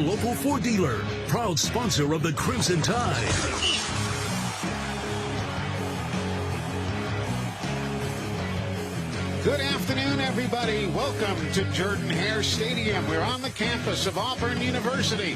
Local Ford dealer, proud sponsor of the Crimson Tide. Good afternoon, everybody. Welcome to Jordan-Hare Stadium. We're on the campus of Auburn University.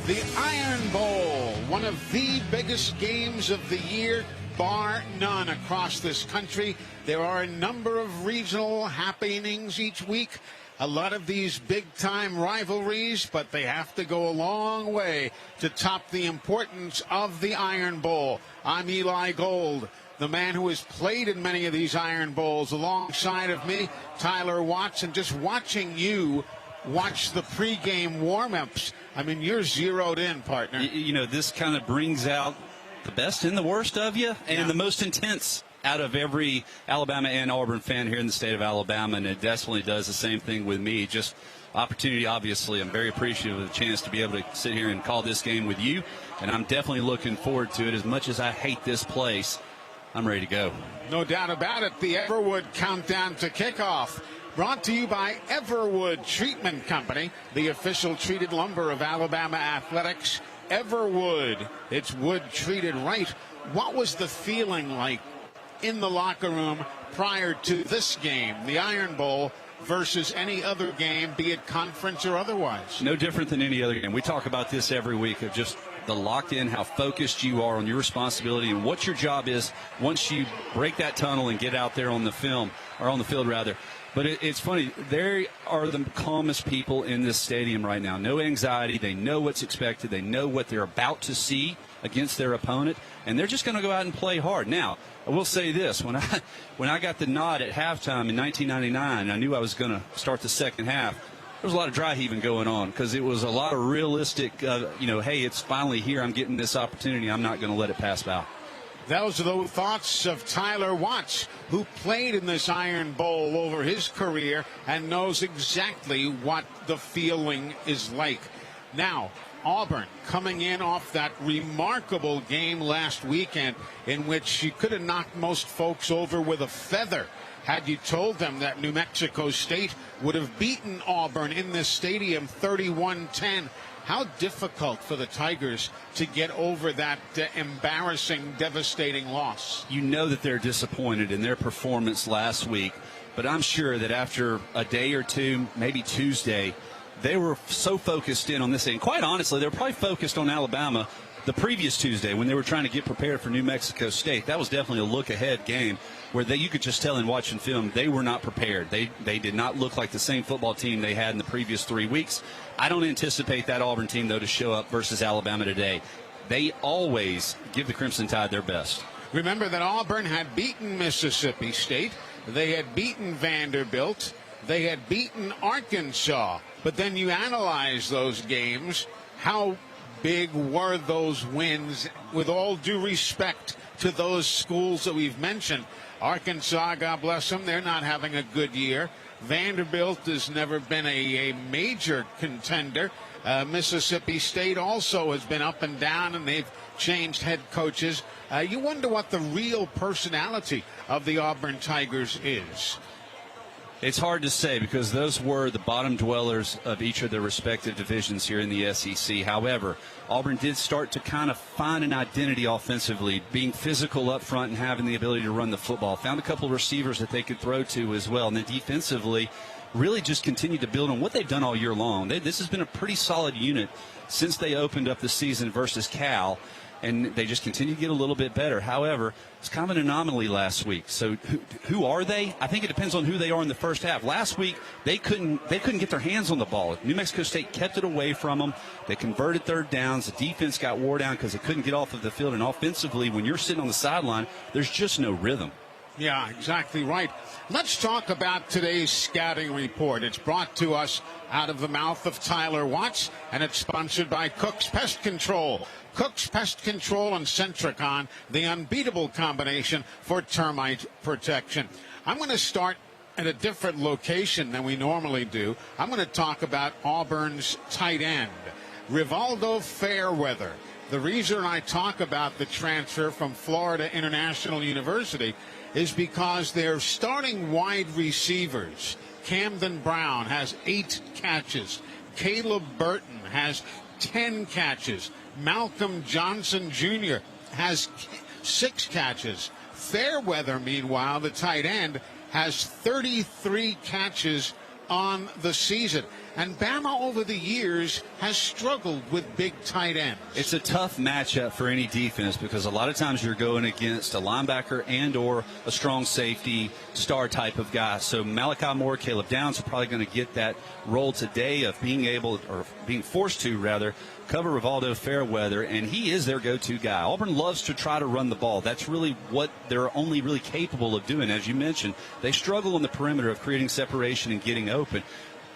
The Iron Bowl, one of the biggest games of the year, bar none, across this country. There are a number of regional happenings each week. A lot of these big-time rivalries, but they have to go a long way to top the importance of the Iron Bowl. I'm Eli Gold, the man who has played in many of these Iron Bowls. Alongside of me, Tyler Watts, and just watching you watch the pregame warm-ups. I mean, you're zeroed in, partner. You know, this kind of brings out the best and the worst of you, and the most intense out of every Alabama and Auburn fan here in the state of Alabama, and it definitely does the same thing with me. Just opportunity, obviously. I'm very appreciative of the chance to be able to sit here and call this game with you, and I'm definitely looking forward to it. As much as I hate this place, I'm ready to go. No doubt about it. The Everwood Countdown to Kickoff, brought to you by Everwood Treatment Company, the official treated lumber of Alabama athletics. Everwood, it's wood treated right. What was the feeling like in the locker room prior to this game, the Iron Bowl, versus any other game, be it conference or otherwise? No different than any other game. We talk about this every week, of just the locked in, how focused you are on your responsibility and what your job is once you break that tunnel and get out there on the film, or on the field rather. But it's funny, they are the calmest people in this stadium right now. No anxiety. They know what's expected. They know what they're about to see against their opponent, and they're just going to go out and play hard. Now, I will say this. When I got the nod at halftime in 1999, I knew I was going to start the second half. There was a lot of dry heaving going on because it was a lot of realistic, hey, it's finally here. I'm getting this opportunity. I'm not going to let it pass by. Those are the thoughts of Tyler Watts, who played in this Iron Bowl over his career and knows exactly what the feeling is like. Now, Auburn coming in off that remarkable game last weekend in which you could have knocked most folks over with a feather had you told them that New Mexico State would have beaten Auburn in this stadium 31-10. How difficult for the Tigers to get over that embarrassing, devastating loss. You know that they're disappointed in their performance last week, but I'm sure that after a day or two, maybe Tuesday, they were so focused in on this thing. Quite honestly, they were probably focused on Alabama the previous Tuesday when they were trying to get prepared for New Mexico State. That was definitely a look-ahead game where you could just tell in watching film they were not prepared. They did not look like the same football team they had in the previous 3 weeks. I don't anticipate that Auburn team, though, to show up versus Alabama today. They always give the Crimson Tide their best. Remember that Auburn had beaten Mississippi State. They had beaten Vanderbilt. They had beaten Arkansas. But then you analyze those games. How big were those wins, with all due respect to those schools that we've mentioned? Arkansas, God bless them, they're not having a good year. Vanderbilt has never been a major contender. Mississippi State also has been up and down, and they've changed head coaches. You wonder what the real personality of the Auburn Tigers is. It's hard to say because those were the bottom dwellers of each of their respective divisions here in the SEC. However, Auburn did start to kind of find an identity offensively, being physical up front and having the ability to run the football. Found a couple of receivers that they could throw to as well. And then defensively, really just continued to build on what they've done all year long. This has been a pretty solid unit since they opened up the season versus Cal. And they just continue to get a little bit better. However, it's kind of an anomaly last week. So who are they? I think it depends on who they are in the first half. Last week, they couldn't get their hands on the ball. New Mexico State kept it away from them. They converted third downs. The defense got wore down because they couldn't get off of the field. And offensively, when you're sitting on the sideline, there's just no rhythm. Yeah, exactly right. Let's talk about today's scouting report. It's brought to us out of the mouth of Tyler Watts, and it's sponsored by Cook's Pest Control. Cook's Pest Control and Centricon, the unbeatable combination for termite protection. I'm going to start at a different location than we normally do. I'm going to talk about Auburn's tight end, Rivaldo Fairweather. The reason I talk about the transfer from Florida International University is because their starting wide receivers, Camden Brown has 8 catches. Caleb Burton has 10 catches. Malcolm Johnson Jr. has 6 catches. Fairweather, meanwhile, the tight end, has 33 catches on the season. And Bama over the years has struggled with big tight ends. It's a tough matchup for any defense because a lot of times you're going against a linebacker and or a strong safety star type of guy. So Malachi Moore, Caleb Downs are probably going to get that role today of being able, or being forced to rather, cover Rivaldo Fairweather, and he is their go-to guy. Auburn loves to try to run the ball. That's really what they're only really capable of doing. As you mentioned, they struggle on the perimeter of creating separation and getting open.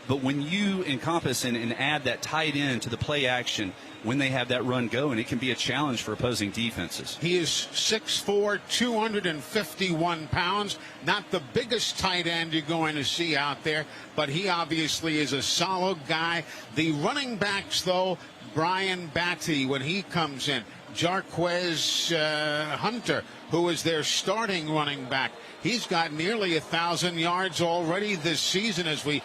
But when you encompass and add that tight end to the play action, when they have that run going, it can be a challenge for opposing defenses. He is 6'4", 251 pounds. Not the biggest tight end you're going to see out there, but he obviously is a solid guy. The running backs, though, Brian Batty, when he comes in, Jarquez Hunter, who is their starting running back. He's got nearly 1,000 yards already this season as we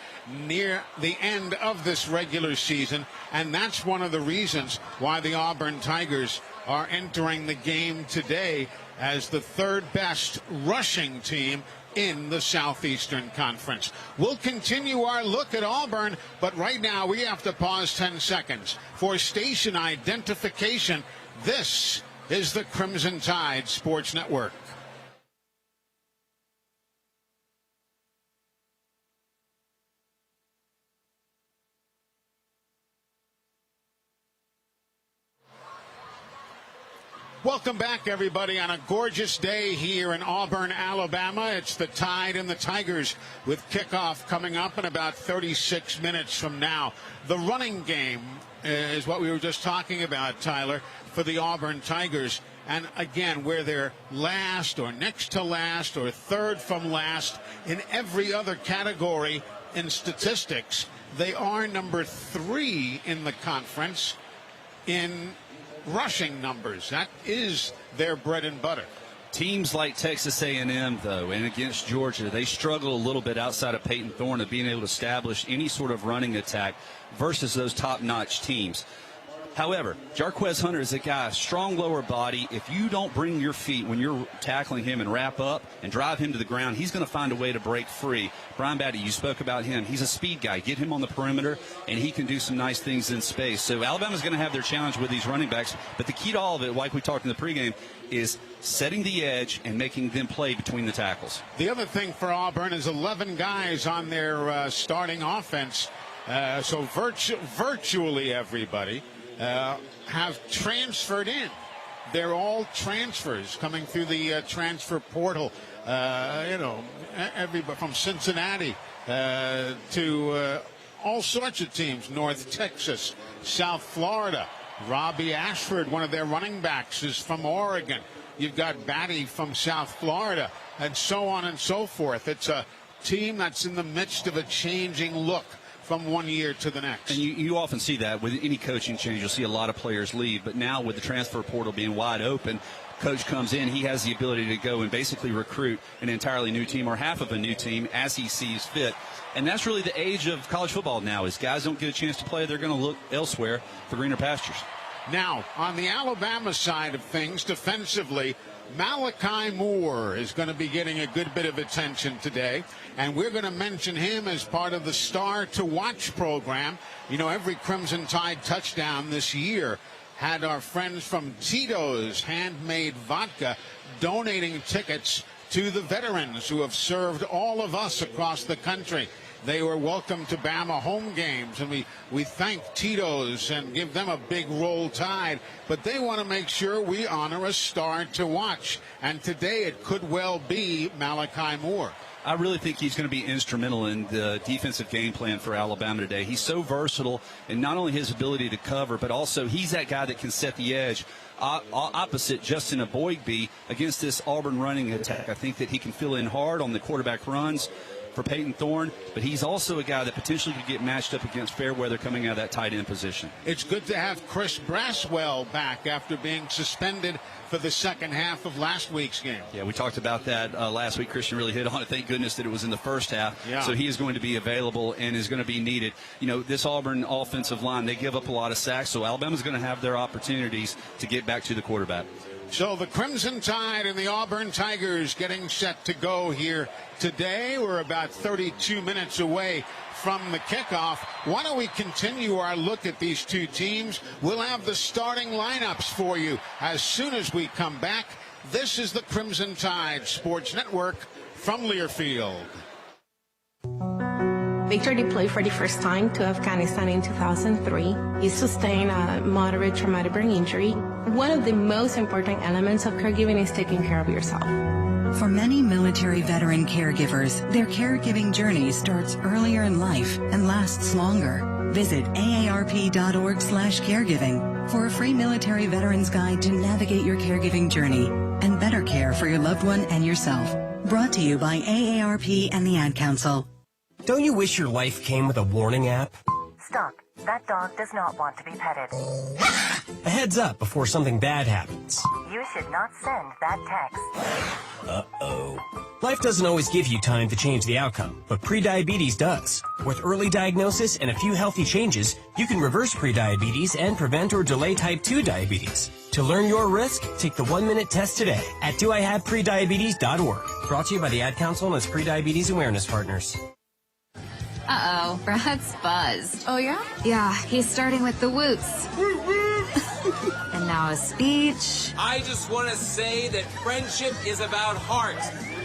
near the end of this regular season. And that's one of the reasons why the Auburn Tigers are entering the game today as the third best rushing team in the Southeastern Conference. We'll continue our look at Auburn, but right now we have to pause 10 seconds for station identification. This is the Crimson Tide Sports Network. Welcome back, everybody, on a gorgeous day here in Auburn, Alabama. It's the Tide and the Tigers with kickoff coming up in about 36 minutes from now. The running game is what we were just talking about, Tyler, for the Auburn Tigers. And again, where they're last or next to last or third from last in every other category in statistics, they are number 3 in the conference in rushing numbers. That is their bread and butter. Teams like Texas A&M, though, and against Georgia, they struggle a little bit outside of Peyton Thorne of being able to establish any sort of running attack versus those top-notch teams. However, Jarquez Hunter is a guy, strong lower body. If you don't bring your feet when you're tackling him and wrap up and drive him to the ground, he's going to find a way to break free. Brian Batty, you spoke about him. He's a speed guy. Get him on the perimeter, and he can do some nice things in space. So Alabama's going to have their challenge with these running backs. But the key to all of it, like we talked in the pregame, is setting the edge and making them play between the tackles. The other thing for Auburn is 11 guys on their starting offense. So virtually everybody have transferred in. They're all transfers coming through the transfer portal. Everybody from Cincinnati to all sorts of teams. North Texas, South Florida. Robbie Ashford, one of their running backs, is from Oregon. You've got Batty from South Florida, and so on and so forth. It's a team that's in the midst of a changing look from one year to the next. And you often see that with any coaching change. You'll see a lot of players leave, but now with the transfer portal being wide open, coach comes in, he has the ability to go and basically recruit an entirely new team or half of a new team as he sees fit. And that's really the age of college football now, is guys don't get a chance to play, they're going to look elsewhere for greener pastures. Now, on the Alabama side of things, defensively, Malachi Moore is going to be getting a good bit of attention today, and we're going to mention him as part of the Star to Watch program. You know, every Crimson Tide touchdown this year had our friends from Tito's Handmade Vodka donating tickets to the veterans who have served all of us across the country. They were welcome to Bama home games, and we thank Tito's and give them a big roll tide. But they want to make sure we honor a Star to Watch. And today it could well be Malachi Moore. I really think he's going to be instrumental in the defensive game plan for Alabama today. He's so versatile in not only his ability to cover, but also he's that guy that can set the edge opposite Justin Aboigbe against this Auburn running attack. I think that he can fill in hard on the quarterback runs. for Peyton Thorne, but he's also a guy that potentially could get matched up against Fairweather coming out of that tight end position. It's good to have Chris Braswell back after being suspended for the second half of last week's game. Yeah, we talked about that last week. Christian really hit on it. Thank goodness that it was in the first half. Yeah. So he is going to be available and is going to be needed. You know, this Auburn offensive line, they give up a lot of sacks, so Alabama's going to have their opportunities to get back to the quarterback. So the Crimson Tide and the Auburn Tigers getting set to go here today. We're about 32 minutes away from the kickoff. Why don't we continue our look at these two teams? We'll have the starting lineups for you as soon as we come back. This is the Crimson Tide Sports Network from Learfield. Victor deployed for the first time to Afghanistan in 2003. He sustained a moderate traumatic brain injury. One of the most important elements of caregiving is taking care of yourself. For many military veteran caregivers, their caregiving journey starts earlier in life and lasts longer. Visit aarp.org/caregiving for a free military veterans guide to navigate your caregiving journey and better care for your loved one and yourself. Brought to you by AARP and the Ad Council. Don't you wish your life came with a warning app? Stop. That dog does not want to be petted. A heads up before something bad happens. You should not send that text. Uh-oh. Life doesn't always give you time to change the outcome, but prediabetes does. With early diagnosis and a few healthy changes, you can reverse prediabetes and prevent or delay type 2 diabetes. To learn your risk, take the 1-minute test today at doihaveprediabetes.org. Brought to you by the Ad Council and its prediabetes awareness partners. Uh-oh, Brad's buzzed. Oh, yeah? Yeah, he's starting with the whoops. And now a speech. I just want to say that friendship is about heart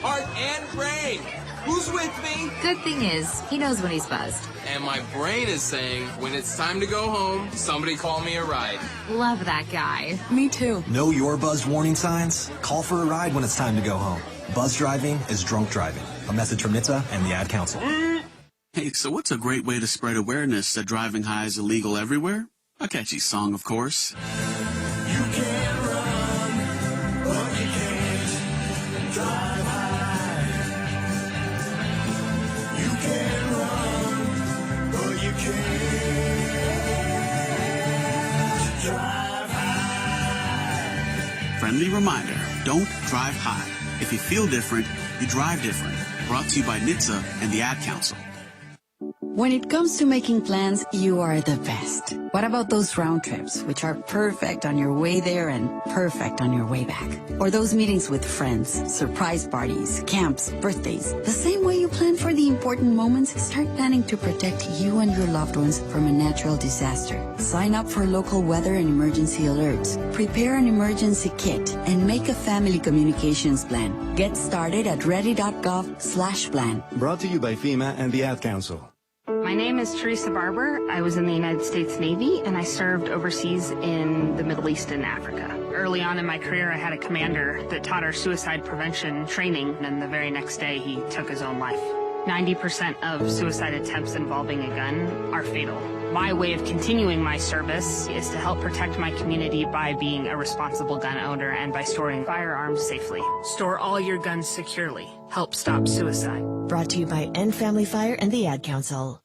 and brain. Who's with me? Good thing is, he knows when he's buzzed. And my brain is saying, when it's time to go home, somebody call me a ride. Love that guy. Me too. Know your buzzed warning signs? Call for a ride when it's time to go home. Buzz driving is drunk driving. A message from NHTSA and the Ad Council. Hey, so what's a great way to spread awareness that driving high is illegal everywhere? A catchy song, of course. You can run, but you can't drive high. You can run, but you can't drive high. Friendly reminder, don't drive high. If you feel different, you drive different. Brought to you by NHTSA and the Ad Council. When it comes to making plans, you are the best. What about those round trips, which are perfect on your way there and perfect on your way back? Or those meetings with friends, surprise parties, camps, birthdays. The same way you plan for the important moments, start planning to protect you and your loved ones from a natural disaster. Sign up for local weather and emergency alerts. Prepare an emergency kit and make a family communications plan. Get started at ready.gov/plan. Brought to you by FEMA and the Ad Council. My name is Teresa Barber. I was in the United States Navy, and I served overseas in the Middle East and Africa. Early on in my career, I had a commander that taught our suicide prevention training, and the very next day, he took his own life. 90% of suicide attempts involving a gun are fatal. My way of continuing my service is to help protect my community by being a responsible gun owner and by storing firearms safely. Store all your guns securely. Help stop suicide. Brought to you by End Family Fire and the Ad Council.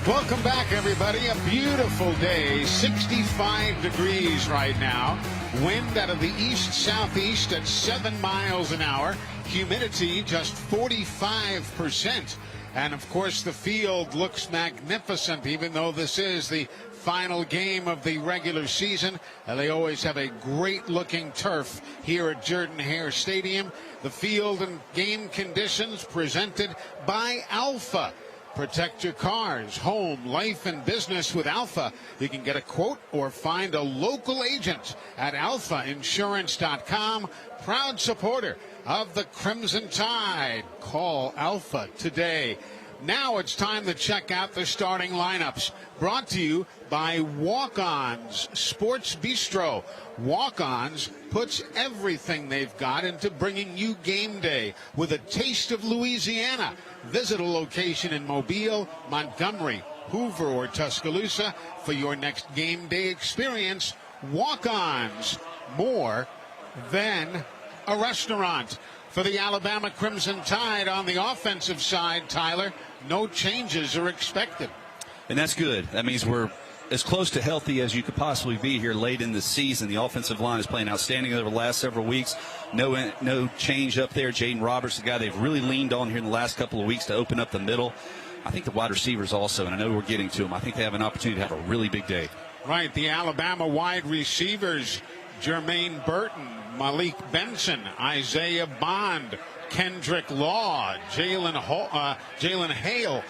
Welcome back, everybody. A beautiful day, 65 degrees right now. Wind out of the east-southeast at 7 miles an hour. Humidity just 45%. And, of course, the field looks magnificent, even though this is the final game of the regular season. They always have a great-looking turf here at Jordan-Hare Stadium. The field and game conditions presented by Alpha. Protect your cars, home, life, and business with Alpha. You can get a quote or find a local agent at alphainsurance.com. Proud supporter of the Crimson Tide. Call Alpha today. Now it's time to check out the starting lineups. Brought to you by Walk-On's Sports Bistro. Walk-On's puts everything they've got into bringing you game day with a taste of Louisiana. Visit a location in Mobile, Montgomery, Hoover, or Tuscaloosa for your next game day experience. Walk-ons, more than a restaurant. For the Alabama Crimson Tide on the offensive side, Tyler, no changes are expected. And that's good. That means we're as close to healthy as you could possibly be here late in the season. The offensive line is playing outstanding over the last several weeks. No change up there. Jaden Roberts, the guy they've really leaned on here in the last couple of weeks to open up the middle. I think the wide receivers also, and I know we're getting to them, I think they have an opportunity to have a really big day. Right, the Alabama wide receivers, Jermaine Burton, Malik Benson, Isaiah Bond, Kendrick Law, Jalen Hale,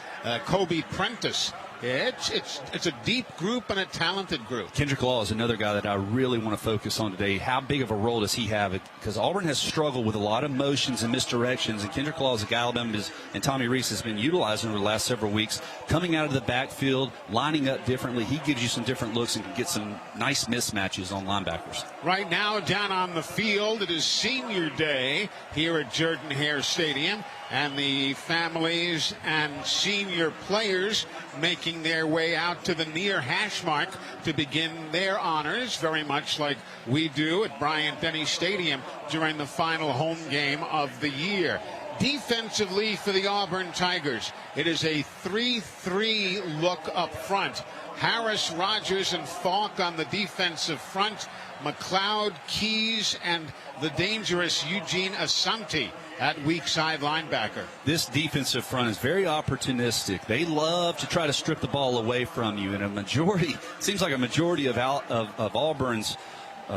Kobe Prentice. It's a deep group and a talented group. Kendrick Law is another guy that I really want to focus on today. How big of a role does he have? Because Auburn has struggled with a lot of motions and misdirections, and Kendrick Law is a guy Alabama and Tommy Reese has been utilizing over the last several weeks. Coming out of the backfield, lining up differently, he gives you some different looks and can get some nice mismatches on linebackers. Right now, down on the field, it is senior day here at Jordan-Hare Stadium, and the families and senior players making their way out to the near hash mark to begin their honors, very much like we do at Bryant-Denny Stadium during the final home game of the year. Defensively for the Auburn Tigers, it is a 3-3 look up front. Harris, Rogers, and Falk on the defensive front. McLeod, Keys, and the dangerous Eugene Asante at weak side linebacker. This defensive front is very opportunistic. They love to try to strip the ball away from you, and seems like a majority of Auburn's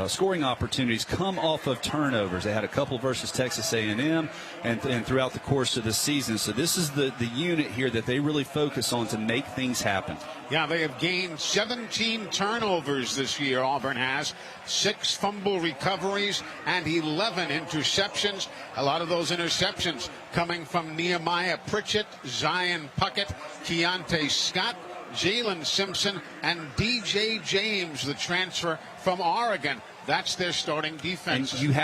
scoring opportunities come off of turnovers. They had a couple versus Texas A&M and throughout the course of the season. So this is the unit here that they really focus on to make things happen. Yeah, they have gained 17 turnovers this year, Auburn has. 6 fumble recoveries and 11 interceptions. A lot of those interceptions coming from Nehemiah Pritchett, Zion Puckett, Keontae Scott, Jalen Simpson, and DJ James, the transfer from Oregon. That's their starting defense. And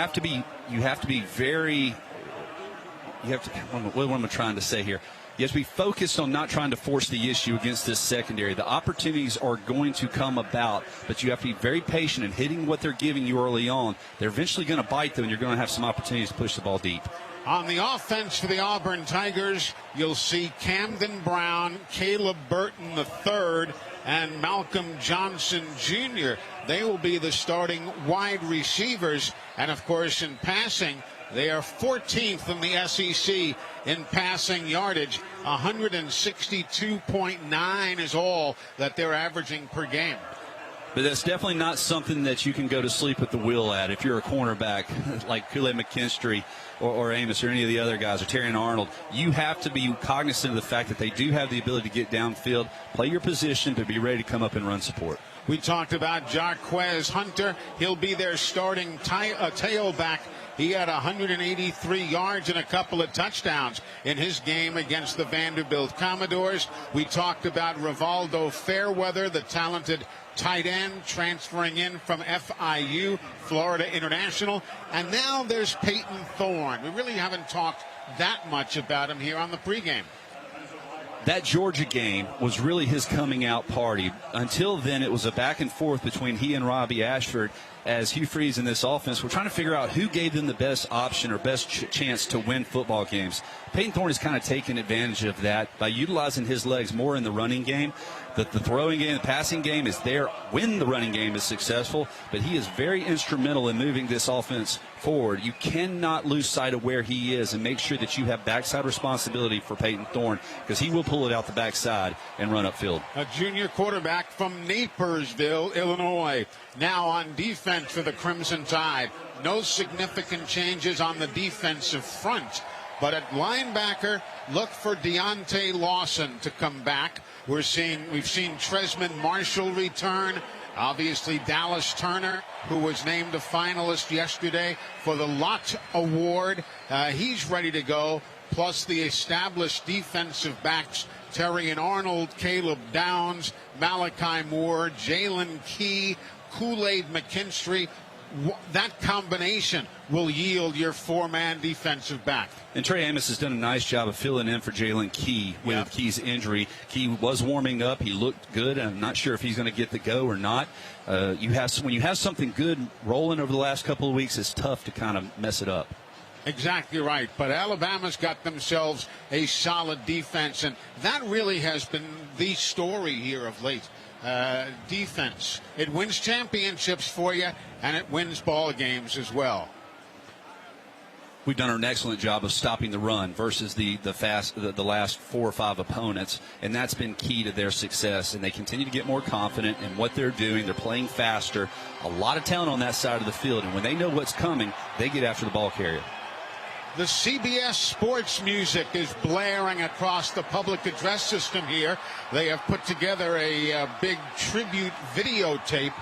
what am I trying to say here? You have to be focused on not trying to force the issue against this secondary. The opportunities are going to come about, but you have to be very patient in hitting what they're giving you early on. They're eventually going to bite, though, and you're going to have some opportunities to push the ball deep. On the offense for the Auburn Tigers, you'll see Camden Brown, Caleb Burton III, and Malcolm Johnson Jr. They will be the starting wide receivers. And, of course, in passing, they are 14th in the SEC in passing yardage. 162.9 is all that they're averaging per game. But that's definitely not something that you can go to sleep at the wheel at if you're a cornerback like Kool-Aid McKinstry or Amos or any of the other guys, or Terrion Arnold. You have to be cognizant of the fact that they do have the ability to get downfield, play your position, but be ready to come up and run support. We talked about Jarquez Hunter. He'll be their starting tailback. He had 183 yards and a couple of touchdowns in his game against the Vanderbilt Commodores. We talked about Rivaldo Fairweather, the talented tight end transferring in from FIU, Florida International. And now there's Peyton Thorne. We really haven't talked that much about him here on the pregame. That Georgia game was really his coming out party. Until then, it was a back and forth between he and Robbie Ashford as Hugh Freeze in this offense were trying to figure out who gave them the best option or best chance to win football games. Peyton Thorne has kind of taken advantage of that by utilizing his legs more in the running game. The throwing game, the passing game is there when the running game is successful, but he is very instrumental in moving this offense forward. You cannot lose sight of where he is and make sure that you have backside responsibility for Peyton Thorne, because he will pull it out the backside and run upfield. A junior quarterback from Napersville, Illinois, now on defense for the Crimson Tide. No significant changes on the defensive front, but at linebacker, look for Deontay Lawson to come back. We've seen Tresman Marshall return. Obviously, Dallas Turner, who was named a finalist yesterday for the Lott Award. He's ready to go. Plus the established defensive backs, Terrion Arnold, Caleb Downs, Malachi Moore, Jalen Key, Kool-Aid McKinstry. that combination will yield your four-man defensive back. And Trey Amos has done a nice job of filling in for Jalen Key with Key's injury. Key was warming up. He looked good. I'm not sure if he's going to get the go or not. When you have something good rolling over the last couple of weeks, it's tough to kind of mess it up. Exactly right. But Alabama's got themselves a solid defense, and that really has been the story here of late. Defense. It wins championships for you, and it wins ball games as well. We've done an excellent job of stopping the run versus the last 4 or 5 opponents, and that's been key to their success. And they continue to get more confident in what they're doing. They're playing faster. A lot of talent on that side of the field, and when they know what's coming, they get after the ball carrier. The CBS sports music is blaring across the public address system here. They have put together a big tribute videotape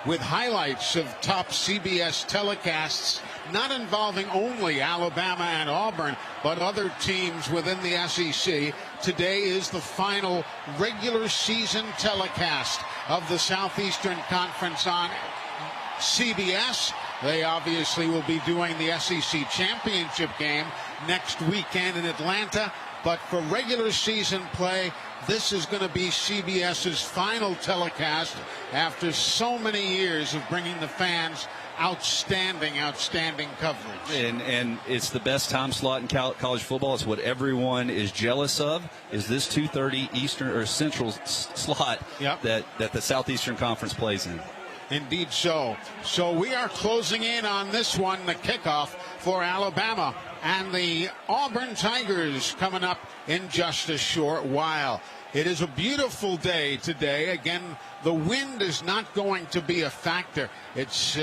with highlights of top CBS telecasts, not involving only Alabama and Auburn, but other teams within the SEC. Today is the final regular season telecast of the Southeastern Conference on CBS. They obviously will be doing the SEC championship game next weekend in Atlanta. But for regular season play, this is going to be CBS's final telecast after so many years of bringing the fans outstanding coverage. And it's the best time slot in college football. It's what everyone is jealous of, is this 2:30 Eastern or Central slot that the Southeastern Conference plays in. Indeed so. So we are closing in on this one, the kickoff for Alabama and the Auburn Tigers coming up in just a short while. It is a beautiful day today. Again, the wind is not going to be a factor. It's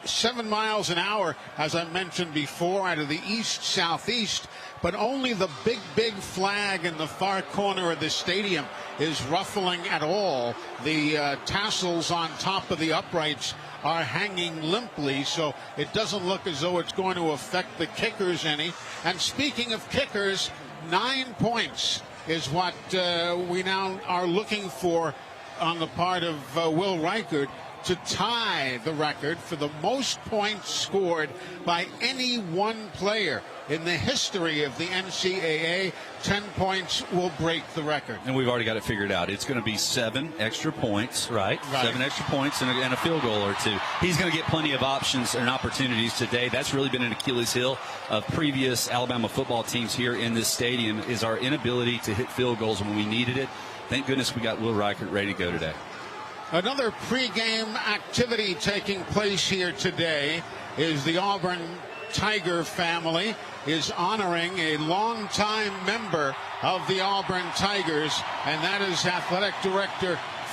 7 miles an hour, as I mentioned before, out of the east-southeast, but only the big flag in the far corner of the stadium is ruffling at all. The tassels on top of the uprights are hanging limply, so it doesn't look as though it's going to affect the kickers any. And speaking of kickers, 9 points is what we now are looking for on the part of Will Reichert to tie the record for the most points scored by any one player in the history of the NCAA. 10 points will break the record. And we've already got it figured out. It's going to be 7 extra points, right? 7 extra points and a field goal or 2. He's going to get plenty of options and opportunities today. That's really been an Achilles heel of previous Alabama football teams here in this stadium, is our inability to hit field goals when we needed it. Thank goodness we got Will Reichert ready to go today. Another pregame activity taking place here today is the Auburn Tiger family is honoring a longtime member of the Auburn Tigers, and that is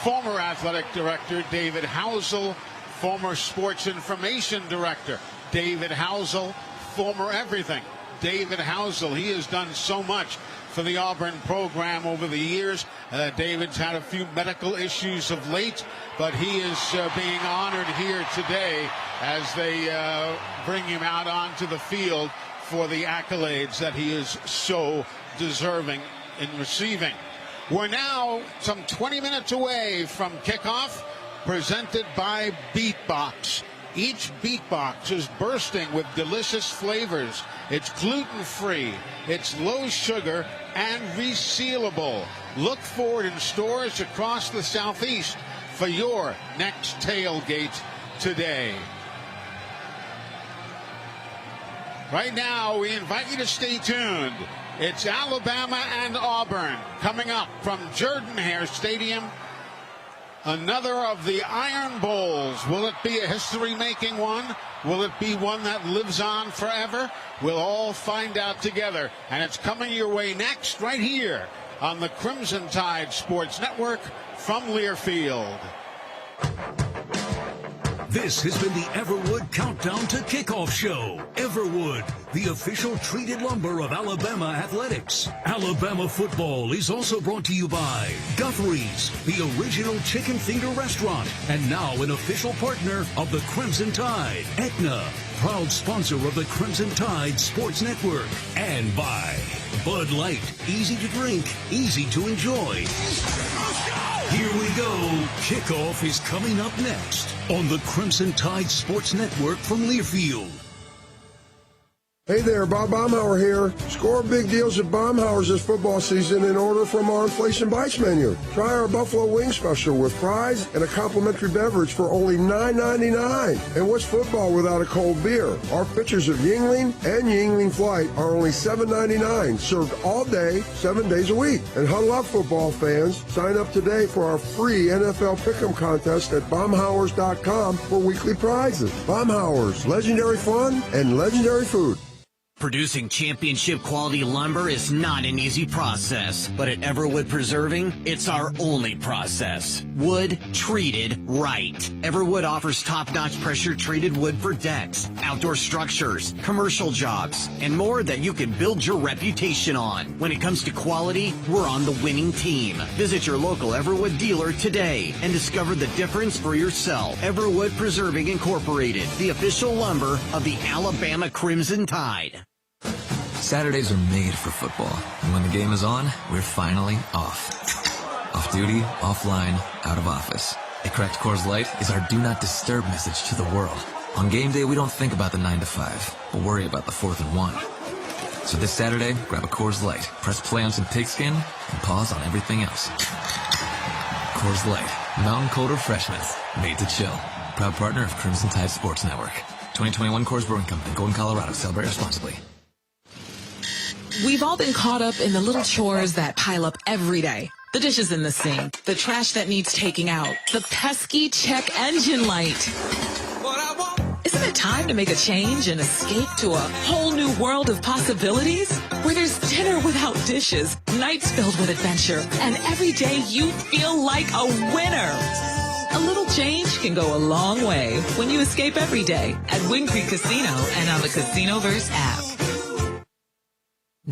former athletic director David Housel, former sports information director David Housel, former everything David Housel. He has done so much for the Auburn program over the years. David's had a few medical issues of late, but he is being honored here today as they bring him out onto the field for the accolades that he is so deserving in receiving. We're now some 20 minutes away from kickoff, presented by Beatbox. Each Beatbox is bursting with delicious flavors. It's gluten-free, it's low sugar, and resealable. Look for it in stores across the Southeast for your next tailgate today. Right now, we invite you to stay tuned. It's Alabama and Auburn coming up from Jordan-Hare Stadium. Another of the Iron Bowls. Will it be a history-making one? Will it be one that lives on forever? We'll all find out together. And it's coming your way next, right here on the Crimson Tide Sports Network from Learfield. This has been the Everwood Countdown to Kickoff Show. Everwood, the official treated lumber of Alabama athletics. Alabama football is also brought to you by Guthrie's, the original chicken finger restaurant, and now an official partner of the Crimson Tide. Aetna, proud sponsor of the Crimson Tide Sports Network. And by Bud Light, easy to drink, easy to enjoy. Let's go! Here we go. Kickoff is coming up next on the Crimson Tide Sports Network from Learfield. Hey there, Bob Baumhauer here. Score big deals at Baumhauer's this football season and order from our Inflation Bites menu. Try our Buffalo Wing Special with fries and a complimentary beverage for only $9.99. And what's football without a cold beer? Our pitchers of Yingling and Yingling Flight are only $7.99, served all day, 7 days a week. And huddle up, football fans. Sign up today for our free NFL Pick'em contest at Baumhauers.com for weekly prizes. Baumhauers, legendary fun and legendary food. Producing championship quality lumber is not an easy process, but at Everwood Preserving, it's our only process. Wood treated right. Everwood offers top-notch pressure-treated wood for decks, outdoor structures, commercial jobs, and more that you can build your reputation on. When it comes to quality, we're on the winning team. Visit your local Everwood dealer today and discover the difference for yourself. Everwood Preserving Incorporated, the official lumber of the Alabama Crimson Tide. Saturdays are made for football, and when the game is on, we're finally off. Off duty, offline, out of office. A cracked Coors Light is our do not disturb message to the world. On game day, we don't think about the 9 to 5, but worry about the 4th and 1. So this Saturday, grab a Coors Light, press play on some pigskin, and pause on everything else. Coors Light, mountain cold refreshment, made to chill. Proud partner of Crimson Tide Sports Network. 2021 Coors Brewing Company, Golden, Colorado. Celebrate responsibly. We've all been caught up in the little chores that pile up every day. The dishes in the sink, the trash that needs taking out, the pesky check engine light. Isn't it time to make a change and escape to a whole new world of possibilities? Where there's dinner without dishes, nights filled with adventure, and every day you feel like a winner. A little change can go a long way when you escape every day at Wind Creek Casino and on the Casinoverse app.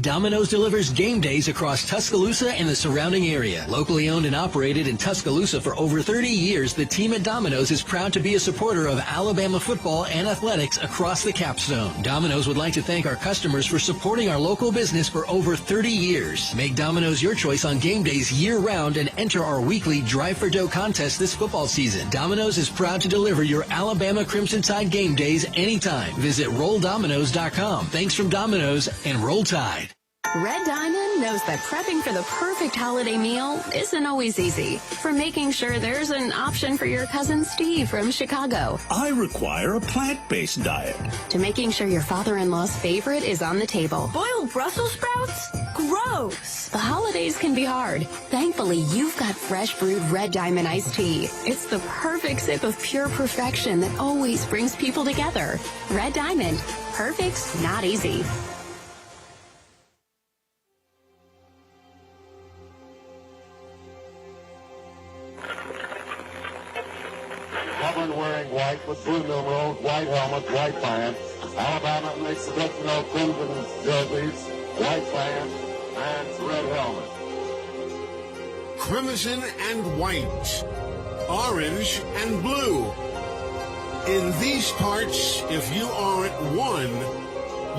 Domino's delivers game days across Tuscaloosa and the surrounding area. Locally owned and operated in Tuscaloosa for over 30 years, the team at Domino's is proud to be a supporter of Alabama football and athletics across the capstone. Domino's would like to thank our customers for supporting our local business for over 30 years. Make Domino's your choice on game days year-round and enter our weekly Drive for Dough contest this football season. Domino's is proud to deliver your Alabama Crimson Tide game days anytime. Visit RollDominoes.com. Thanks from Domino's and Roll Tide. Red Diamond knows that prepping for the perfect holiday meal isn't always easy. From making sure there's an option for your cousin Steve from Chicago. I require a plant-based diet. To making sure your father-in-law's favorite is on the table. Boiled Brussels sprouts? Gross. The holidays can be hard. Thankfully, you've got fresh brewed Red Diamond iced tea. It's the perfect sip of pure perfection that always brings people together. Red Diamond. Perfect's not easy. Auburn wearing white with blue numerals, white helmets, white pants. Alabama makes the traditional crimson jerseys, white pants, and red helmets. Crimson and white, orange and blue. In these parts, if you aren't one,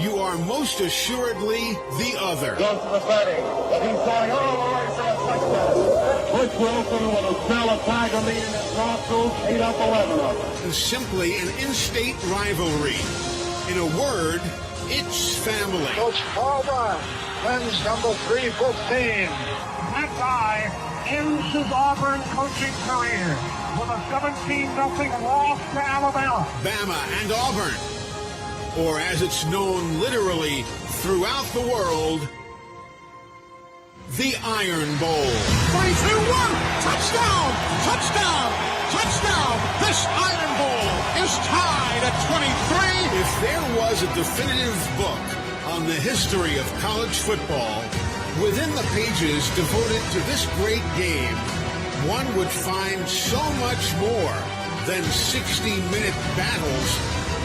you are most assuredly the other. Goes to the betting, but he's going all the way for a touchdown. Butch Wilson with a smell of tiger meat in his nostrils, ate up 11 of them. And simply an in-state rivalry. In a word, it's family. Coach Paul Brown, men's number 315. That guy ends his Auburn coaching career with a 17-0 loss to Alabama. Bama and Auburn, or as it's known literally throughout the world, the Iron Bowl. 3-2-1, touchdown, touchdown, touchdown. This Iron Bowl is tied at 23. If there was a definitive book on the history of college football, within the pages devoted to this great game, one would find so much more than 60-minute battles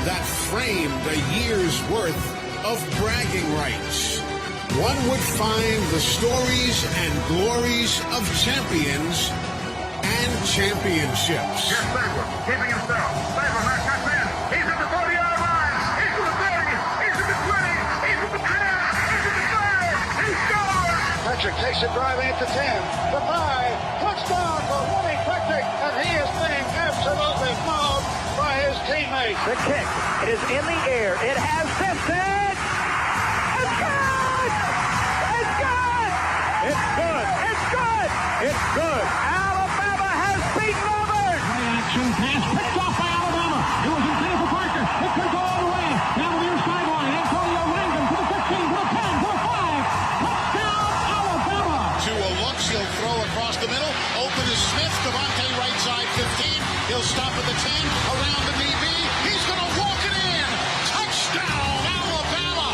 that framed a year's worth of bragging rights. One would find the stories and glories of champions and championships. Here's Saber, keeping himself. Saber, back cuts in. He's at the 40-yard line. He's at the 30. He's at the 20. He's at the 10. He's at the 30. He scores. Patrick takes it driving at the 10, the 5, touchdown for teammate. The kick is in the air. It has distance. It's good! It's good! It's good! It's good! It's good! Alabama has beaten Auburn! Play action pass picked off by Alabama. It was intended for Parker. It could go all the way. Down the near sideline. Antonio Langdon to the 15, to the 10, to the 5. Touchdown, Alabama! To a looks, he'll throw across the middle. Open is Smith. Devontae right side 15. He'll stop at the 10. Around the DB. He's going to walk it in. Touchdown, Alabama!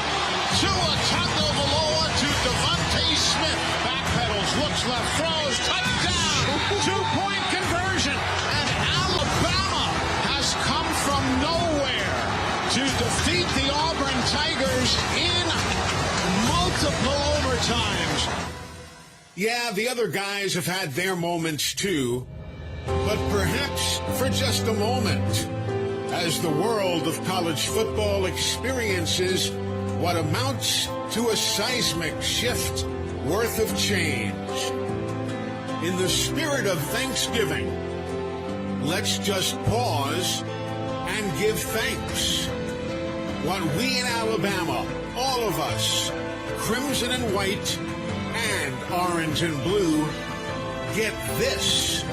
Tua Tagovailoa to Devontae Smith. Backpedals, looks left, throws, touchdown! 2-point conversion. And Alabama has come from nowhere to defeat the Auburn Tigers in multiple overtimes. Yeah, the other guys have had their moments too, but perhaps for just a moment, as the world of college football experiences what amounts to a seismic shift worth of change. In the spirit of Thanksgiving, let's just pause and give thanks. What we in Alabama, all of us, crimson and white, and orange and blue, get this,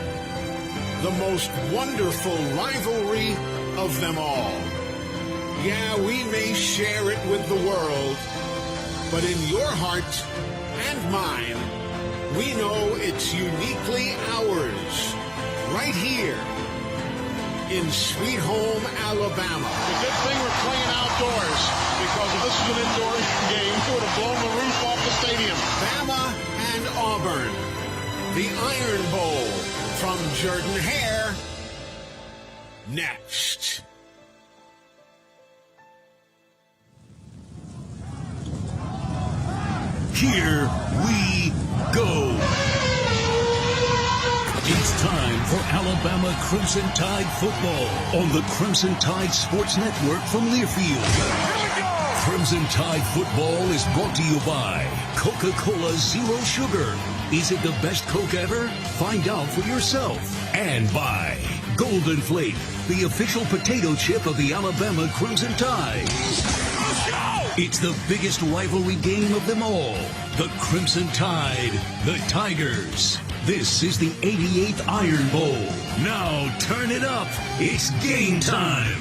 the most wonderful rivalry of them all. Yeah, we may share it with the world, but in your heart and mine, we know it's uniquely ours, right here in Sweet Home, Alabama. The good thing we're playing outdoors, because if this was an indoor game, it would have blown the roof off the stadium. Bama and Auburn, the Iron Bowl from Jordan Hare, next. Here we go. It's time for Alabama Crimson Tide football on the Crimson Tide Sports Network from Learfield. Crimson Tide football is brought to you by Coca-Cola Zero Sugar. Is it the best Coke ever? Find out for yourself. And by Golden Flake, the official potato chip of the Alabama Crimson Tide. It's the biggest rivalry game of them all. The Crimson Tide, the Tigers. This is the 88th Iron Bowl. Now turn it up. It's game time.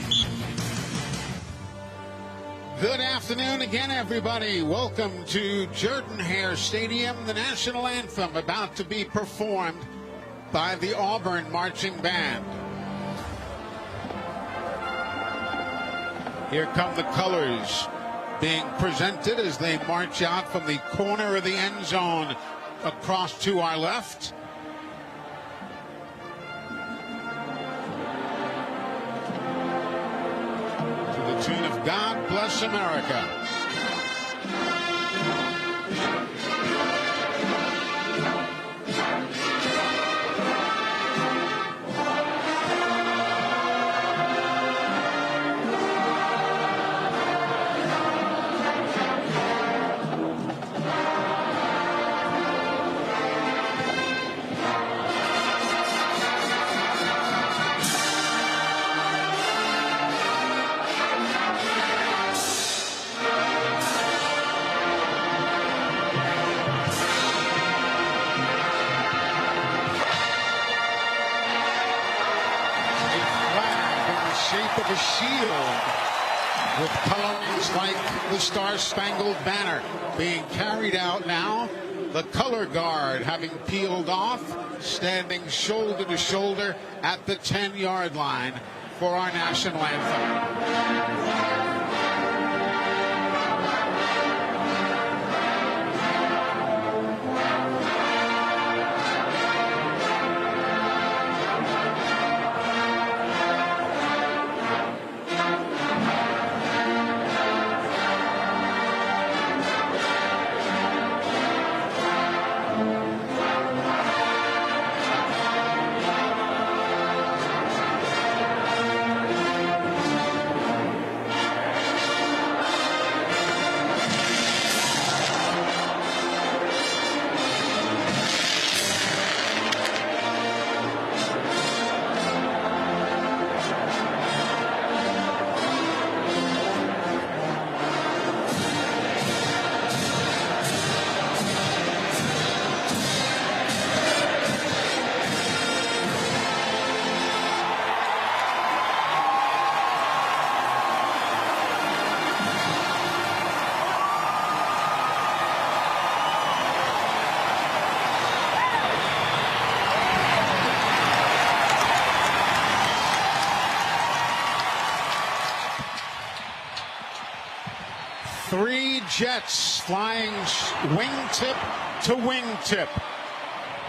Good afternoon again, everybody. Welcome to Jordan Hare Stadium. The national anthem about to be performed by the Auburn Marching Band. Here come the colors being presented as they march out from the corner of the end zone across to our left. To the tune of God Bless America. Of a shield with colors like the Star-Spangled Banner being carried out now. The color guard having peeled off, standing shoulder to shoulder at the 10-yard line for our national anthem. Jets flying wingtip to wingtip,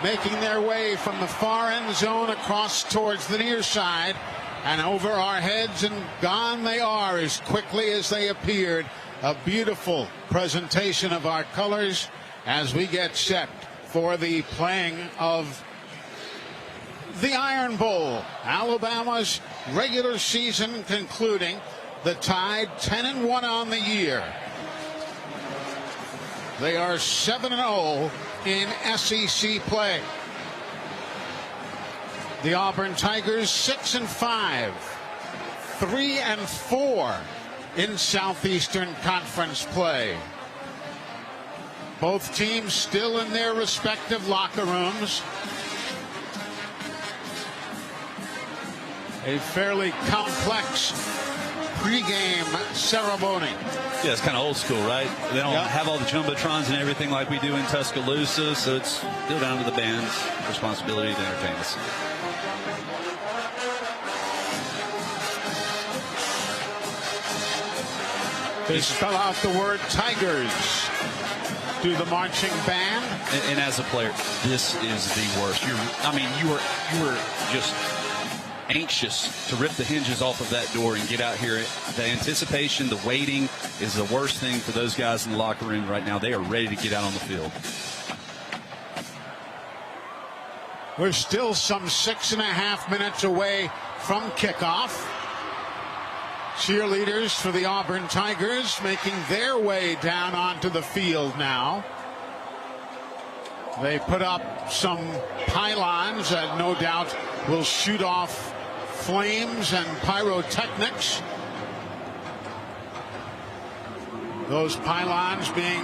making their way from the far end zone across towards the near side and over our heads, and gone they are as quickly as they appeared. A beautiful presentation of our colors as we get set for the playing of the Iron Bowl. Alabama's regular season concluding. The Tide 10-1 on the year. They are 7-0 in SEC play. The Auburn Tigers 6-5, 3-4 in Southeastern Conference play. Both teams still in their respective locker rooms. A fairly complex pregame ceremony. Yeah, it's kind of old school, right? They don't have all the jumbotrons and everything like we do in Tuscaloosa, so it's still down to the band's responsibility to entertain us. They spell out the word Tigers to the marching band. And as a player, this is the worst. You were just anxious to rip the hinges off of that door and get out here. The anticipation, the waiting is the worst thing for those guys in the locker room right now. They are ready to get out on the field. We're still some 6.5 minutes away from kickoff. Cheerleaders for the Auburn Tigers making their way down onto the field now. They put up some pylons that no doubt will shoot off flames and pyrotechnics. Those pylons being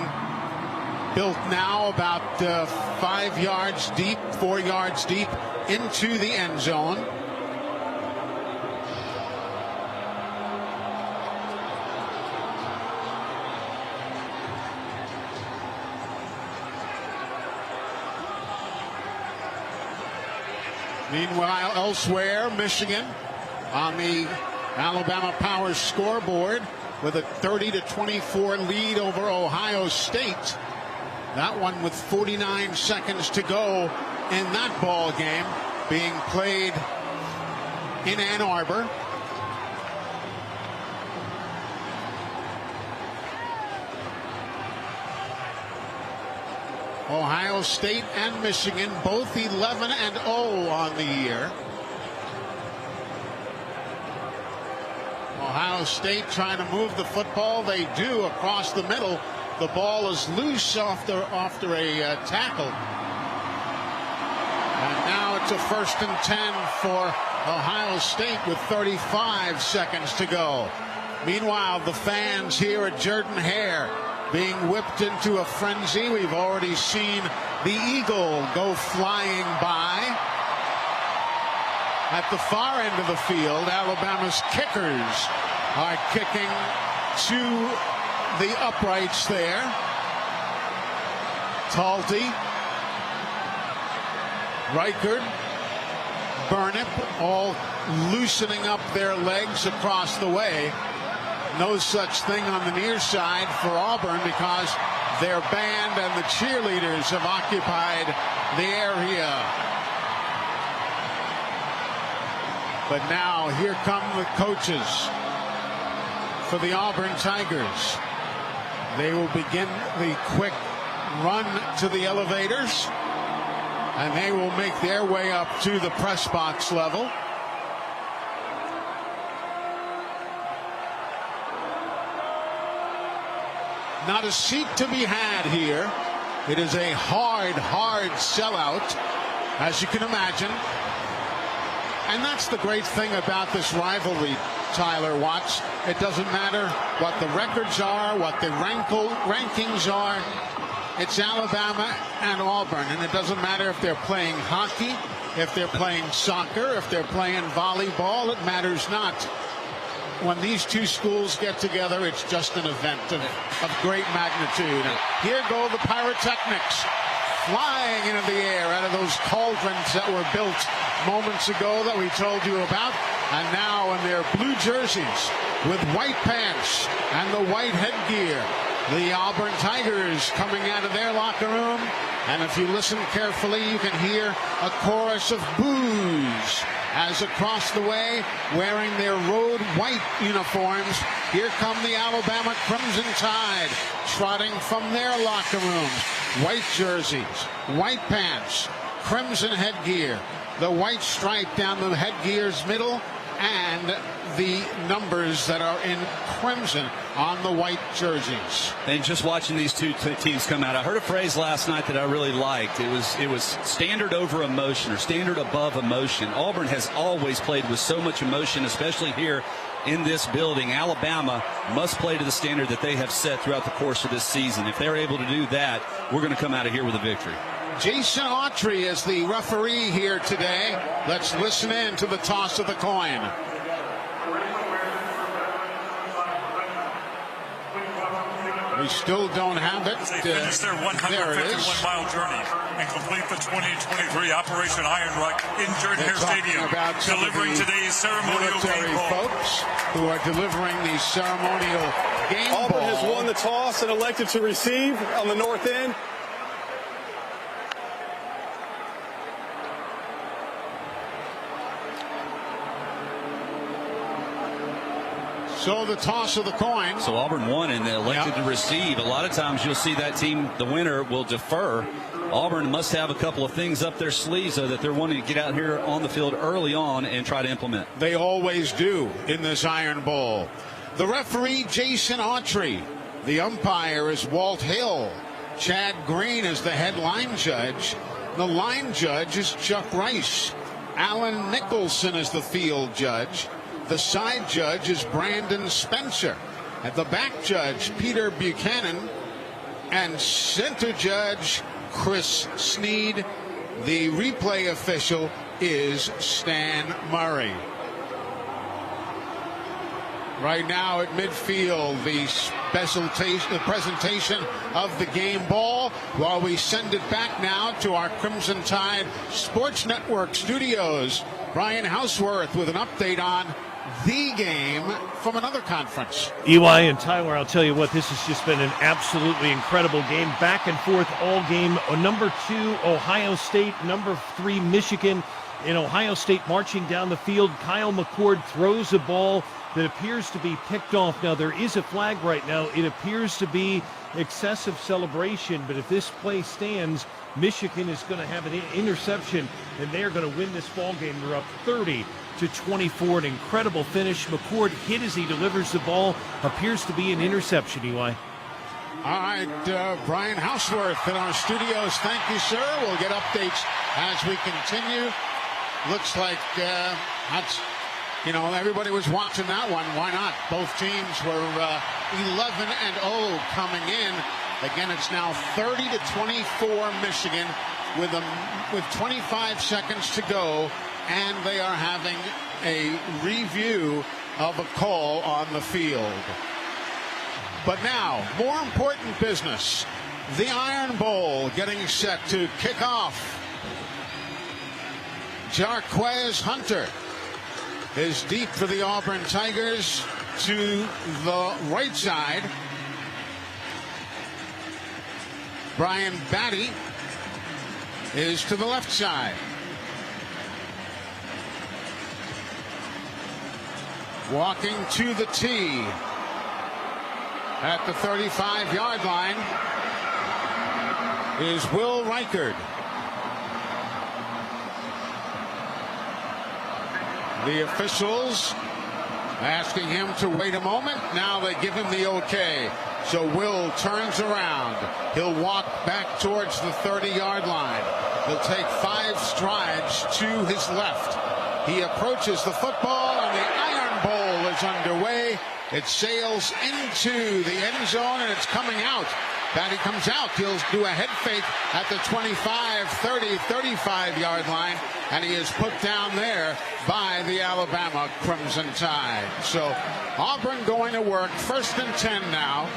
built now about 5 yards deep, 4 yards deep into the end zone. Meanwhile, elsewhere, Michigan on the Alabama Power scoreboard with a 30-24 lead over Ohio State. That one with 49 seconds to go in that ball game, being played in Ann Arbor. Ohio State and Michigan both 11-0 on the year. Ohio State trying to move the football. They do across the middle. The ball is loose after a tackle. And now it's a 1st and 10 for Ohio State with 35 seconds to go. Meanwhile, the fans here at Jordan-Hare being whipped into a frenzy. We've already seen the Eagle go flying by. At the far end of the field, Alabama's kickers are kicking to the uprights there. Talty, Reichard, Burnip, all loosening up their legs across the way. No such thing on the near side for Auburn because their band and the cheerleaders have occupied the area. But now here come the coaches for the Auburn Tigers. They will begin the quick run to the elevators, and they will make their way up to the press box level. Not a seat to be had here. It is a hard sellout, as you can imagine. And that's the great thing about this rivalry, Tyler Watts. It doesn't matter what the records are, what the rankings are. It's Alabama and Auburn, and it doesn't matter if they're playing hockey, if they're playing soccer, if they're playing volleyball. It matters not. When these two schools get together, it's just an event of great magnitude. And here go the pyrotechnics flying into the air out of those cauldrons that were built moments ago that we told you about. And now in their blue jerseys with white pants and the white headgear, The Auburn Tigers coming out of their locker room. And if you listen carefully, you can hear a chorus of boos as across the way, wearing their road white uniforms, here come the Alabama Crimson Tide, trotting from their locker rooms. White jerseys, white pants, crimson headgear, the white stripe down the headgear's middle, and the numbers that are in crimson on the white jerseys. And just watching these two teams come out, I heard a phrase last night that I really liked. It was standard over emotion, or standard above emotion. Auburn has always played with so much emotion, especially here in this building. Alabama must play to the standard that they have set throughout the course of this season. If they're able to do that, we're going to come out of here with a victory. Jason Autry is the referee here today. Let's listen in to the toss of the coin. We still don't have it. They finished their 151-mile journey and complete the 2023 Operation Iron Rock in Jordan-Hare Stadium, delivering today's ceremonial game ball. Folks who are delivering the ceremonial game ball. Auburn has won the toss and elected to receive on the north end. So the toss of the coin. So Auburn won and they elected to receive. A lot of times you'll see that team, the winner, will defer. Auburn must have a couple of things up their sleeves so that they're wanting to get out here on the field early on and try to implement. They always do in this Iron Bowl. The referee, Jason Autry. The umpire is Walt Hill. Chad Green is the head line judge. The line judge is Chuck Rice. Alan Nicholson is the field judge. The side judge is Brandon Spencer. At the back judge, Peter Buchanan. And center judge, Chris Sneed. The replay official is Stan Murray. Right now at midfield, the presentation of the game ball, while we send it back now to our Crimson Tide Sports Network studios. Brian Houseworth with an update on the game from another conference. EY and Tyler, I'll tell you what, this has just been an absolutely incredible game. Back and forth all game. Number 2, Ohio State. Number 3, Michigan. In Ohio State marching down the field, Kyle McCord throws a ball that appears to be picked off. Now, there is a flag right now. It appears to be excessive celebration, but if this play stands, Michigan is going to have an interception, and they're going to win this ball game. They're up 30-24. An incredible finish. McCord hit as he delivers the ball. Appears to be an interception, EY. All right, Brian Houseworth in our studios. Thank you, sir. We'll get updates as we continue. Looks like that's, everybody was watching that one. Why not? Both teams were 11-0 coming in. Again, it's now 30-24 Michigan with 25 seconds to go, and they are having a review of a call on the field. But now, more important business. The Iron Bowl getting set to kick off. Jarquez Hunter is deep for the Auburn Tigers to the right side. Brian Batty is to the left side. Walking to the tee at the 35-yard line is Will Reichard. The officials asking him to wait a moment. Now they give him the okay. So Will turns around. He'll walk back towards the 30-yard line. He'll take 5 strides to his left. He approaches the football, and the Iron Bowl is underway. It sails into the end zone, and it's coming out. Batty comes out. He'll do a head fake at the 25, 30, 35-yard line, and he is put down there by the Alabama Crimson Tide. So Auburn going to work. 1st and 10 now.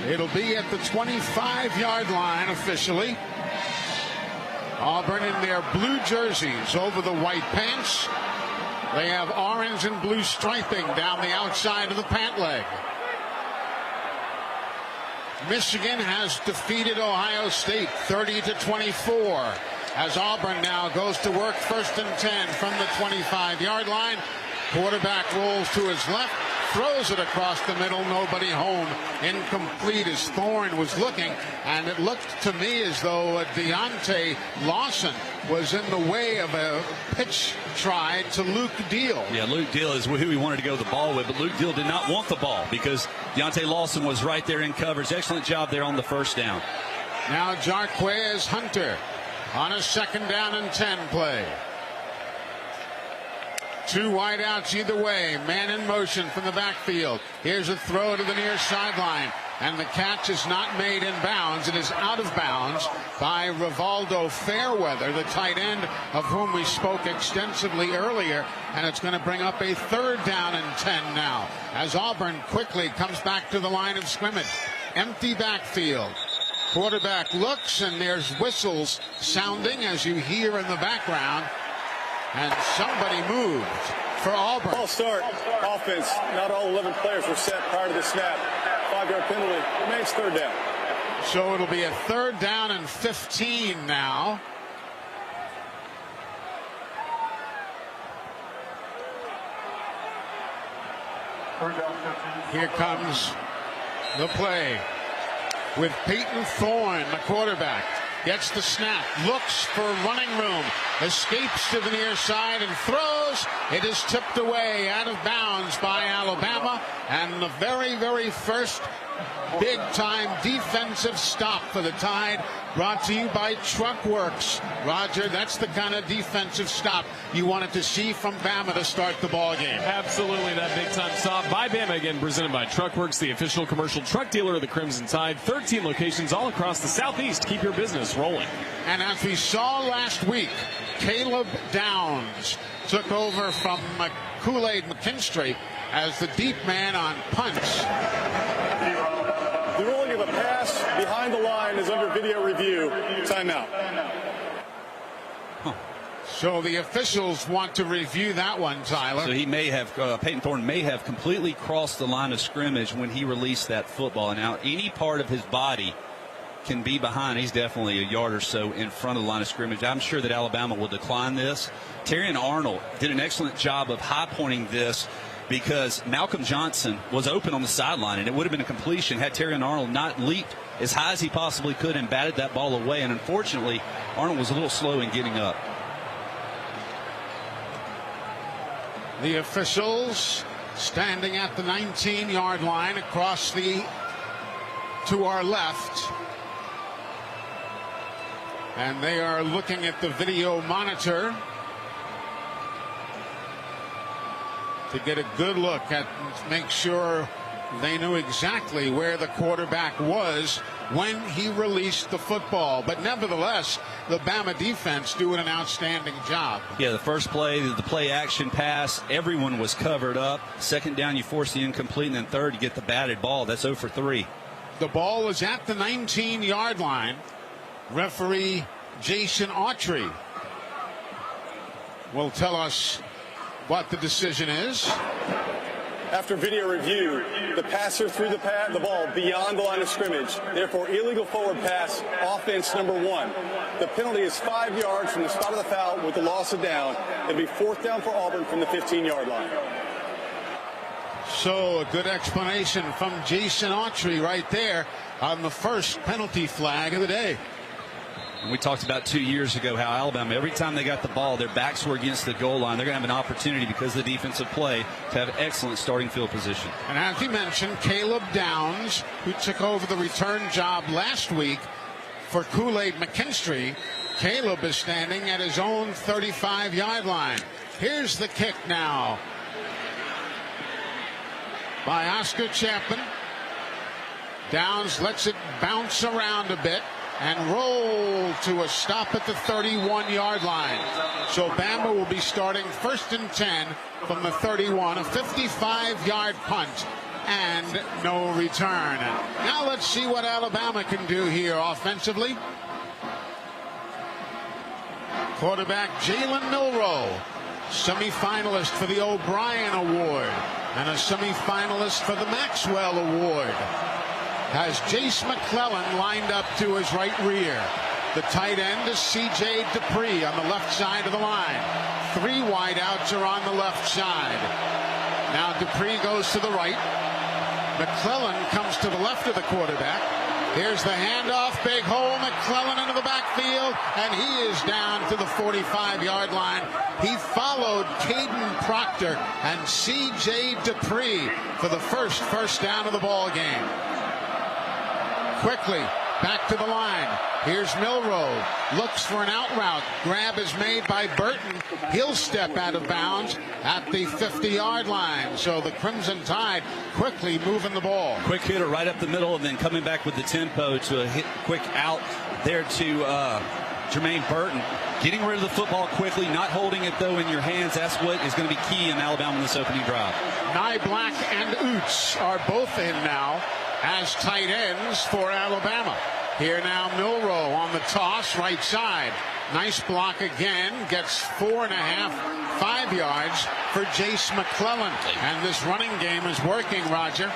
It'll be at the 25-yard line officially. Auburn in their blue jerseys over the white pants. They have orange and blue striping down the outside of the pant leg. Michigan has defeated Ohio State 30-24. As Auburn now goes to work 1st and 10 from the 25-yard line. Quarterback rolls to his left, throws it across the middle, nobody home, incomplete as Thorne was looking, and it looked to me as though Deontay Lawson was in the way of a pitch try to Luke Deal. Yeah, Luke Deal is who he wanted to go the ball with, but Luke Deal did not want the ball because Deontay Lawson was right there in coverage. Excellent job there on the first down. Now Jarquez Hunter on a 2nd down and 10 play. 2 wideouts either way. Man in motion from the backfield. Here's a throw to the near sideline. And the catch is not made in bounds. It is out of bounds by Rivaldo Fairweather, the tight end of whom we spoke extensively earlier. And it's going to bring up a 3rd down and 10 now, as Auburn quickly comes back to the line of scrimmage. Empty backfield. Quarterback looks, and there's whistles sounding, as you hear in the background. And somebody moved for Auburn. False start. Offense. Not all 11 players were set prior to the snap. 5-yard penalty. Remains 3rd down. So it'll be a 3rd down and 15 now. Here comes the play with Peyton Thorne, the quarterback. Gets the snap, looks for running room, escapes to the near side and throws. It is tipped away out of bounds by Alabama, and the very, very first big-time defensive stop for the Tide, brought to you by Truckworks. Roger, that's the kind of defensive stop you wanted to see from Bama to start the ball game. Absolutely, that big-time stop by Bama, again presented by Truckworks, the official commercial truck dealer of the Crimson Tide. 13 locations all across the Southeast. Keep your business rolling. And as we saw last week, Caleb Downs took over from Kool-Aid McKinstry as the deep man on punts. The ruling of a pass behind the line is under video review. Timeout. So the officials want to review that one, Tyler. So he may have, Peyton Thorne may have completely crossed the line of scrimmage when he released that football. Now, any part of his body can be behind. He's definitely a yard or so in front of the line of scrimmage. I'm sure that Alabama will decline this. Terrion Arnold did an excellent job of high-pointing this, because Malcolm Johnson was open on the sideline, and it would have been a completion had Terrion Arnold not leaped as high as he possibly could and batted that ball away. And unfortunately, Arnold was a little slow in getting up. The officials standing at the 19-yard line across to our left. And they are looking at the video monitor to get a good look at, make sure they knew exactly where the quarterback was when he released the football. But nevertheless, the Bama defense doing an outstanding job. Yeah, the first play, the play action pass, everyone was covered up. 2nd down, you force the incomplete, and then 3rd, you get the batted ball. That's 0 for 3. The ball is at the 19-yard line. Referee Jason Autry will tell us what the decision is. After video review, the passer threw the ball beyond the line of scrimmage. Therefore, illegal forward pass, offense number 1. The penalty is 5 yards from the spot of the foul with the loss of down. It'll be 4th down for Auburn from the 15-yard line. So a good explanation from Jason Autry right there on the first penalty flag of the day. And we talked about 2 years ago how Alabama, every time they got the ball, their backs were against the goal line. They're going to have an opportunity, because of the defensive play, to have excellent starting field position. And as you mentioned, Caleb Downs, who took over the return job last week for Kool-Aid McKinstry, Caleb is standing at his own 35-yard line. Here's the kick now by Oscar Chapman. Downs lets it bounce around a bit and roll to a stop at the 31-yard line. So Bama will be starting 1st and 10 from the 31, a 55-yard punt and no return. Now let's see what Alabama can do here offensively. Quarterback Jalen Milroe, semifinalist for the O'Brien Award and a semifinalist for the Maxwell Award. has Jace McClellan lined up to his right rear. The tight end is C.J. Dupree on the left side of the line. 3 wideouts are on the left side. Now Dupree goes to the right. McClellan comes to the left of the quarterback. Here's the handoff, big hole, McClellan into the backfield, and he is down to the 45-yard line. He followed Caden Proctor and C.J. Dupree for the first down of the ball game. Quickly, back to the line. Here's Milroe. Looks for an out route. Grab is made by Burton. He'll step out of bounds at the 50-yard line. So the Crimson Tide quickly moving the ball. Quick hitter right up the middle and then coming back with the tempo to a quick out there to Jermaine Burton. Getting rid of the football quickly, not holding it, though, in your hands. That's what is going to be key in Alabama in this opening drive. Nyblack and Oots are both in now as tight ends for Alabama. Here now Milroe on the toss, right side. Nice block again. Gets 4.5, 5 yards for Jace McClellan. And this running game is working, Roger.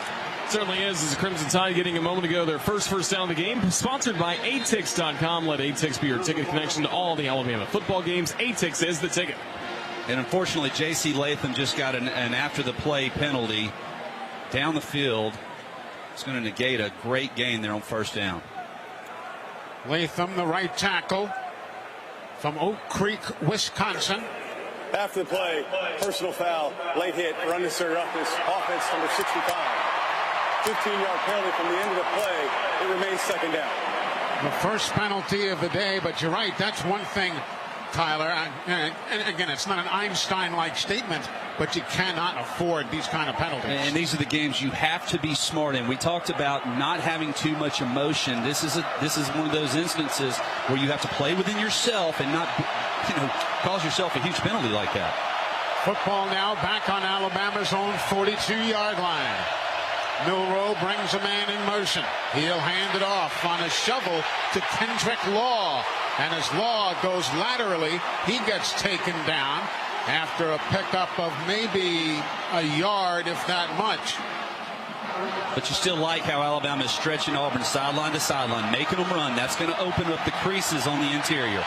Certainly is. As the Crimson Tide getting a moment ago their first down of the game. Sponsored by atix.com. Let Atix be your ticket connection to all the Alabama football games. Atix is the ticket. And unfortunately, J.C. Latham just got an after-the-play penalty down the field. It's going to negate a great gain there on first down. Latham, the right tackle from Oak Creek, Wisconsin. After the play, personal foul, late hit for unnecessary roughness, offense number 65. 15-yard penalty from the end of the play. It remains second down. The first penalty of the day, but you're right. That's one thing, Tyler. And again, it's not an Einstein-like statement, but you cannot afford these kind of penalties. And these are the games you have to be smart in. We talked about not having too much emotion. This is one of those instances where you have to play within yourself and not, cause yourself a huge penalty like that. Football now back on Alabama's own 42-yard line. Milroe brings a man in motion. He'll hand it off on a shovel to Kendrick Law. And as Law goes laterally, he gets taken down after a pickup of maybe a yard, if that much. But you still like how Alabama is stretching Auburn sideline to sideline, making them run. That's going to open up the creases on the interior.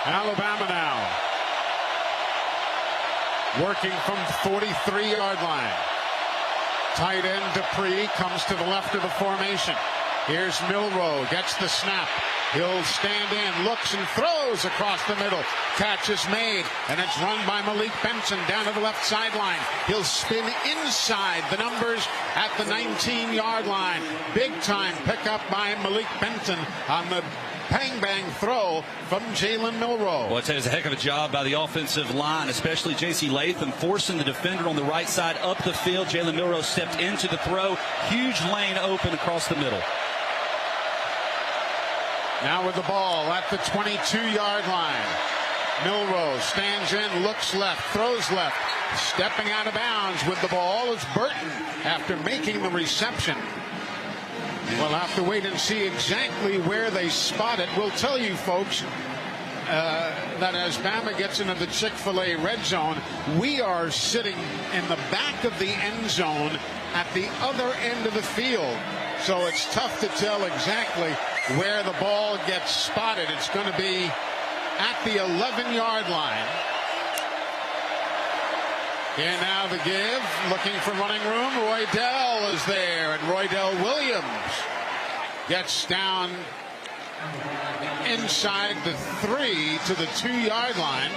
Alabama now working from the 43-yard line. Tight end Dupree comes to the left of the formation. Here's Milroe, gets the snap. He'll stand in, looks and throws across the middle. Catch is made, and it's run by Malik Benson down to the left sideline. He'll spin inside the numbers at the 19-yard line. Big time pickup by Malik Benson on the bang-bang throw from Jalen Milroe. Well, I'd say it's a heck of a job by the offensive line, especially J.C. Latham, forcing the defender on the right side up the field. Jalen Milroe stepped into the throw. Huge lane open across the middle. Now with the ball at the 22-yard line. Milroe stands in, looks left, throws left. Stepping out of bounds with the ball is Burton after making the reception. We'll have to wait and see exactly where they spot it. We'll tell you, folks, that as Bama gets into the Chick-fil-A red zone, we are sitting in the back of the end zone at the other end of the field. So it's tough to tell exactly where the ball gets spotted. It's going to be at the 11-yard line. Here now the give, looking for running room. Roydell is there, and Roydell Williams gets down inside the 3 to the 2-yard line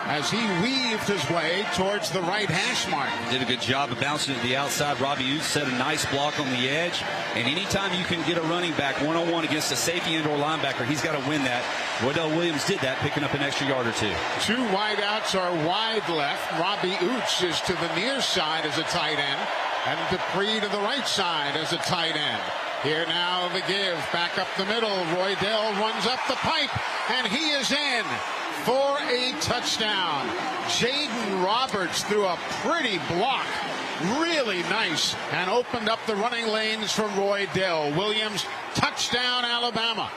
as he weaved his way towards the right hash mark. Did a good job of bouncing to the outside. Robbie Oots set a nice block on the edge. And anytime you can get a running back one-on-one against a safety and/or linebacker, he's got to win that. Roydell Williams did that, picking up an extra yard or two. 2 wideouts are wide left. Robbie Oots is to the near side as a tight end, and Dupree to the right side as a tight end. Here now the give, back up the middle. Roydell runs up the pipe, and he is in for a touchdown. Jaden Roberts threw a pretty block, really nice, and opened up the running lanes for Roydell Williams. Touchdown, Alabama.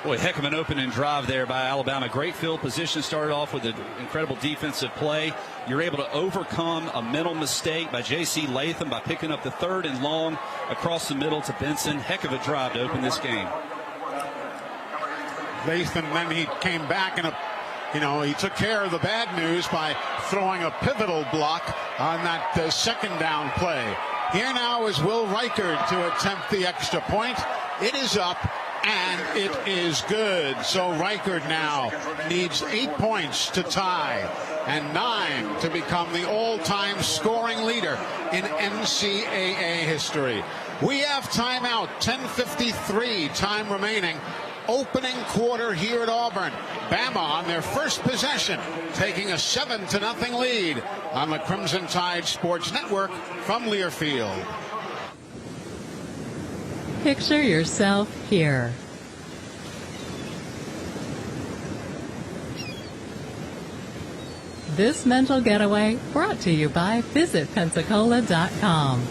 Boy, heck of an opening drive there by Alabama. Great field position. Started off with an incredible defensive play. You're able to overcome a mental mistake by J.C. Latham by picking up the 3rd and long across the middle to Benson. Heck of a drive to open this game. Latham, then he came back and he took care of the bad news by throwing a pivotal block on that 2nd down play. Here now is Will Reichard to attempt the extra point. It is up. And it is good. So Reichard now needs 8 points to tie and 9 to become the all-time scoring leader in NCAA history. We have timeout, 10:53 time remaining. Opening quarter here at Auburn. Bama on their first possession, taking a 7-0 lead on the Crimson Tide Sports Network from Learfield. Picture yourself here. This mental getaway brought to you by visitpensacola.com.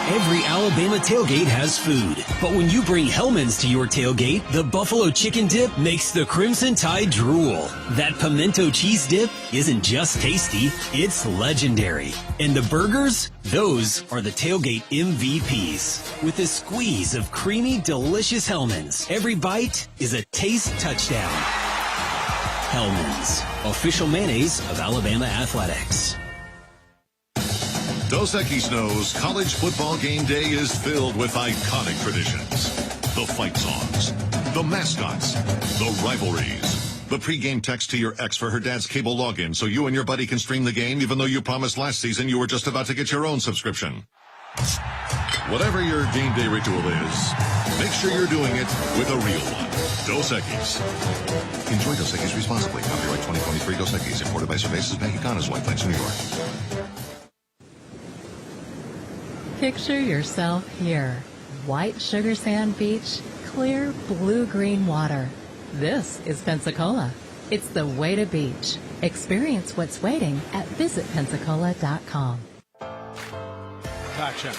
Every Alabama tailgate has food, but when you bring Hellman's to your tailgate, the buffalo chicken dip makes the Crimson Tide drool. That pimento cheese dip isn't just tasty, it's legendary. And the burgers? Those are the tailgate MVPs. With a squeeze of creamy, delicious Hellman's, every bite is a taste touchdown. Hellman's, official mayonnaise of Alabama athletics. Dos Equis knows college football game day is filled with iconic traditions. The fight songs, the mascots, the rivalries. The pregame text to your ex for her dad's cable login so you and your buddy can stream the game even though you promised last season you were just about to get your own subscription. Whatever your game day ritual is, make sure you're doing it with a real one. Dos Equis. Enjoy Dos Equis responsibly. Copyright 2023 Dos Equis. Imported by Cervezas Mexicanas, White Plains, New York. Picture yourself here. White sugar sand beach, clear blue-green water. This is Pensacola. It's the way to beach. Experience what's waiting at visitpensacola.com. Gotcha.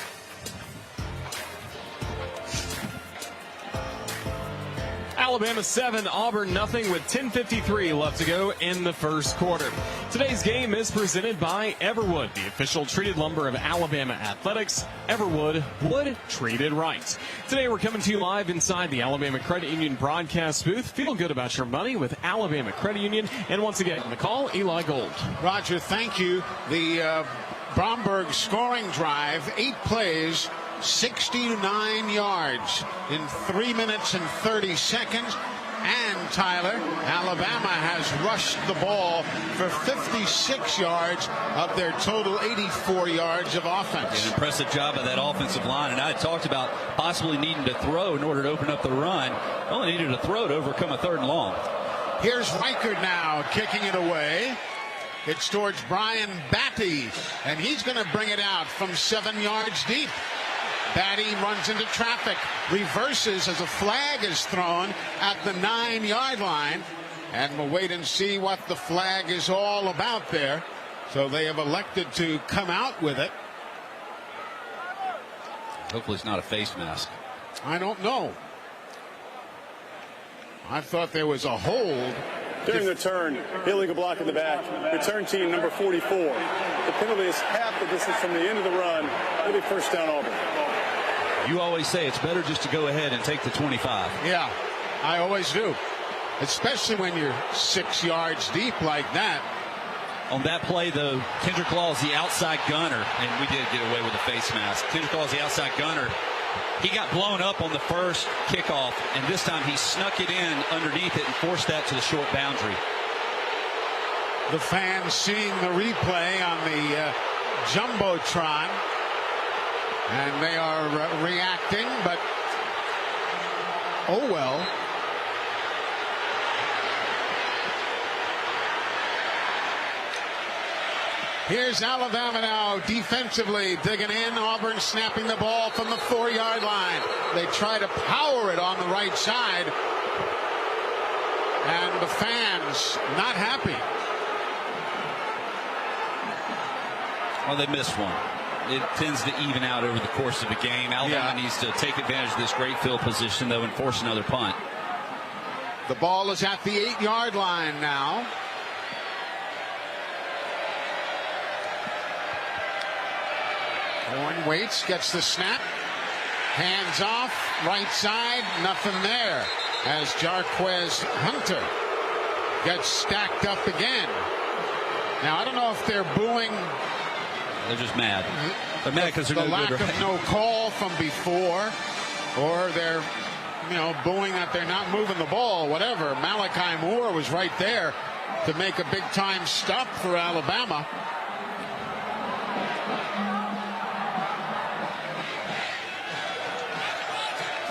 Alabama 7, Auburn nothing with 10:53 left to go in the first quarter. Today's game is presented by Everwood, the official treated lumber of Alabama athletics. Everwood, wood treated right. Today we're coming to you live inside the Alabama Credit Union broadcast booth. Feel good about your money with Alabama Credit Union. And once again, on the call, Eli Gold. Roger, thank you. The Bromberg scoring drive, 8 plays, 69 yards in 3 minutes and 30 seconds. And Tyler, Alabama has rushed the ball for 56 yards of their total 84 yards of offense. An impressive job by that offensive line. And I talked about possibly needing to throw in order to open up the run. Only needed to throw to overcome a 3rd and long. Here's Reichard now kicking it away. It's towards Brian Batty, and he's going to bring it out from 7 yards deep. Batty runs into traffic, reverses as a flag is thrown at the 9-yard line, and we'll wait and see what the flag is all about there. So they have elected to come out with it. Hopefully it's not a face mask. I don't know. I thought there was a hold. During the turn, illegal block in the back. Return team number 44. The penalty is half the distance from the end of the run. It'll be first down Auburn. You always say it's better just to go ahead and take the 25. Yeah, I always do. Especially when you're 6 yards deep like that. On that play, though, Kendrick Law is the outside gunner, and we did get away with a face mask. Kendrick Law is the outside gunner. He got blown up on the first kickoff, and this time he snuck it in underneath it and forced that to the short boundary. The fans seeing the replay on the Jumbotron, and they are reacting, but oh well. Here's Alabama now defensively digging in. Auburn snapping the ball from the 4-yard line. They try to power it on the right side. And the fans not happy. Well, they missed one. it tends to even out over the course of a game. Alabama needs to take advantage of this great field position, though, and force another punt. The ball is at the 8-yard line now. Owen waits, gets the snap. Hands off, right side, nothing there. As Jarquez Hunter gets stacked up again. Now, I don't know if they're booing. They're just mad. They're mad because they're the lack good, right? of no call from before, or they're, booing that they're not moving the ball, whatever. Malachi Moore was right there to make a big-time stop for Alabama.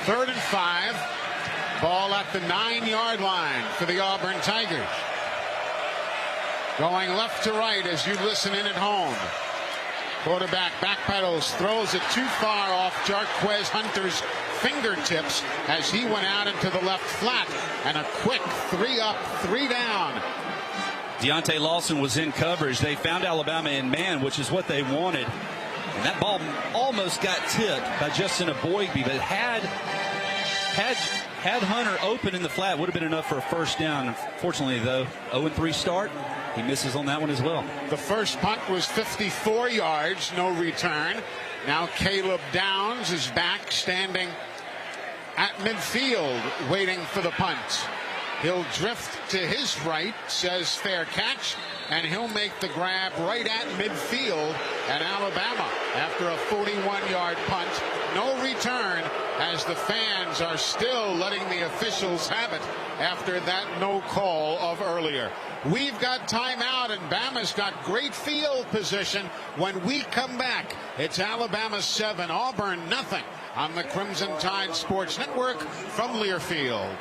Third and 5. Ball at the 9-yard line for the Auburn Tigers. Going left to right as you listen in at home. Quarterback backpedals, throws it too far off Jarquez Hunter's fingertips as he went out into the left flat. And a quick 3 up, 3 down. Deontay Lawson was in coverage. They found Alabama in man, which is what they wanted. And that ball almost got tipped by Justin Aboigbe, but had Hunter open in the flat, would have been enough for a first down. Unfortunately, though, 0-3 start. He misses on that one as well. The first punt was 54 yards, no return. Now Caleb Downs is back, standing at midfield, waiting for the punt. He'll drift to his right, says fair catch, and he'll make the grab right at midfield at Alabama after a 41-yard punt. No return, as the fans are still letting the officials have it after that no call of earlier. We've got timeout, and Bama's got great field position. When we come back, it's Alabama 7, Auburn nothing on the Crimson Tide Sports Network from Learfield.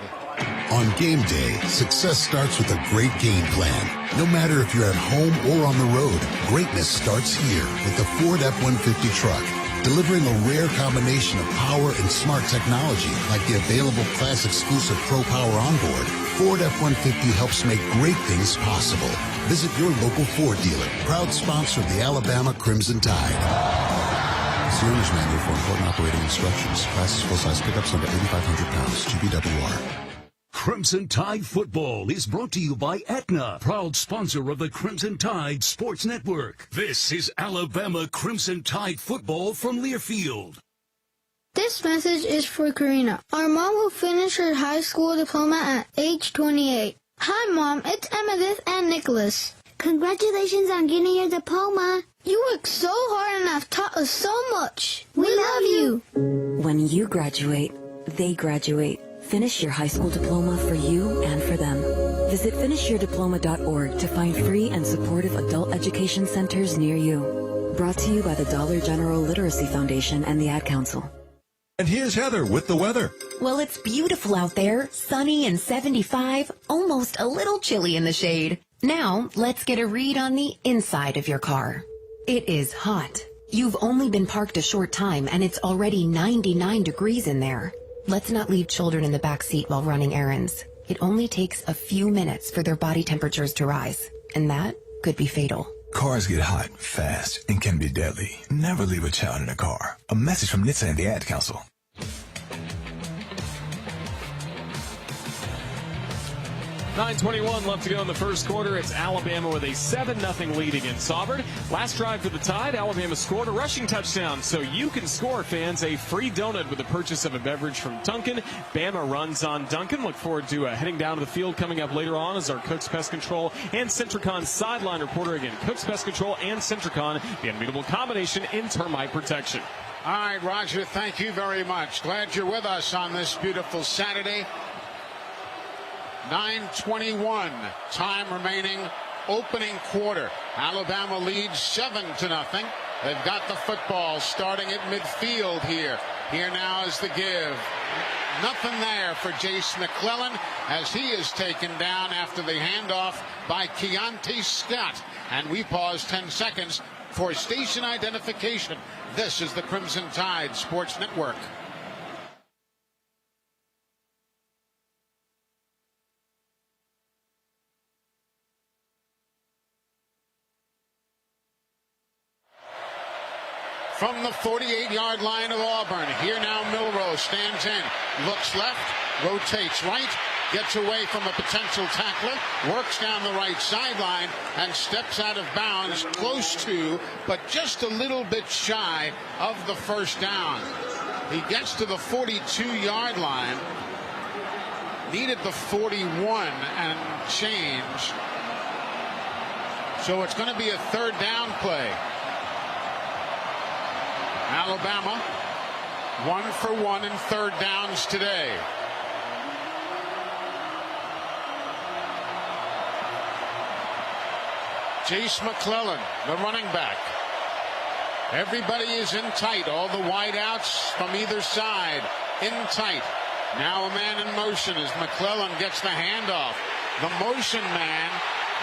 On game day, success starts with a great game plan. No matter if you're at home or on the road, greatness starts here with the Ford F-150 truck. Delivering a rare combination of power and smart technology like the available class exclusive Pro Power onboard, Ford F-150 helps make great things possible. Visit your local Ford dealer, proud sponsor of the Alabama Crimson Tide. See owner's manual for important operating instructions. Classes full-size pickups under 8,500 pounds. GPWR. Crimson Tide Football is brought to you by Aetna, proud sponsor of the Crimson Tide Sports Network. This is Alabama Crimson Tide Football from Learfield. This message is for Karina, our mom who finished her high school diploma at age 28. Hi, Mom. It's Emmettith and Nicholas. Congratulations on getting your diploma. You worked so hard and have taught us so much. We love you. When you graduate, they graduate. Finish your high school diploma for you and for them. Visit finishyourdiploma.org to find free and supportive adult education centers near you. Brought to you by the Dollar General Literacy Foundation and the Ad Council. And here's Heather with the weather. Well, it's beautiful out there, sunny and 75, almost a little chilly in the shade. Now, let's get a read on the inside of your car. It is hot. You've only been parked a short time and it's already 99 degrees in there. Let's not leave children in the back seat while running errands. It only takes a few minutes for their body temperatures to rise, and that could be fatal. Cars get hot, fast, and can be deadly. Never leave a child in a car. A message from NHTSA and the Ad Council. 9:21 left to go in the first quarter. It's Alabama with a 7-0 lead against Auburn. Last drive for the Tide, Alabama scored a rushing touchdown. So you can score, fans, a free donut with the purchase of a beverage from Dunkin'. Bama runs on Dunkin'. Look forward to heading down to the field coming up later on as our Cooks Pest Control and Centricon sideline reporter. Again, Cooks Pest Control and Centricon, the unbeatable combination in termite protection. All right, Roger, thank you very much. Glad you're with us on this beautiful Saturday. 9:21, time remaining, opening quarter. Alabama leads 7-0. They've got the football starting at midfield here. Here now is the give. Nothing there for Jace McClellan as he is taken down after the handoff by Keontae Scott. And we pause 10 seconds for station identification. This is the Crimson Tide Sports Network. from the 48-yard line of Auburn. Here now Milrose stands in, looks left, rotates right, gets away from a potential tackler, works down the right sideline, and steps out of bounds close to, but just a little bit shy of the first down. He gets to the 42-yard line, needed the 41 and change. So it's going to be a third down play. Alabama 1 for 1 in third downs today. Jace McClellan, the running back. Everybody is in tight. All the wideouts from either side in tight. Now a man in motion as McClellan gets the handoff. The motion man,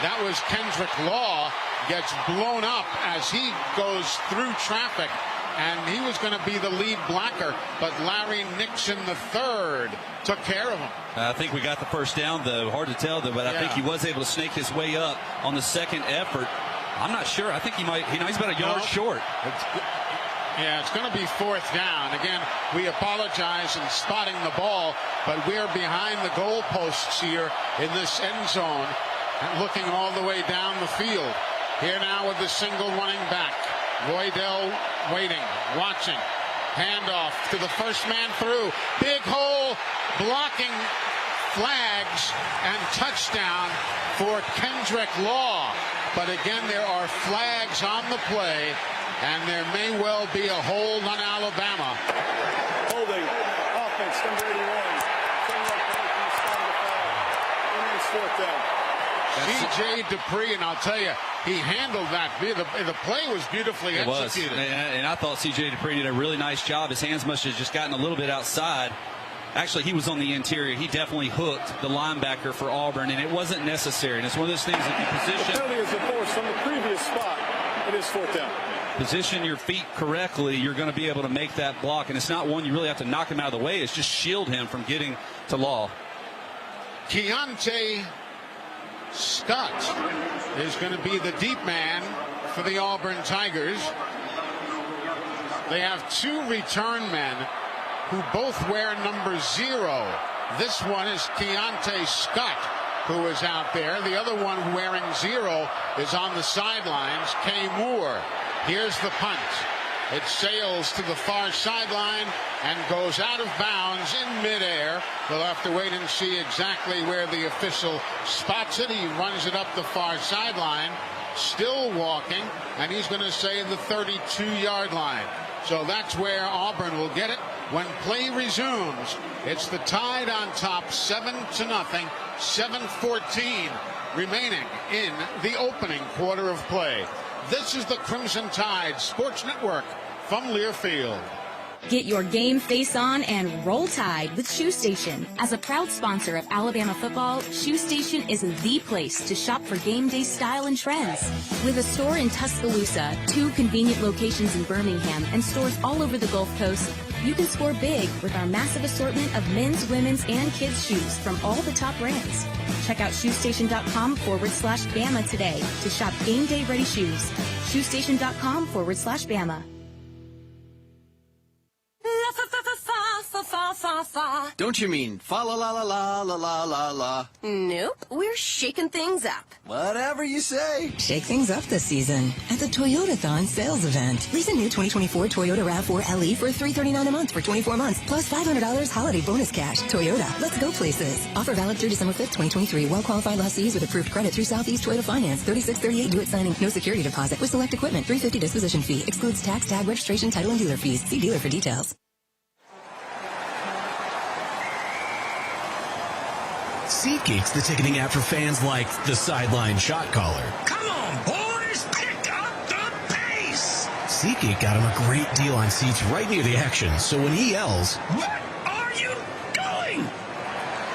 that was Kendrick Law, gets blown up as he goes through traffic. And he was going to be the lead blocker, but Larry Nixon III took care of him. I think we got the first down, though. Hard to tell, though, but I think he was able to snake his way up on the second effort. I'm not sure. I think he's about a yard short. It's going to be fourth down. Again, we apologize in spotting the ball, but we're behind the goalposts here in this end zone, looking all the way down the field. Here now with the single running back. Roydell waiting, watching. Handoff to the first man through. Big hole, blocking, flags, and touchdown for Kendrick Law. But again, there are flags on the play, and there may well be a hold on Alabama. Holding, offense, number 81. Fourth down. C.J. Dupree, and I'll tell you, he handled that. The play was beautifully executed. And I thought C.J. Dupree did a really nice job. His hands must have just gotten a little bit outside. Actually, he was on the interior. He definitely hooked the linebacker for Auburn, and it wasn't necessary. And it's one of those things that you position. The penalty is enforced from the previous spot. It is fourth down. Position your feet correctly, you're going to be able to make that block. And it's not one you really have to knock him out of the way. It's just shield him from getting to Law. Keontae Scott is going to be the deep man for the Auburn Tigers. They have two return men who both wear number 0. This one is Keontae Scott, who is out there. The other one wearing 0 is on the sidelines, Kay Moore. Here's the punt. It sails to the far sideline and goes out of bounds in midair. We'll have to wait and see exactly where the official spots it. He runs it up the far sideline, still walking, and he's going to say the 32-yard line. So that's where Auburn will get it when play resumes. It's the Tide on top, 7-0, 7:14 remaining in the opening quarter of play. This is the Crimson Tide Sports Network from Learfield. Get your game face on and roll Tide with Shoe Station. As a proud sponsor of Alabama football, Shoe Station is the place to shop for game day style and trends. With a store in Tuscaloosa, 2 convenient locations in Birmingham, and stores all over the Gulf Coast, you can score big with our massive assortment of men's, women's, and kids' shoes from all the top brands. Check out shoestation.com/Bama today to shop game day ready shoes. Shoestation.com/Bama. Don't you mean fa la la la la la la la la? Nope, we're shaking things up. Whatever you say. Shake things up this season at the Toyotathon sales event. Lease a new 2024 Toyota RAV4 LE for $339 a month for 24 months, plus $500 holiday bonus cash. Toyota, let's go places. Offer valid through December 5th, 2023. Well-qualified lessees with approved credit through Southeast Toyota Finance. 3638 due at signing. No security deposit with select equipment. $350 disposition fee. Excludes tax, tag, registration, title, and dealer fees. See dealer for details. SeatGeek's the ticketing app for fans like the sideline shot caller. Come on, boys, pick up the pace! SeatGeek got him a great deal on seats right near the action, so when he yells, "What are you doing?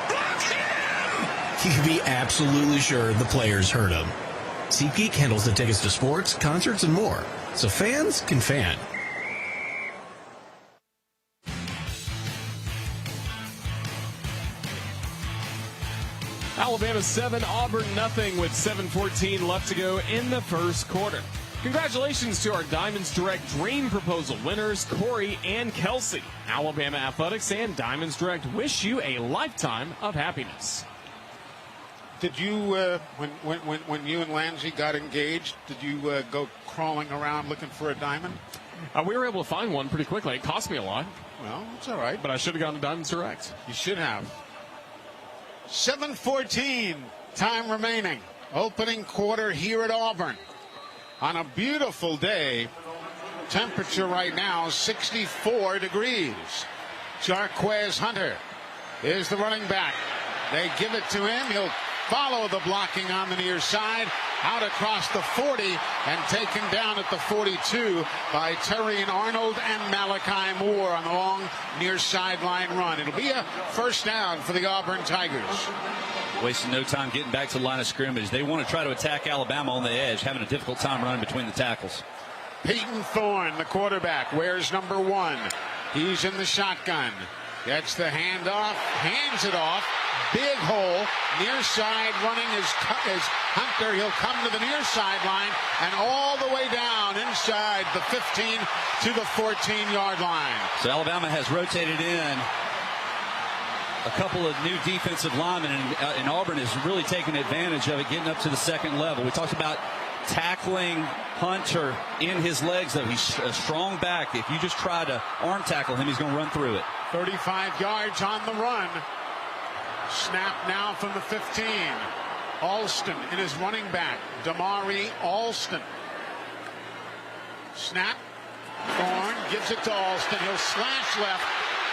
Block him!" he can be absolutely sure the players heard him. SeatGeek handles the tickets to sports, concerts, and more, so fans can fan. Alabama 7, Auburn nothing with 7:14 left to go in the first quarter. Congratulations to our Diamonds Direct Dream Proposal winners, Corey and Kelsey. Alabama Athletics and Diamonds Direct wish you a lifetime of happiness. Did you, when you and Lanzi got engaged, did you go crawling around looking for a diamond? We were able to find one pretty quickly. It cost me a lot. Well, it's all right. But I should have gone to Diamonds Direct. You should have. 7:14 time remaining. Opening quarter here at Auburn. On a beautiful day. Temperature right now 64 degrees. Jarquez Hunter is the running back. They give it to him. He'll follow the blocking on the near side. Out across the 40 and taken down at the 42 by Terrian Arnold and Malachi Moore on the long near sideline run. It'll be a first down for the Auburn Tigers. Wasting no time getting back to the line of scrimmage. They want to try to attack Alabama on the edge, having a difficult time running between the tackles. Peyton Thorne, the quarterback, wears number 1. He's in the shotgun. Gets the handoff, hands it off. Big hole, near side running is Hunter. He'll come to the near sideline and all the way down inside the 15 to the 14-yard line. So Alabama has rotated in a couple of new defensive linemen, and Auburn is really taking advantage of it, getting up to the second level. We talked about tackling Hunter in his legs, though. He's a strong back. If you just try to arm tackle him, he's going to run through it. 35 yards on the run. Snap now from the 15. Alston in his running back. Damari Alston. Snap. Thorne gives it to Alston. He'll slash left.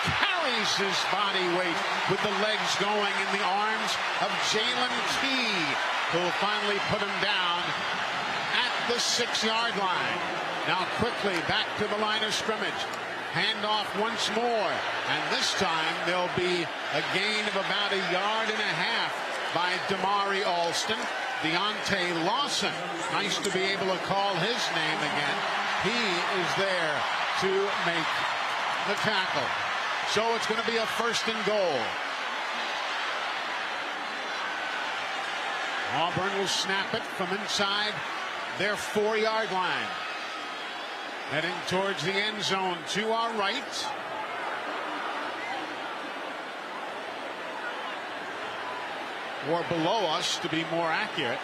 Carries his body weight with the legs going in the arms of Jalen Key, who will finally put him down at the 6-yard line. Now quickly back to the line of scrimmage. Handoff once more, and this time there'll be a gain of about 1.5 yards by Damari Alston. Deontay Lawson, nice to be able to call his name again. He is there to make the tackle. So it's going to be a first and goal. Auburn will snap it from inside their 4-yard line. Heading towards the end zone to our right. Or below us, to be more accurate.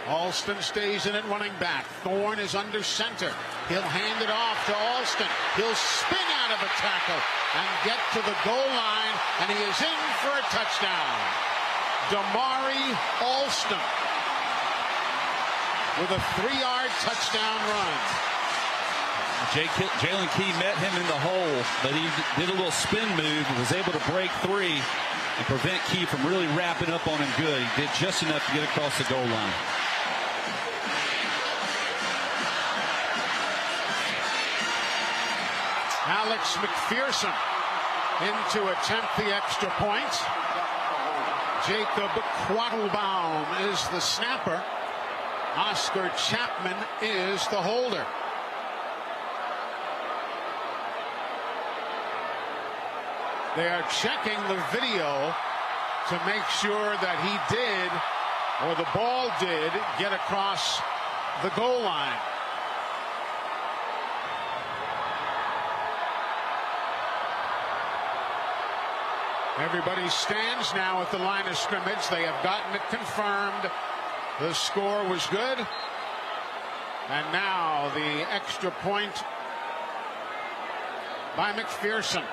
Alston stays in at running back. Thorne is under center. He'll hand it off to Alston. He'll spin out of a tackle and get to the goal line, and he is in for a touchdown. Damari Alston with a 3-yard touchdown run. Jalen Key met him in the hole, but he did a little spin move and was able to break 3 and prevent Key from really wrapping up on him good. He did just enough to get across the goal line. Alex McPherson in to attempt the extra point. Jacob Quattlebaum is the snapper. Oscar Chapman is the holder. They are checking the video to make sure that he did, or the ball did, get across the goal line. Everybody stands now at the line of scrimmage. They have gotten it confirmed. The score was good. And now the extra point by McPherson.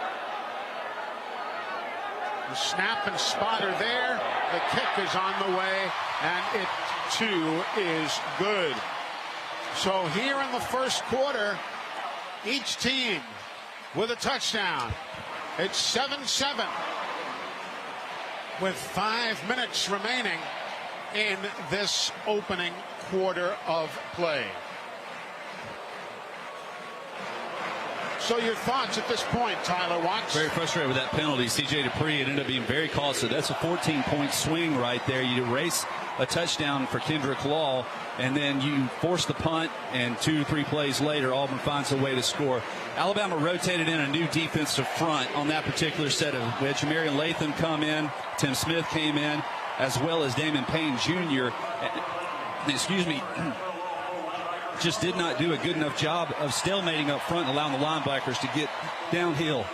The snap and spot are there. The kick is on the way, and it too is good. So here in the first quarter, each team with a touchdown. It's 7-7 with 5 minutes remaining in this opening quarter of play. So your thoughts at this point, Tyler Watts? Very frustrated with that penalty. C.J. Dupree, it ended up being very costly. That's a 14-point swing right there. You erase a touchdown for Kendrick Law, and then you force the punt, and 2-3 plays later, Auburn finds a way to score. Alabama rotated in a new defensive front on that particular set of. We had Jamarian Latham come in, Tim Smith came in, as well as Damon Payne Jr. just did not do a good enough job of stalemating up front and allowing the linebackers to get downhill.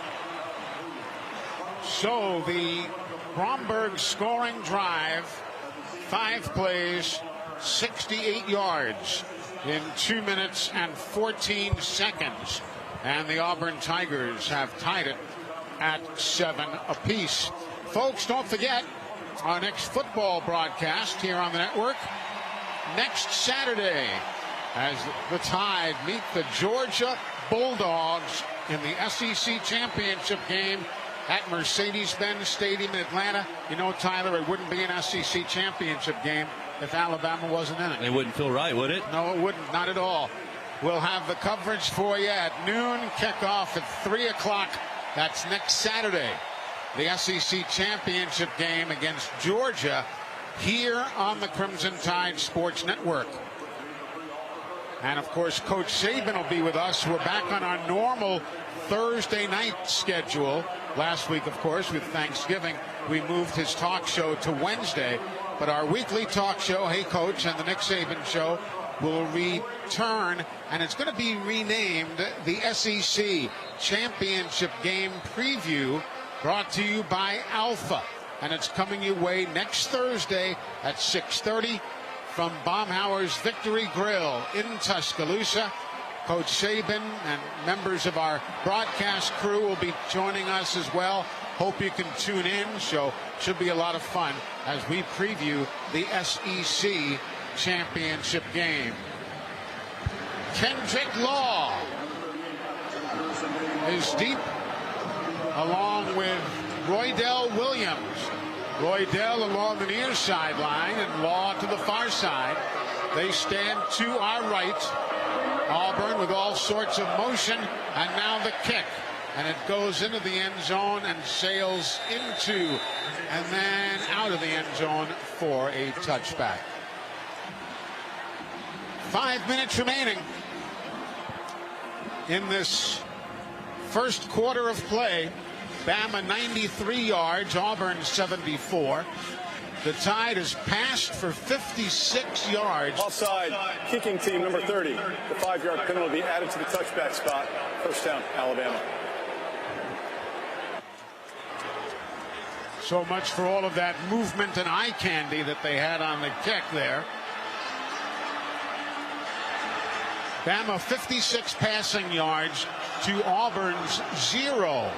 So the Bromberg scoring drive, 5 plays, 68 yards in 2 minutes and 14 seconds. And the Auburn Tigers have tied it at 7 apiece. Folks, don't forget our next football broadcast here on the network next Saturday as the Tide meet the Georgia Bulldogs in the SEC championship game at Mercedes-Benz Stadium in Atlanta. You know, Tyler, it wouldn't be an SEC championship game if Alabama wasn't in it. It wouldn't feel right, would it? No, it wouldn't. Not at all. We'll have the coverage for you at noon, kickoff at 3 o'clock. That's next Saturday. The SEC championship game against Georgia here on the Crimson Tide Sports Network. And, of course, Coach Saban will be with us. We're back on our normal Thursday night schedule. Last week, of course, with Thanksgiving, we moved his talk show to Wednesday. But our weekly talk show, Hey Coach, and the Nick Saban Show will return, and it's going to be renamed the SEC Championship Game Preview, brought to you by Alpha. And it's coming your way next Thursday at 6:30 from Baumhauer's Victory Grill in Tuscaloosa. Coach Saban and members of our broadcast crew will be joining us as well. Hope you can tune in. Should be a lot of fun as we preview the SEC championship game. Kendrick Law is deep along with Roydell Williams. Roydell along the near sideline and Law to the far side. They stand to our right. Auburn with all sorts of motion, and now the kick. And it goes into the end zone and sails into and then out of the end zone for a touchback. 5 minutes remaining in this first quarter of play. Bama 93 yards, Auburn 74. The Tide has passed for 56 yards. Offside, kicking team number 30. The 5-yard penalty will be added to the touchback spot. First down, Alabama. So much for all of that movement and eye candy that they had on the kick there. Bama 56 passing yards to Auburn's 0.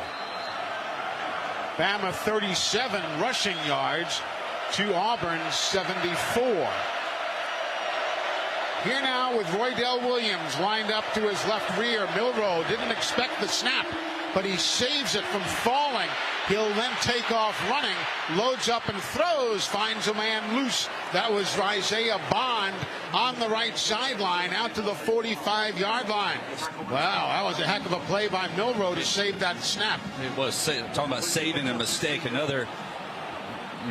Bama 37 rushing yards to Auburn's 74. Here now with Roydell Williams lined up to his left rear. Milroe didn't expect the snap, but he saves it from falling. He'll then take off running, loads up and throws, finds a man loose. That was Isaiah Bond on the right sideline out to the 45-yard line. Wow, that was a heck of a play by Milroe to save that snap. It was, talking about saving a mistake, another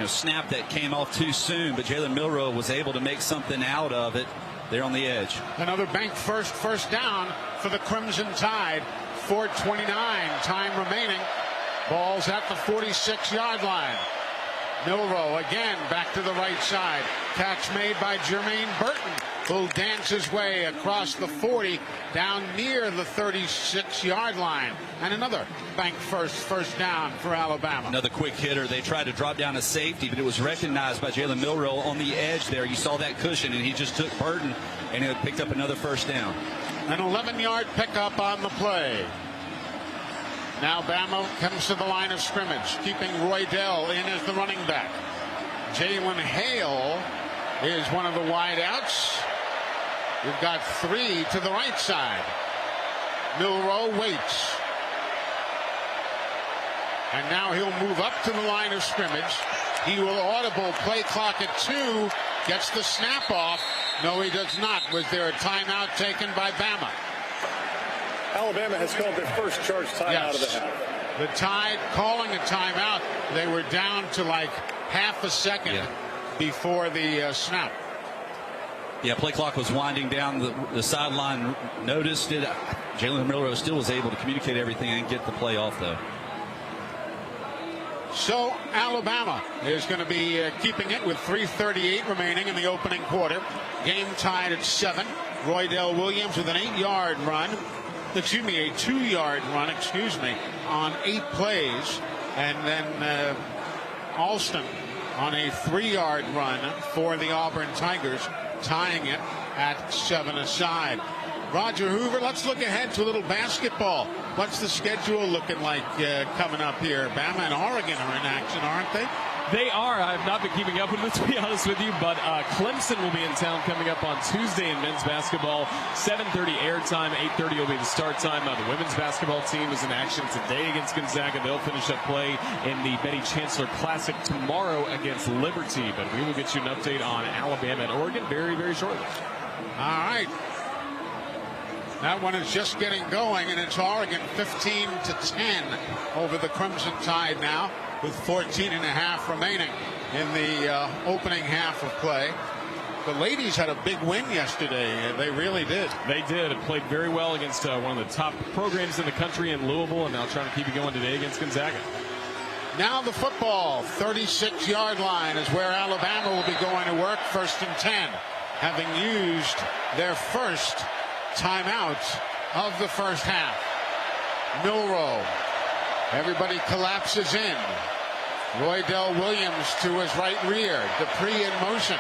snap that came off too soon, but Jalen Milroe was able to make something out of it there on the edge. Another bank first down for the Crimson Tide. 4:29 time remaining. Ball's at the 46-yard line. Milroe again back to the right side. Catch made by Jermaine Burton, who'll dance his way across the 40 down near the 36-yard line. And another bank first down for Alabama. Another quick hitter. They tried to drop down a safety, but it was recognized by Jalen Milroe on the edge there. You saw that cushion, and he just took Burton, and he picked up another first down. An 11-yard pickup on the play. Now Bama comes to the line of scrimmage, keeping Roydell in as the running back. Jalen Hale is one of the wideouts. We've got 3 to the right side. Milroe waits. And now he'll move up to the line of scrimmage. He will audible play clock at 2. Gets the snap off. No, he does not. Was there a timeout taken by Bama? Alabama has called their first charge timeout of the half. The Tide calling a timeout. They were down to like half a second before the snap. Yeah, play clock was winding down. The sideline noticed it. Jalen Milroe still was able to communicate everything and get the play off, though. So Alabama is going to be keeping it with 3:38 remaining in the opening quarter. Game tied at 7. Roydell Williams with an 8-yard run. Excuse me, a 2-yard run, on 8 plays. And then Alston on a 3-yard run for the Auburn Tigers, tying it at 7 aside. Roger Hoover, let's look ahead to a little basketball. What's the schedule looking like coming up here? Bama and Oregon are in action, aren't they? They are. I've not been keeping up with it, to be honest with you, but Clemson will be in town coming up on Tuesday in men's basketball. 7:30 airtime, 8:30 will be the start time. The women's basketball team is in action today against Gonzaga. They'll finish up play in the Betty Chancellor Classic tomorrow against Liberty, but we will get you an update on Alabama and Oregon very, very shortly. All right. That one is just getting going, and it's Oregon 15-10 over the Crimson Tide now, with 14.5 remaining in the opening half of play. The ladies had a big win yesterday. They really did. They did. It played very well against one of the top programs in the country in Louisville, and now trying to keep it going today against Gonzaga. Now the football, 36-yard line is where Alabama will be going to work, 1st and 10, having used their first timeout of the first half. Milroe. Everybody collapses in. Roydell Williams to his right rear. Dupree in motion.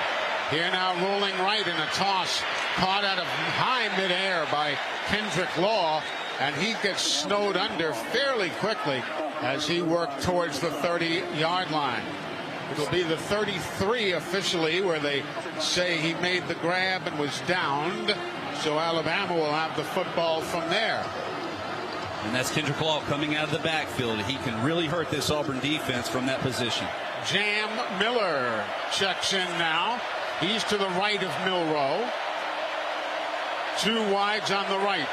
Here now rolling right in a toss. Caught out of high midair by Kendrick Law. And he gets snowed under fairly quickly as he worked towards the 30-yard line. It'll be the 33 officially, where they say he made the grab and was downed. So Alabama will have the football from there. And that's Kendrick Law coming out of the backfield. He can really hurt this Auburn defense from that position. Jam Miller checks in now. He's to the right of Milroe. 2 wides on the right.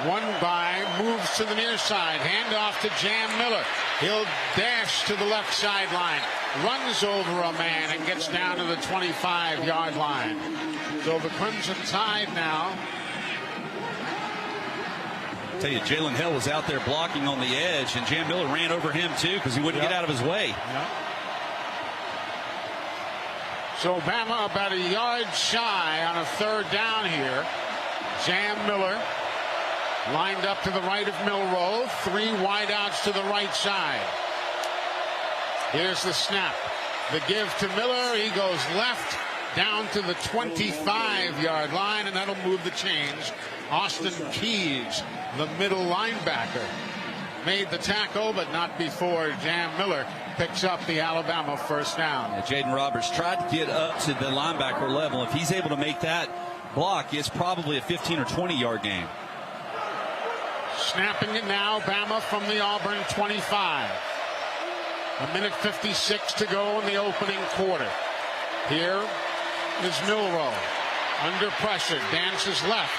One by moves to the near side. Handoff to Jam Miller. He'll dash to the left sideline. Runs over a man and gets down to the 25-yard line. So the Crimson Tide now. I tell you, Jalen Hill was out there blocking on the edge, and Jam Miller ran over him too because he wouldn't get out of his way. Yep. So Bama about a yard shy on a 3rd down here. Jam Miller lined up to the right of Milroe. 3 wideouts to the right side. Here's the snap. The give to Miller. He goes left down to the 25-yard line, and that'll move the chains. Austin Keys, the middle linebacker, made the tackle, but not before Jam Miller picks up the Alabama first down. Yeah, Jaden Roberts tried to get up to the linebacker level. If he's able to make that block, it's probably a 15 or 20-yard game. Snapping it now, Bama from the Auburn 25. 1:56 to go in the opening quarter. Here is Milroe under pressure, dances left,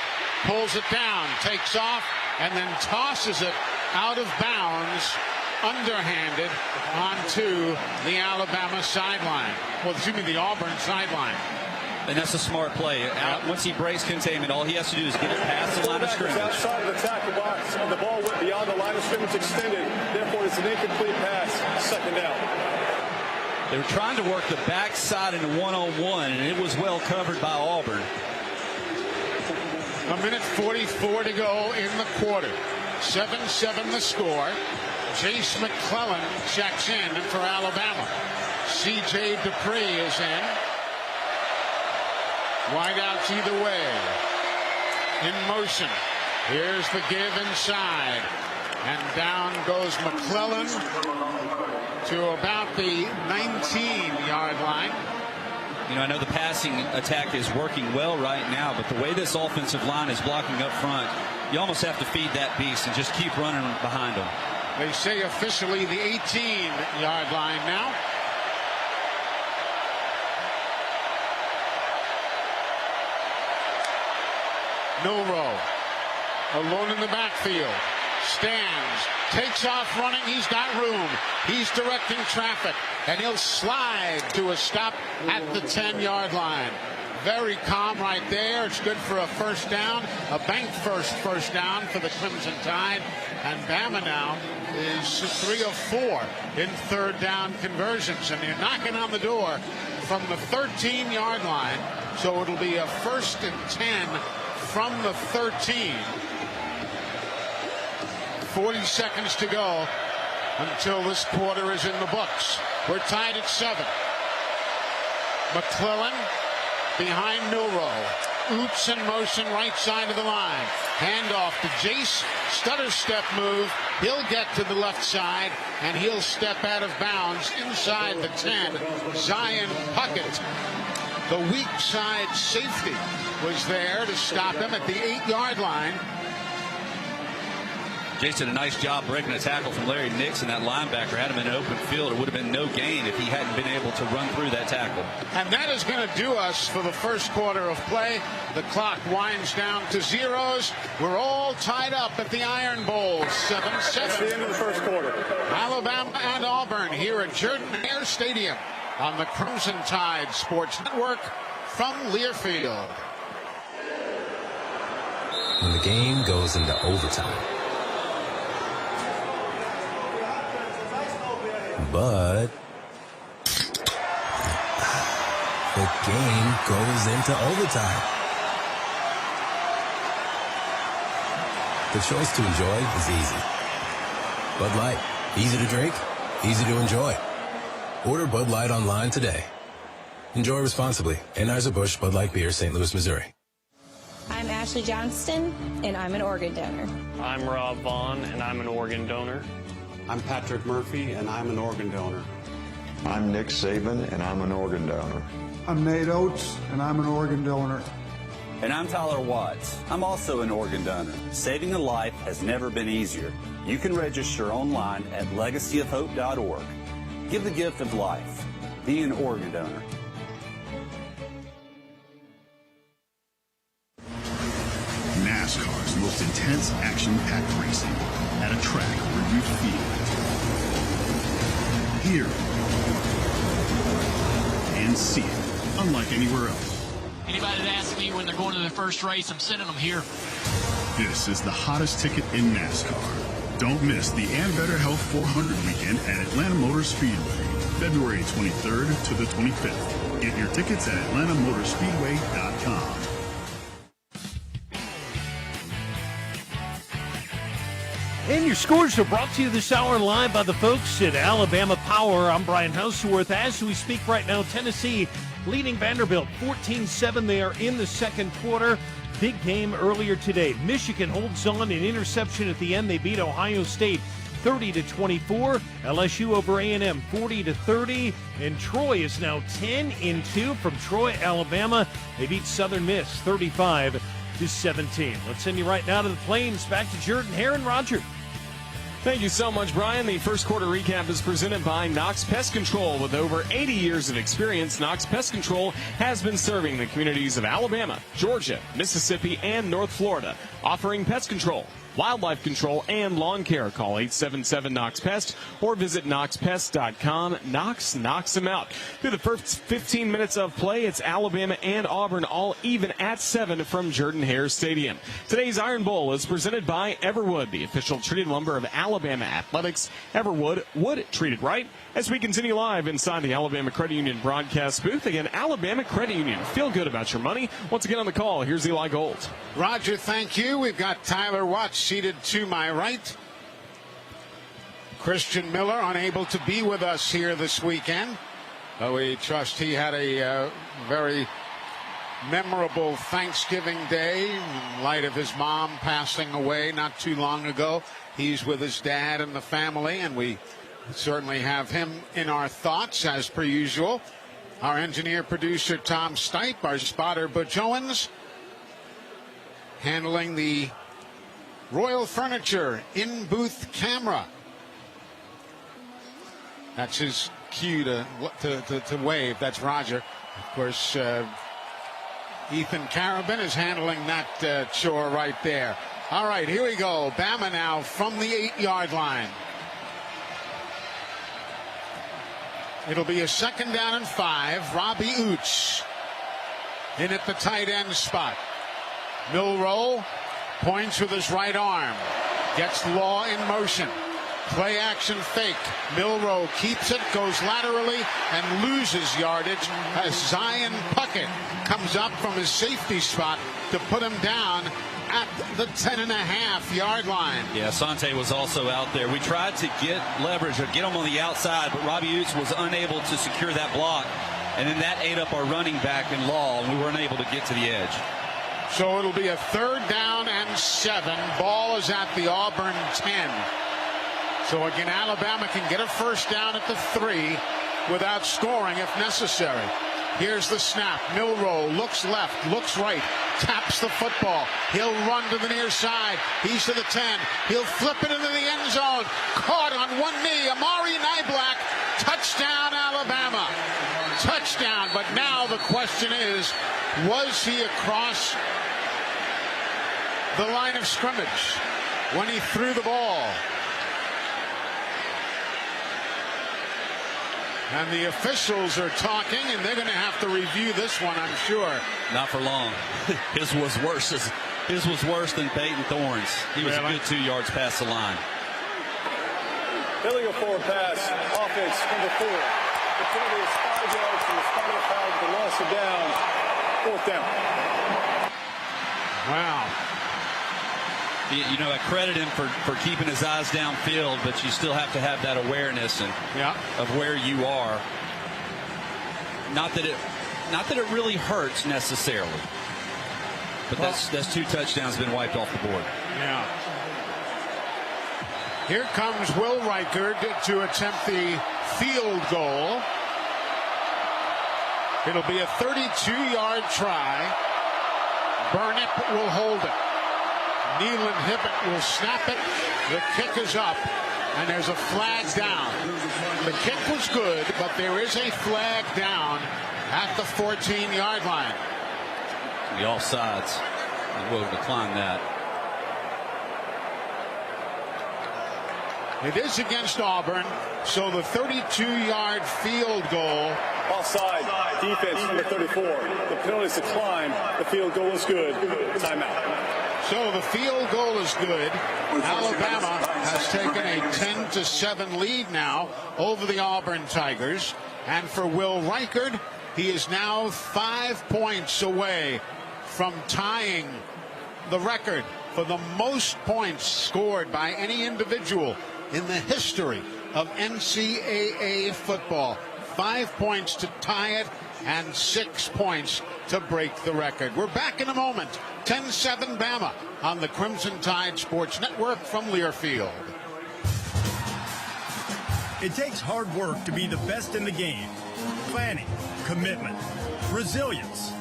pulls it down, takes off, and then tosses it out of bounds, underhanded onto the Alabama sideline. Well, excuse me, the Auburn sideline. And that's a smart play. Once he breaks containment, all he has to do is get it past the line of scrimmage. Outside of the tackle box, and the ball went beyond the line of scrimmage extended. Therefore, it's an incomplete pass. 2nd down. They were trying to work the backside in a one-on-one, and it was well covered by Auburn. 1:44 to go in the quarter. 7-7 the score. Jace McClellan checks in for Alabama. C.J. Dupree is in. Wideouts either way. In motion. Here's the give inside. And down goes McClellan to about the 19-yard line. You know, I know the passing attack is working well right now, but the way this offensive line is blocking up front, you almost have to feed that beast and just keep running behind them. They say officially the 18-yard line now. Milroe alone in the backfield. Stands, takes off running. He's got room. He's directing traffic, and he'll slide to a stop at the 10-yard line. Very calm right there. It's good for a first down, a bank first down for the Crimson Tide. And Bama now is 3 of 4 in third down conversions, and they're knocking on the door from the 13-yard line, so it'll be a 1st and 10 from the 13. 40 seconds to go until this quarter is in the books. We're tied at 7. McClellan behind Milroe. Oops in motion right side of the line. Handoff to Jace. Stutter step move. He'll get to the left side, and he'll step out of bounds inside the 10. Zion Puckett, the weak side safety, was there to stop him at the 8-yard line. Jace did a nice job breaking a tackle from Larry Nix, and that linebacker had him in open field. It would have been no gain if he hadn't been able to run through that tackle. And that is going to do us for the first quarter of play. The clock winds down to zeros. We're all tied up at the Iron Bowl. 7-7. That's the end of the first quarter. Alabama and Auburn here at Jordan-Hare Stadium on the Crimson Tide Sports Network from Learfield. When the game goes into overtime. But the game goes into overtime. The choice to enjoy is easy. Bud Light, easy to drink, easy to enjoy. Order Bud Light online today. Enjoy responsibly. Anheuser-Busch Bud Light Beer, St. Louis, Missouri. I'm Ashley Johnston, and I'm an organ donor. I'm Rob Vaughn, and I'm an organ donor. I'm Patrick Murphy, and I'm an organ donor. I'm Nick Saban, and I'm an organ donor. I'm Nate Oates, and I'm an organ donor. And I'm Tyler Watts. I'm also an organ donor. Saving a life has never been easier. You can register online at legacyofhope.org. Give the gift of life. Be an organ donor. NASCAR's most intense action-packed racing at a track where you feel it, hear it, and see it, unlike anywhere else. Anybody that asks me when they're going to their first race, I'm sending them here. This is the hottest ticket in NASCAR. Don't miss the And Better Health 400 weekend at Atlanta Motor Speedway, February 23rd to the 25th. Get your tickets at atlantamotorspeedway.com. And your scores are brought to you this hour live by the folks at Alabama Power. I'm Brian Houseworth. As we speak right now, Tennessee leading Vanderbilt 14-7. They are in the second quarter. Big game earlier today. Michigan holds on, an interception at the end. They beat Ohio State 30-24. LSU over A&M 40-30. And Troy is now 10-2 from Troy, Alabama. They beat Southern Miss 35-17. Let's send you right now to the Plains. Back to Jordan-Hare and Roger. Thank you so much, Brian. The first quarter recap is presented by Knox Pest Control. With over 80 years of experience, Knox Pest Control has been serving the communities of Alabama, Georgia, Mississippi, and North Florida, offering pest control, wildlife control, and lawn care. Call 877-KNOX-PEST or visit KnoxPest.com. Knox knocks them out. Through the first 15 minutes of play, it's Alabama and Auburn all even at 7 from Jordan-Hare Stadium. Today's Iron Bowl is presented by Everwood, the official treated lumber of Alabama Athletics. Everwood, wood treated right. As we continue live inside the Alabama Credit Union broadcast booth, again, Alabama Credit Union. Feel good about your money. Once again on the call, here's Eli Gold. Roger, thank you. We've got Tyler Watts seated to my right. Christian Miller unable to be with us here this weekend. We trust he had a very memorable Thanksgiving Day in light of his mom passing away not too long ago. He's with his dad and the family, and we certainly have him in our thoughts as per usual. Our engineer producer Tom Stipe, our spotter Butch Owens, handling the Royal Furniture in-booth camera. That's his cue to wave. That's Roger. Of course, Ethan Carabin is handling that chore right there. All right, here we go. Bama now from the 8-yard line. It'll be a 2nd down and 5. Robbie Oots in at the tight end spot. Milroe points with his right arm. Gets Law in motion. Play action fake. Milroe keeps it, goes laterally, and loses yardage as Zion Puckett comes up from his safety spot to put him down at the 10.5-yard line. Yeah, Sante was also out there. We tried to get leverage or get him on the outside, but Robbie Utes was unable to secure that block. And then that ate up our running back in Law, and we weren't able to get to the edge. So it'll be a 3rd down and 7. Ball is at the Auburn 10. So again, Alabama can get a 1st down at the 3 without scoring if necessary. Here's the snap. Milroe looks left, looks right, taps the football. He'll run to the near side. He's to the 10. He'll flip it into the end zone. Caught on one knee. Amari Niblack. Touchdown, Alabama. Touchdown. But now the question is, was he across the line of scrimmage when he threw the ball? And the officials are talking, and they're going to have to review this one, I'm sure. Not for long. His was worse. His was worse than Peyton Thorne's. He was a good 2 yards past the line. Illegal forward pass, offense number 4. The penalty is 5 yards from the spot of the foul with the loss of down. 4th down. Wow. You know, I credit him for keeping his eyes downfield, but you still have to have that awareness of where you are. Not that it really hurts necessarily, but that's 2 touchdowns been wiped off the board. Yeah. Here comes Will Reichard to attempt the field goal. It'll be a 32-yard try. Burnett will hold it. Neelan Hibbett will snap it. The kick is up, and there's a flag down. The kick was good, but there is a flag down at the 14-yard line. The offsides. We'll decline that. It is against Auburn, so the 32-yard field goal. Offside, defense number 34. The penalty is declined. The field goal is good. Timeout. So the field goal is good. Alabama has taken a 10-7 lead now over the Auburn Tigers. And for Will Reichard, he is now 5 points away from tying the record for the most points scored by any individual in the history of NCAA football. 5 points to tie it and 6 points to break the record. We're back in a moment. 10-7 Bama on the Crimson Tide Sports Network from Learfield. It takes hard work to be the best in the game. Planning, commitment, resilience,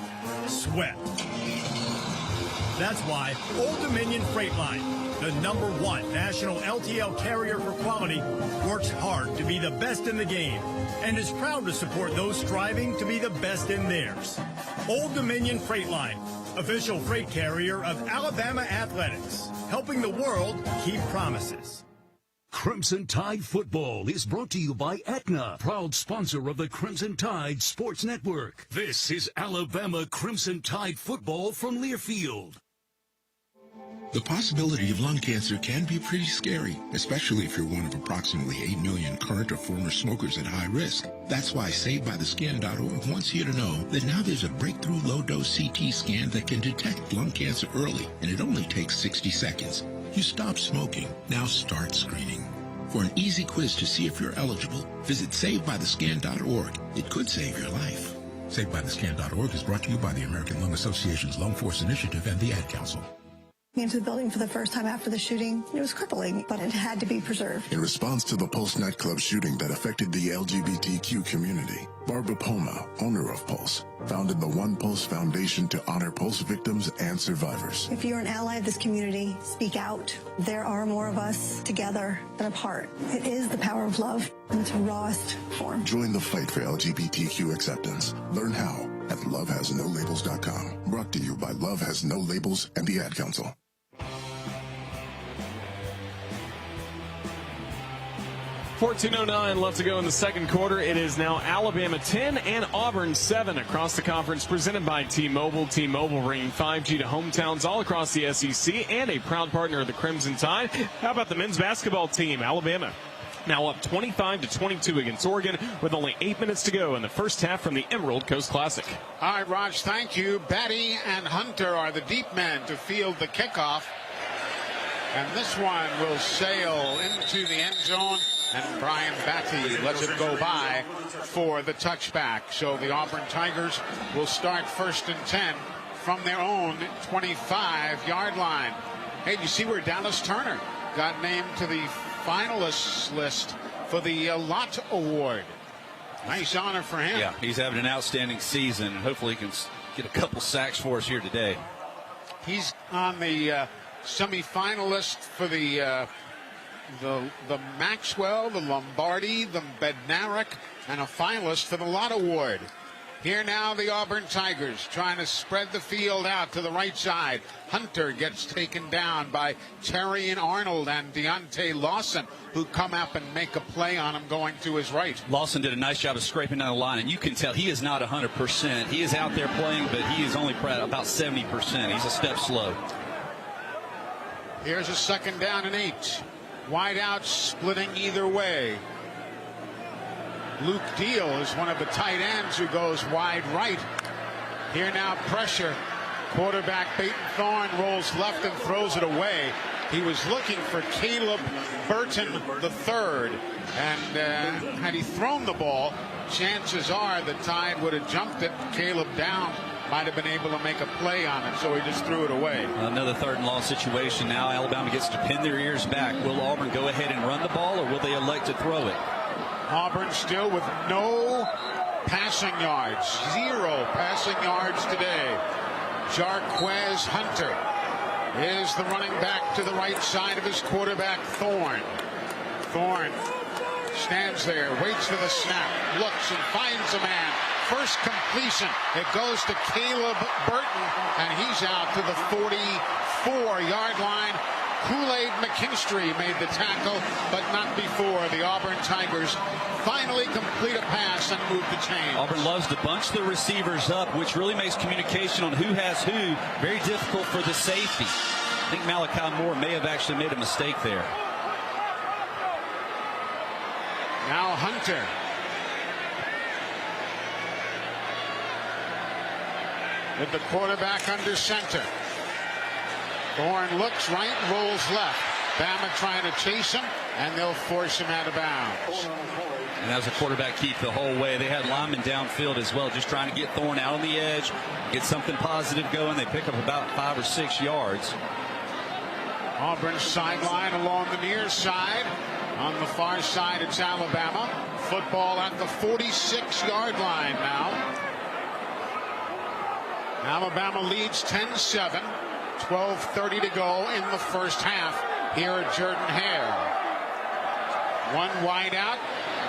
sweat. That's why Old Dominion Freight Line, the #1 national LTL carrier for quality, works hard to be the best in the game and is proud to support those striving to be the best in theirs. Old Dominion Freight Line, official freight carrier of Alabama Athletics, helping the world keep promises. Crimson Tide Football is brought to you by Aetna, proud sponsor of the Crimson Tide Sports Network. This is Alabama Crimson Tide Football from Learfield. The possibility of lung cancer can be pretty scary, especially if you're one of approximately 8 million current or former smokers at high risk. That's why SavedByTheScan.org wants you to know that now there's a breakthrough low-dose CT scan that can detect lung cancer early, and it only takes 60 seconds. You stop smoking, now start screening. For an easy quiz to see if you're eligible, visit SavedByTheScan.org. It could save your life. SavedByTheScan.org is brought to you by the American Lung Association's Lung Force Initiative and the Ad Council. Came to the building for the first time after the shooting. It was crippling, but it had to be preserved. In response to the Pulse nightclub shooting that affected the LGBTQ community, Barbara Poma, owner of Pulse, founded the One Pulse Foundation to honor Pulse victims and survivors. If you're an ally of this community, speak out. There are more of us together than apart. It is the power of love in its rawest form. Join the fight for LGBTQ acceptance. Learn how at lovehasnolabels.com. Brought to you by Love Has No Labels and the Ad Council. 14:09 left to go in the second quarter. It is now Alabama 10 and Auburn 7 across the conference, presented by T-Mobile. T-Mobile bringing 5G to hometowns all across the SEC and a proud partner of the Crimson Tide. How about the men's basketball team? Alabama now up 25-22 against Oregon with only 8 minutes to go in the first half from the Emerald Coast Classic. All right, Raj, thank you. Batty and Hunter are the deep men to field the kickoff. And this one will sail into the end zone, and Brian Batty lets it go by for the touchback. So the Auburn Tigers will start 1st and 10 from their own 25-yard line. Hey, you see where Dallas Turner got named to the finalists list for the Lott Award? Nice honor for him. Yeah, he's having an outstanding season. Hopefully he can get a couple sacks for us here today. He's on the semi-finalist for the Maxwell, the Lombardi, the Bednarik, and a finalist for the Lott Award. Here now the Auburn Tigers trying to spread the field out to the right side. Hunter gets taken down by Terry and Arnold and Deontay Lawson, who come up and make a play on him going to his right. Lawson did a nice job of scraping down the line, and you can tell he is not 100%. He is out there playing, but he is only about 70%. He's a step slow. Here's a 2nd down and 8. Wide out, splitting either way. Luke Deal is one of the tight ends who goes wide right. Here now pressure. Quarterback Peyton Thorne rolls left and throws it away. He was looking for Caleb Burton III. And had he thrown the ball, chances are the Tide would have jumped it. Caleb down might have been able to make a play on it, so he just threw it away. Another 3rd and long situation now. Alabama gets to pin their ears back. Will Auburn go ahead and run the ball, or will they elect to throw it? Auburn still with no passing yards. 0 passing yards today. Jarquez Hunter is the running back to the right side of his quarterback, Thorne. Thorne stands there, waits for the snap, looks and finds a man. First completion. It goes to Caleb Burton, and he's out to the 44-yard line. Kool-Aid McKinstry made the tackle, but not before the Auburn Tigers finally complete a pass and move the chains. Auburn loves to bunch the receivers up, which really makes communication on who has who very difficult for the safety. I think Malachi Moore may have actually made a mistake there. Now Hunter. With the quarterback under center. Thorne looks right, rolls left. Bama trying to chase him, and they'll force him out of bounds. And that was a quarterback keep the whole way. They had linemen downfield as well, just trying to get Thorne out on the edge, get something positive going. They pick up about 5 or 6 yards. Auburn sideline along the near side. On the far side, it's Alabama. Football at the 46-yard line now. Alabama leads 10-7. 12:30 to go in the first half here at Jordan Hare. One wide out.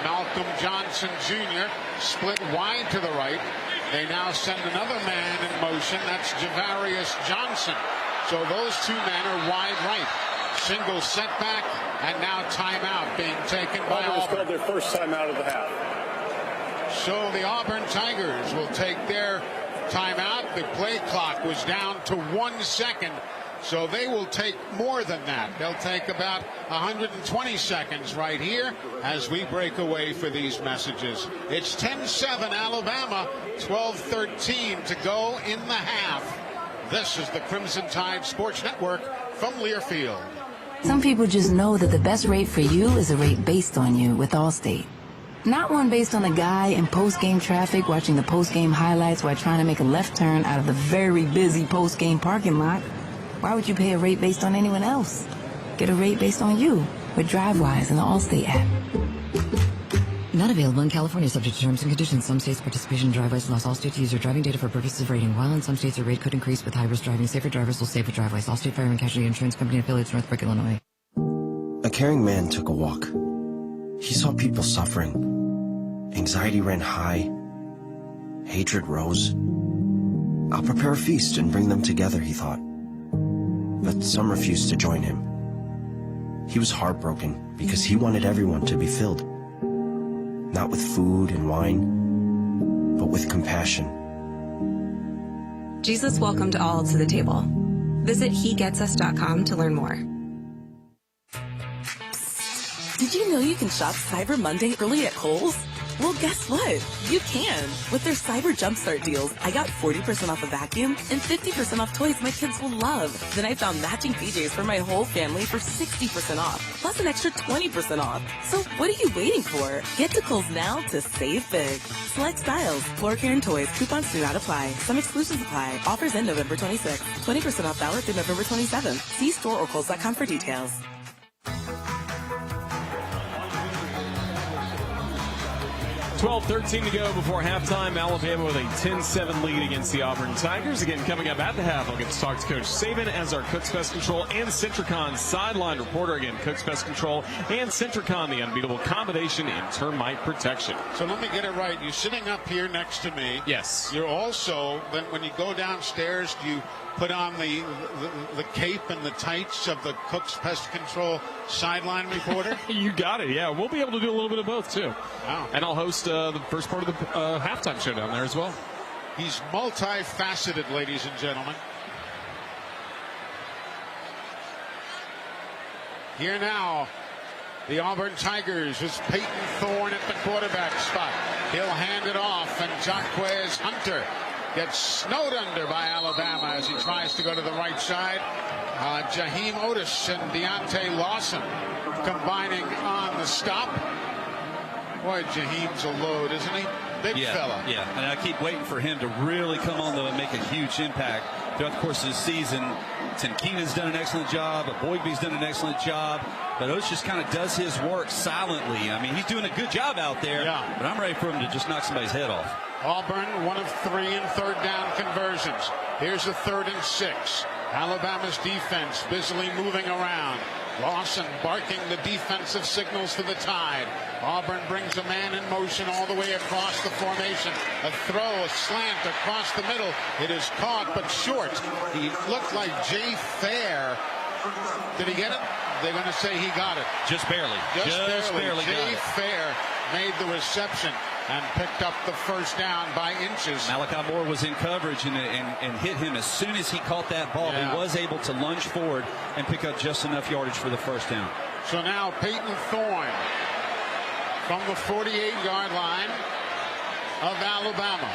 Malcolm Johnson Jr. split wide to the right. They now send another man in motion. That's Javarius Johnson. So those 2 men are wide right. Single setback, and now timeout being taken by Auburn. Auburn called their first timeout of the half. So the Auburn Tigers will take their timeout. The play clock was down to 1 second, so they will take more than that. They'll take about 120 seconds right here as we break away for these messages. It's 10-7 Alabama, 12:13 to go in the half. This is the Crimson Tide Sports Network from Learfield. Some people just know that the best rate for you is a rate based on you with Allstate. Not one based on a guy in post-game traffic watching the post-game highlights while trying to make a left turn out of the very busy post-game parking lot. Why would you pay a rate based on anyone else? Get a rate based on you with DriveWise and the Allstate app. Not available in California, subject to terms and conditions. Some states participation in DriveWise allows Allstate to use your driving data for purposes of rating, while in some states your rate could increase with high-risk driving. Safer drivers will save with DriveWise. Allstate Fire and Casualty Insurance Company affiliates, Northbrook, Illinois. A caring man took a walk. He saw people suffering. Anxiety ran high. Hatred rose. I'll prepare a feast and bring them together, he thought. But some refused to join him. He was heartbroken because he wanted everyone to be filled. Not with food and wine, but with compassion. Jesus welcomed all to the table. Visit HeGetsUs.com to learn more. Did you know you can shop Cyber Monday early at Kohl's? Well, guess what? You can. With their Cyber Jumpstart deals, I got 40% off a vacuum and 50% off toys my kids will love. Then I found matching PJs for my whole family for 60% off, plus an extra 20% off. So what are you waiting for? Get to Kohl's now to save big. Select styles, floor care and toys. Coupons do not apply. Some exclusions apply. Offers end November 26th. 20% off valid through November 27th. See store or Kohl's.com for details. 12:13 to go before halftime. Alabama with a 10-7 lead against the Auburn Tigers. Again, coming up at the half, I'll get to talk to Coach Saban as our Cooks Pest Control and Centricon sideline reporter. Again, Cooks Pest Control and Centricon, the unbeatable combination in termite protection. So let me get it right. You're sitting up here next to me. Yes. You're also, when you go downstairs, do you put on the cape and the tights of the Cooks Pest Control sideline reporter? You got it. Yeah, we'll be able to do a little bit of both too. Wow. And I'll host the first part of the halftime show down there as well. He's multifaceted, ladies and gentlemen. Here now, the Auburn Tigers is Peyton Thorne at the quarterback spot. He'll hand it off, and Jaquez Hunter gets snowed under by Alabama as he tries to go to the right side. Jaheim Otis and Deontay Lawson combining on the stop. Boy, Jaheim's a load, isn't he? Big fella. Yeah, and I keep waiting for him to really come on and make a huge impact throughout the course of the season. Keenan's done an excellent job. Boygby's done an excellent job. But Oates just kind of does his work silently. I mean, he's doing a good job out there. Yeah. But I'm ready for him to just knock somebody's head off. Auburn, 1 of 3 in third down conversions. Here's a 3rd and 6. Alabama's defense busily moving around. Lawson barking the defensive signals to the Tide. Auburn brings a man in motion all the way across the formation. A throw, a slant across the middle. It is caught, but short. He looked like Jay Fair. Did he get it? They're going to say he got it. Just barely. Just barely. Jay Jay Fair made the reception and picked up the first down by inches. Malachi Moore was in coverage and hit him as soon as he caught that ball. Yeah. He was able to lunge forward and pick up just enough yardage for the first down. So now Peyton Thorne from the 48-yard line of Alabama,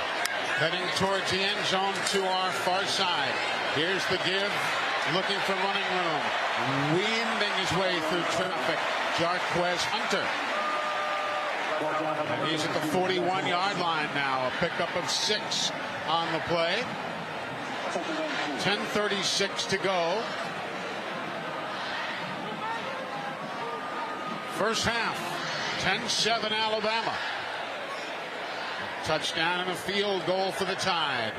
heading towards the end zone to our far side. Here's the give, looking for running room, winding his way through traffic. Jaquez Hunter. And he's at the 41-yard line now. A pickup of 6 on the play. 10:36 to go. First half, 10-7 Alabama. Touchdown and a field goal for the Tide.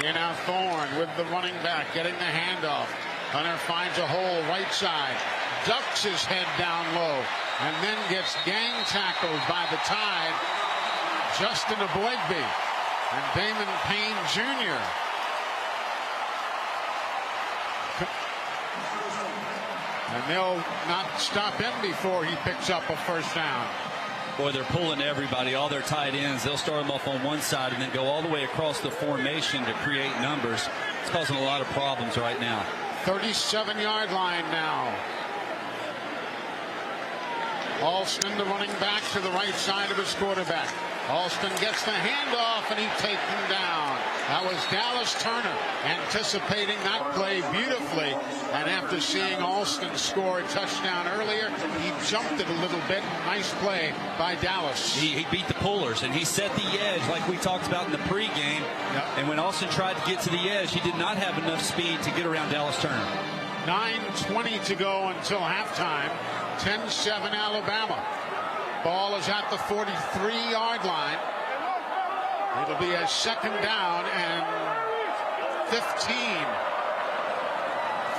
Here now Thorne with the running back, getting the handoff. Hunter finds a hole right side, ducks his head down low, and then gets gang tackled by the Tide. Justin Boygby and Damon Payne Jr. And they'll not stop him before he picks up a first down. Boy, they're pulling everybody, all their tight ends. They'll start them off on one side and then go all the way across the formation to create numbers. It's causing a lot of problems right now. 37-yard line now. Alston, the running back, to the right side of his quarterback. Alston gets the handoff, and he's taken down. That was Dallas Turner anticipating that play beautifully. And after seeing Alston score a touchdown earlier, he jumped it a little bit. Nice play by Dallas. He beat the pullers, and he set the edge like we talked about in the pregame. Yep. And when Alston tried to get to the edge, he did not have enough speed to get around Dallas Turner. 9:20 to go until halftime. 10-7 Alabama. Ball is at the 43-yard line. It'll be a second down and 15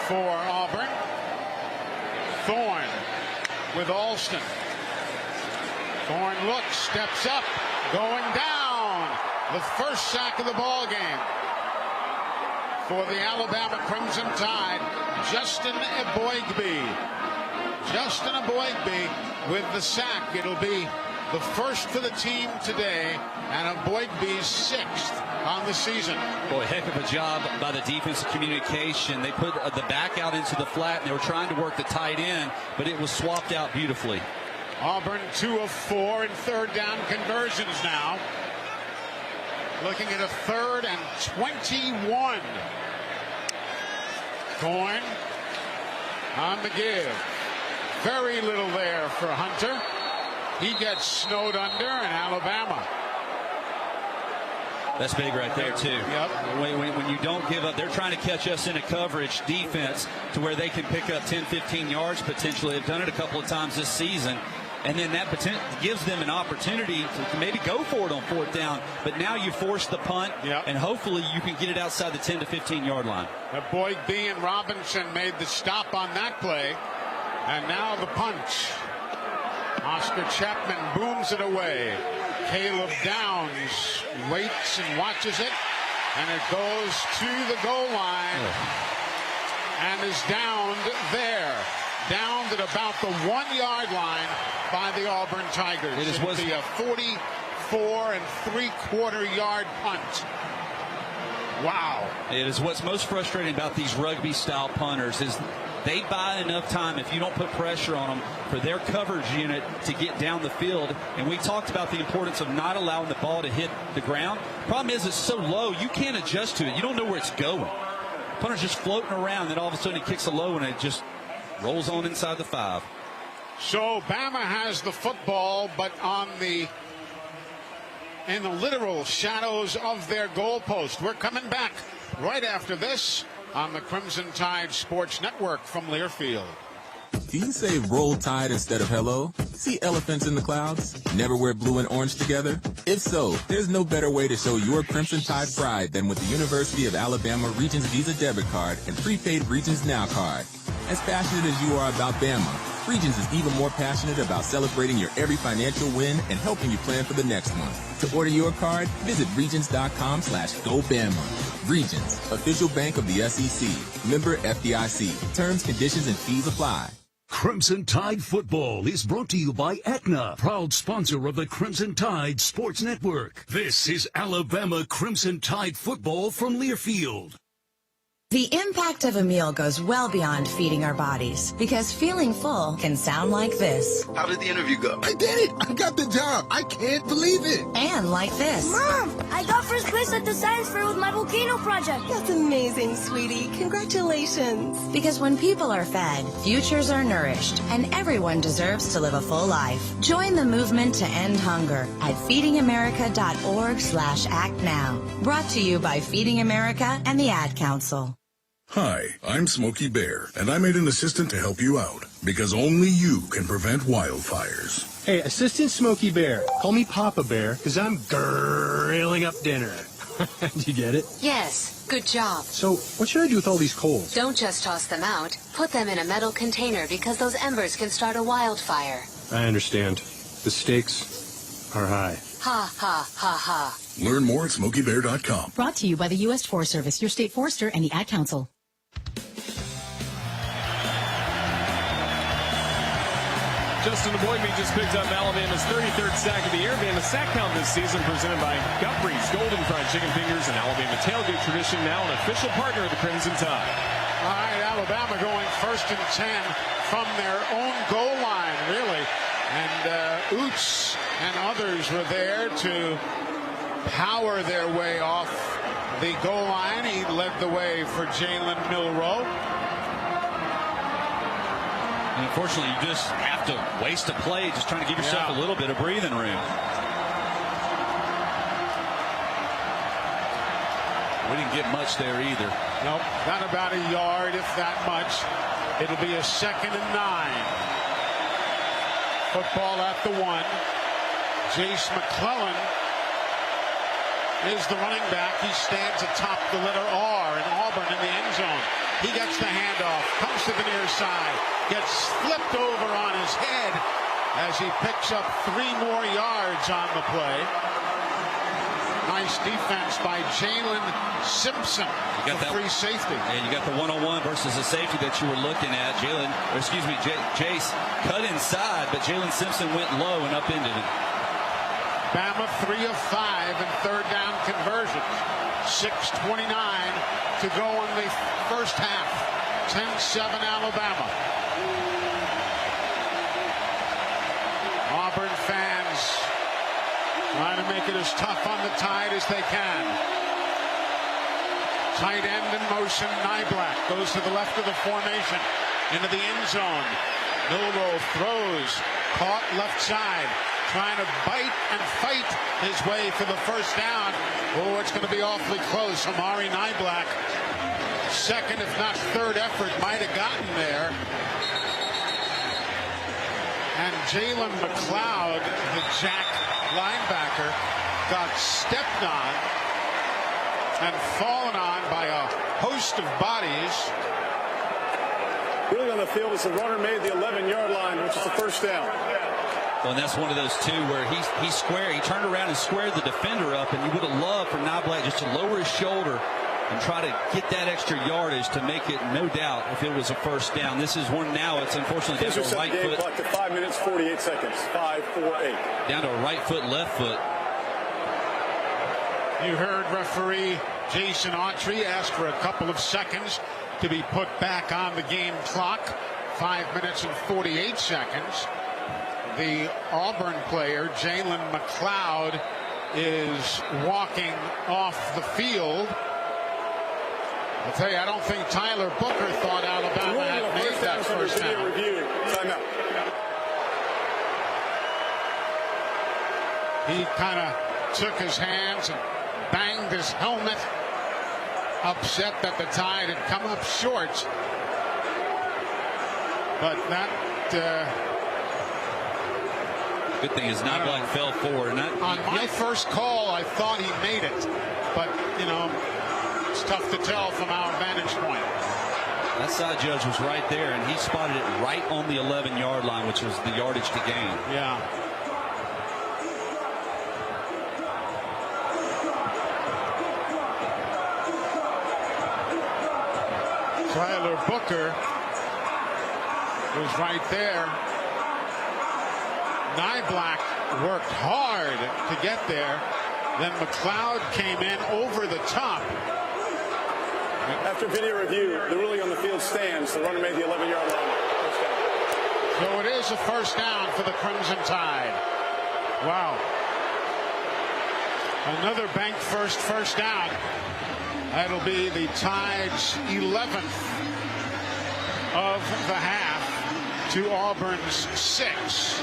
for Auburn. Thorne with Alston. Thorne looks, steps up, going down. The first sack of the ball game for the Alabama Crimson Tide. Justin Eboigbe. Justin Eboigbe with the sack. It'll be the first for the team today, and Eboigbe's 6th on the season. Boy, heck of a job by the defensive communication. They put the back out into the flat, and they were trying to work the tight end, but it was swapped out beautifully. Auburn 2 of 4 in third down conversions now. Looking at a 3rd and 21. Thorne on the give. Very little there for Hunter. He gets snowed under, and Alabama. That's big right there, too. Yep. When you don't give up, they're trying to catch us in a coverage defense to where they can pick up 10, 15 yards potentially. They've done it a couple of times this season. And then that gives them an opportunity to maybe go for it on 4th down. But now you force the punt, and hopefully you can get it outside the 10 to 15-yard line. Eboigbe and Robinson made the stop on that play. And now the punch. Oscar Chapman booms it away. Caleb Downs waits and watches it. And it goes to the goal line. And is downed there. Downed at about the 1-yard line by the Auburn Tigers. It will be a 44 3/4 yard punt. Wow. It is what's most frustrating about these rugby-style punters is they buy enough time if you don't put pressure on them for their coverage unit to get down the field. And we talked about the importance of not allowing the ball to hit the ground. Problem is it's so low, you can't adjust to it. You don't know where it's going. Punter's just floating around, then all of a sudden he kicks a low and it just rolls on inside the 5. So Bama has the football, but in the literal shadows of their goalpost. We're coming back right after this on the Crimson Tide Sports Network from Learfield. Do you say roll tide instead of hello? See elephants in the clouds? Never wear blue and orange together? If so, there's no better way to show your Crimson Tide pride than with the University of Alabama Regions Visa debit card and prepaid Regions Now card. As passionate as you are about Bama, Regions is even more passionate about celebrating your every financial win and helping you plan for the next one. To order your card, visit Regions.com/GoBama. Regions, official bank of the SEC. Member FDIC. Terms, conditions, and fees apply. Crimson Tide Football is brought to you by Aetna, proud sponsor of the Crimson Tide Sports Network. This is Alabama Crimson Tide Football from Learfield. The impact of a meal goes well beyond feeding our bodies, because feeling full can sound like this. How did the interview go? I did it! I got the job! I can't believe it! And like this. Mom, I got first place at the science fair with my volcano project. That's amazing, sweetie. Congratulations. Because when people are fed, futures are nourished, and everyone deserves to live a full life. Join the movement to end hunger at feedingamerica.org/act now. Brought to you by Feeding America and the Ad Council. Hi, I'm Smokey Bear, and I made an assistant to help you out, because only you can prevent wildfires. Hey, Assistant Smokey Bear, call me Papa Bear, because I'm grilling up dinner. Did you get it? Yes, good job. So, what should I do with all these coals? Don't just toss them out. Put them in a metal container, because those embers can start a wildfire. I understand. The stakes are high. Ha, ha, ha, ha. Learn more at SmokeyBear.com. Brought to you by the U.S. Forest Service, your state forester, and the Ad Council. Justin Eboigbe just picked up Alabama's 33rd sack of the year. Bama's sack count this season presented by Guthries Golden Fried Chicken Fingers, and Alabama tailgate tradition, now an official partner of the Crimson Tide. All right, Alabama going 1st and 10 from their own goal line, really. And Oots and others were there to power their way off the goal line. He led the way for Jalen Milroe. And unfortunately, you just have to waste a play just trying to give yourself a little bit of breathing room. We didn't get much there either. Nope, got about a yard, if that much. It'll be a 2nd and 9. Football at the 1. Jace McClellan is the running back. He stands atop the letter R in Auburn in the end zone. He gets the handoff, comes to the near side, gets flipped over on his head as he picks up 3 more yards on the play. Nice defense by Jalen Simpson. You got that free safety. And you got the one-on-one versus the safety that you were looking at. Jace cut inside, but Jalen Simpson went low and upended it. Bama 3 of 5 in third down conversions. 6:29 to go in the first half. 10-7 Alabama. Auburn fans trying to make it as tough on the Tide as they can. Tight end in motion. Nyblack goes to the left of the formation into the end zone. Milroe throws, caught left side, trying to bite and fight his way for the first down. Oh, it's going to be awfully close. Amari Nyblack, second if not third effort, might have gotten there. And Jalen McLeod, the Jack linebacker, got stepped on and fallen on by a host of bodies. Really on the field as the runner made the 11-yard line, which is the first down. Well, and that's one of those two where he turned around and squared the defender up, and you would have loved for Nyblack just to lower his shoulder and try to get that extra yardage to make it, no doubt, if it was a first down. This is one now. It's unfortunately down to a right foot. Clock to 5 minutes, 48 seconds. 5-4-8. Down to a right foot, left foot. You heard referee Jason Autry ask for a couple of seconds to be put back on the game clock. 5 minutes and 48 seconds. The Auburn player, Jalen McLeod, is walking off the field. I'll tell you, I don't think Tyler Booker thought Alabama had made that first down. He kind of took his hands and banged his helmet, upset that the Tide had come up short. But that good thing is Nyblack fell forward. On my first call, I thought he made it, but you know, it's tough to tell from our vantage point. That side judge was right there, and he spotted it right on the 11-yard line, which was the yardage to gain. Yeah. Tyler Booker was right there. Nyblack worked hard to get there. Then McLeod came in over the top. After video review, the ruling on the field stands. The runner made the 11-yard line. First down. So it is a first down for the Crimson Tide. Wow. Another bank first down. That'll be the Tide's 11th of the half to Auburn's 6.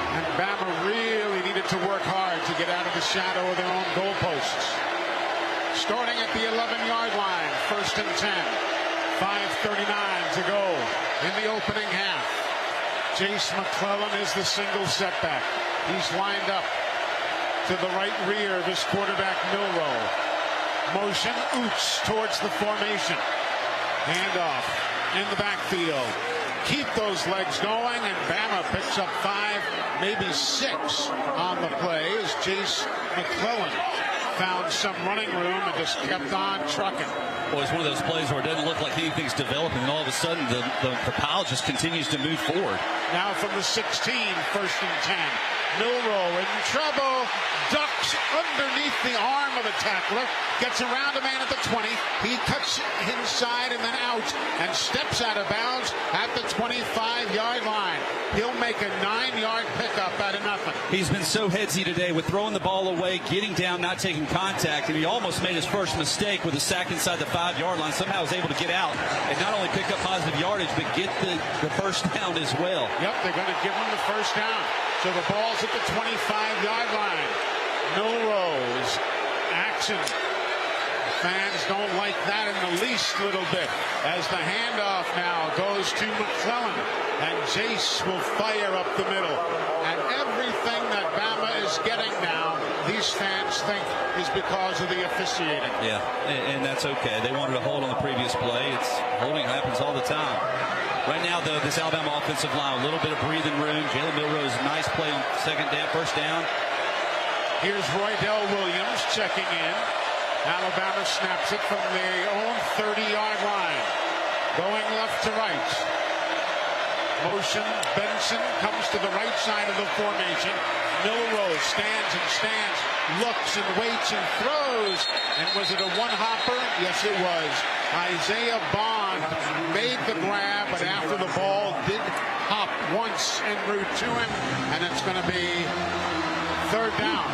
And Bama really needed to work hard to get out of the shadow of their own goalposts. Starting at the 11-yard line, 1st and 10. 5:39 to go in the opening half. Jace McClellan is the single setback. He's lined up to the right rear of his quarterback, Milroe. Motion, Oots towards the formation. Handoff in the backfield. Keep those legs going, and Bama picks up 5, maybe 6 on the play as Jace McClellan found some running room and just kept on trucking. Well, it's one of those plays where it doesn't look like anything's developing, and all of a sudden the pile just continues to move forward. Now from the 16, 1st and 10. Milroe in trouble, ducks underneath the arm of the tackler, gets around a man at the 20. He cuts inside and then out and steps out of bounds at the 25-yard line. He'll make a 9-yard pickup out of nothing. He's been so headsy today with throwing the ball away, getting down, not taking contact, and he almost made his first mistake with a sack inside the 5-yard line. Somehow was able to get out and not only pick up positive yardage, but get the first down as well. Yep, they're going to give him the first down. So the ball's at the 25-yard line. Milroe's action. Fans don't like that in the least little bit as the handoff now goes to McClellan, and Jace will fire up the middle. And everything that Bama is getting now, these fans think is because of the officiating. Yeah, and that's okay. They wanted to hold on the previous play. Holding happens all the time. Right now, though, this Alabama offensive line, a little bit of breathing room. Jalen Milroe's nice play on first down. Here's Roydell Williams checking in. Alabama snaps it from their own 30-yard line. Going left to right. Motion. Benson comes to the right side of the formation. Milrose stands and stands, looks and waits and throws. And was it a one-hopper? Yes, it was. Isaiah Bond made the grab, but after the ball did hop once en route to him, and it's going to be third down.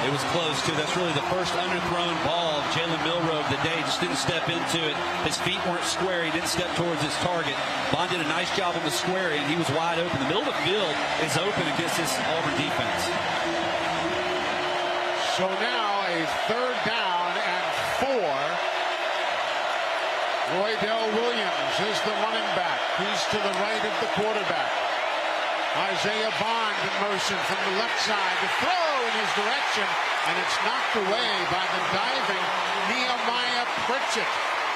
It was close, too. That's really the first underthrown ball of Jalen Milroe of the day. Just didn't step into it. His feet weren't square. He didn't step towards his target. Bond did a nice job on the square, and he was wide open. The middle of the field is open against this Auburn defense. So now a third down and 4. Roydell Williams is the running back. He's to the right of the quarterback. Isaiah Bond in motion from the left side to throw in his direction, and it's knocked away by the diving Nehemiah Pritchett.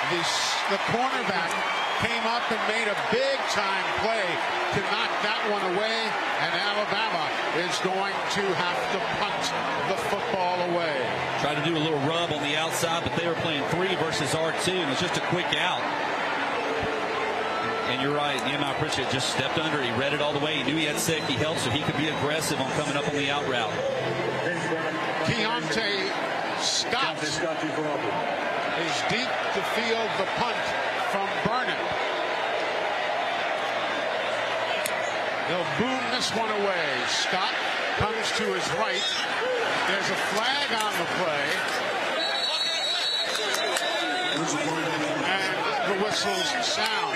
The cornerback came up and made a big-time play to knock that one away, and Alabama is going to have to punt the football away. Tried to do a little rub on the outside, but they were playing 3 versus R2, and it's just a quick out. And you're right, Nehemiah Pritchett just stepped under. He read it all the way. He knew he had safety help, so he could be aggressive on coming up on the out route. Keontae Scott is deep to field the punt from Burnett. They'll boom this one away. Scott comes to his right. There's a flag on the play. And the whistles sound.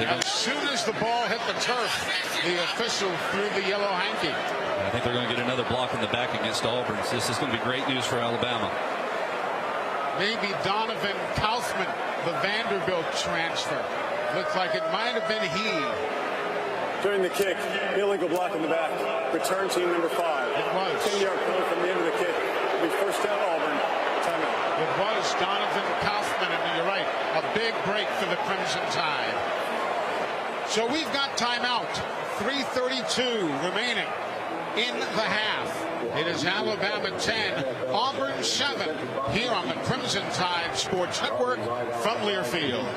As soon as the ball hit the turf, the official threw the yellow hanky. I think they're going to get another block in the back against Auburn. So this is going to be great news for Alabama. Maybe Donovan Kaufman, the Vanderbilt transfer. Looks like it might have been he. During the kick, illegal block in the back. Return team number 5. It was. 10-yard penalty from the end of the kick. It'll be first down Auburn. Timeout. It was Donovan Kaufman, and you're right. A big break for the Crimson Tide. So we've got timeout. 3:32 remaining in the half. It is Alabama 10, Auburn 7, here on the Crimson Tide Sports Network from Learfield.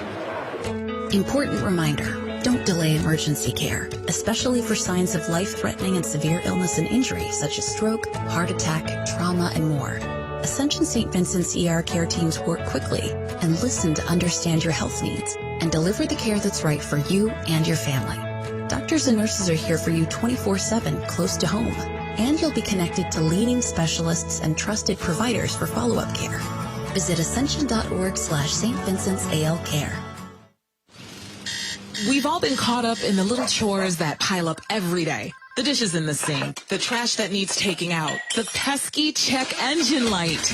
Important reminder, don't delay emergency care, especially for signs of life-threatening and severe illness and injury, such as stroke, heart attack, trauma, and more. Ascension St. Vincent's ER care teams work quickly and listen to understand your health needs and deliver the care that's right for you and your family. Doctors and nurses are here for you 24/7, close to home. And you'll be connected to leading specialists and trusted providers for follow-up care. Visit ascension.org/St. Vincent's AL Care. We've all been caught up in the little chores that pile up every day. The dishes in the sink, the trash that needs taking out, the pesky check engine light.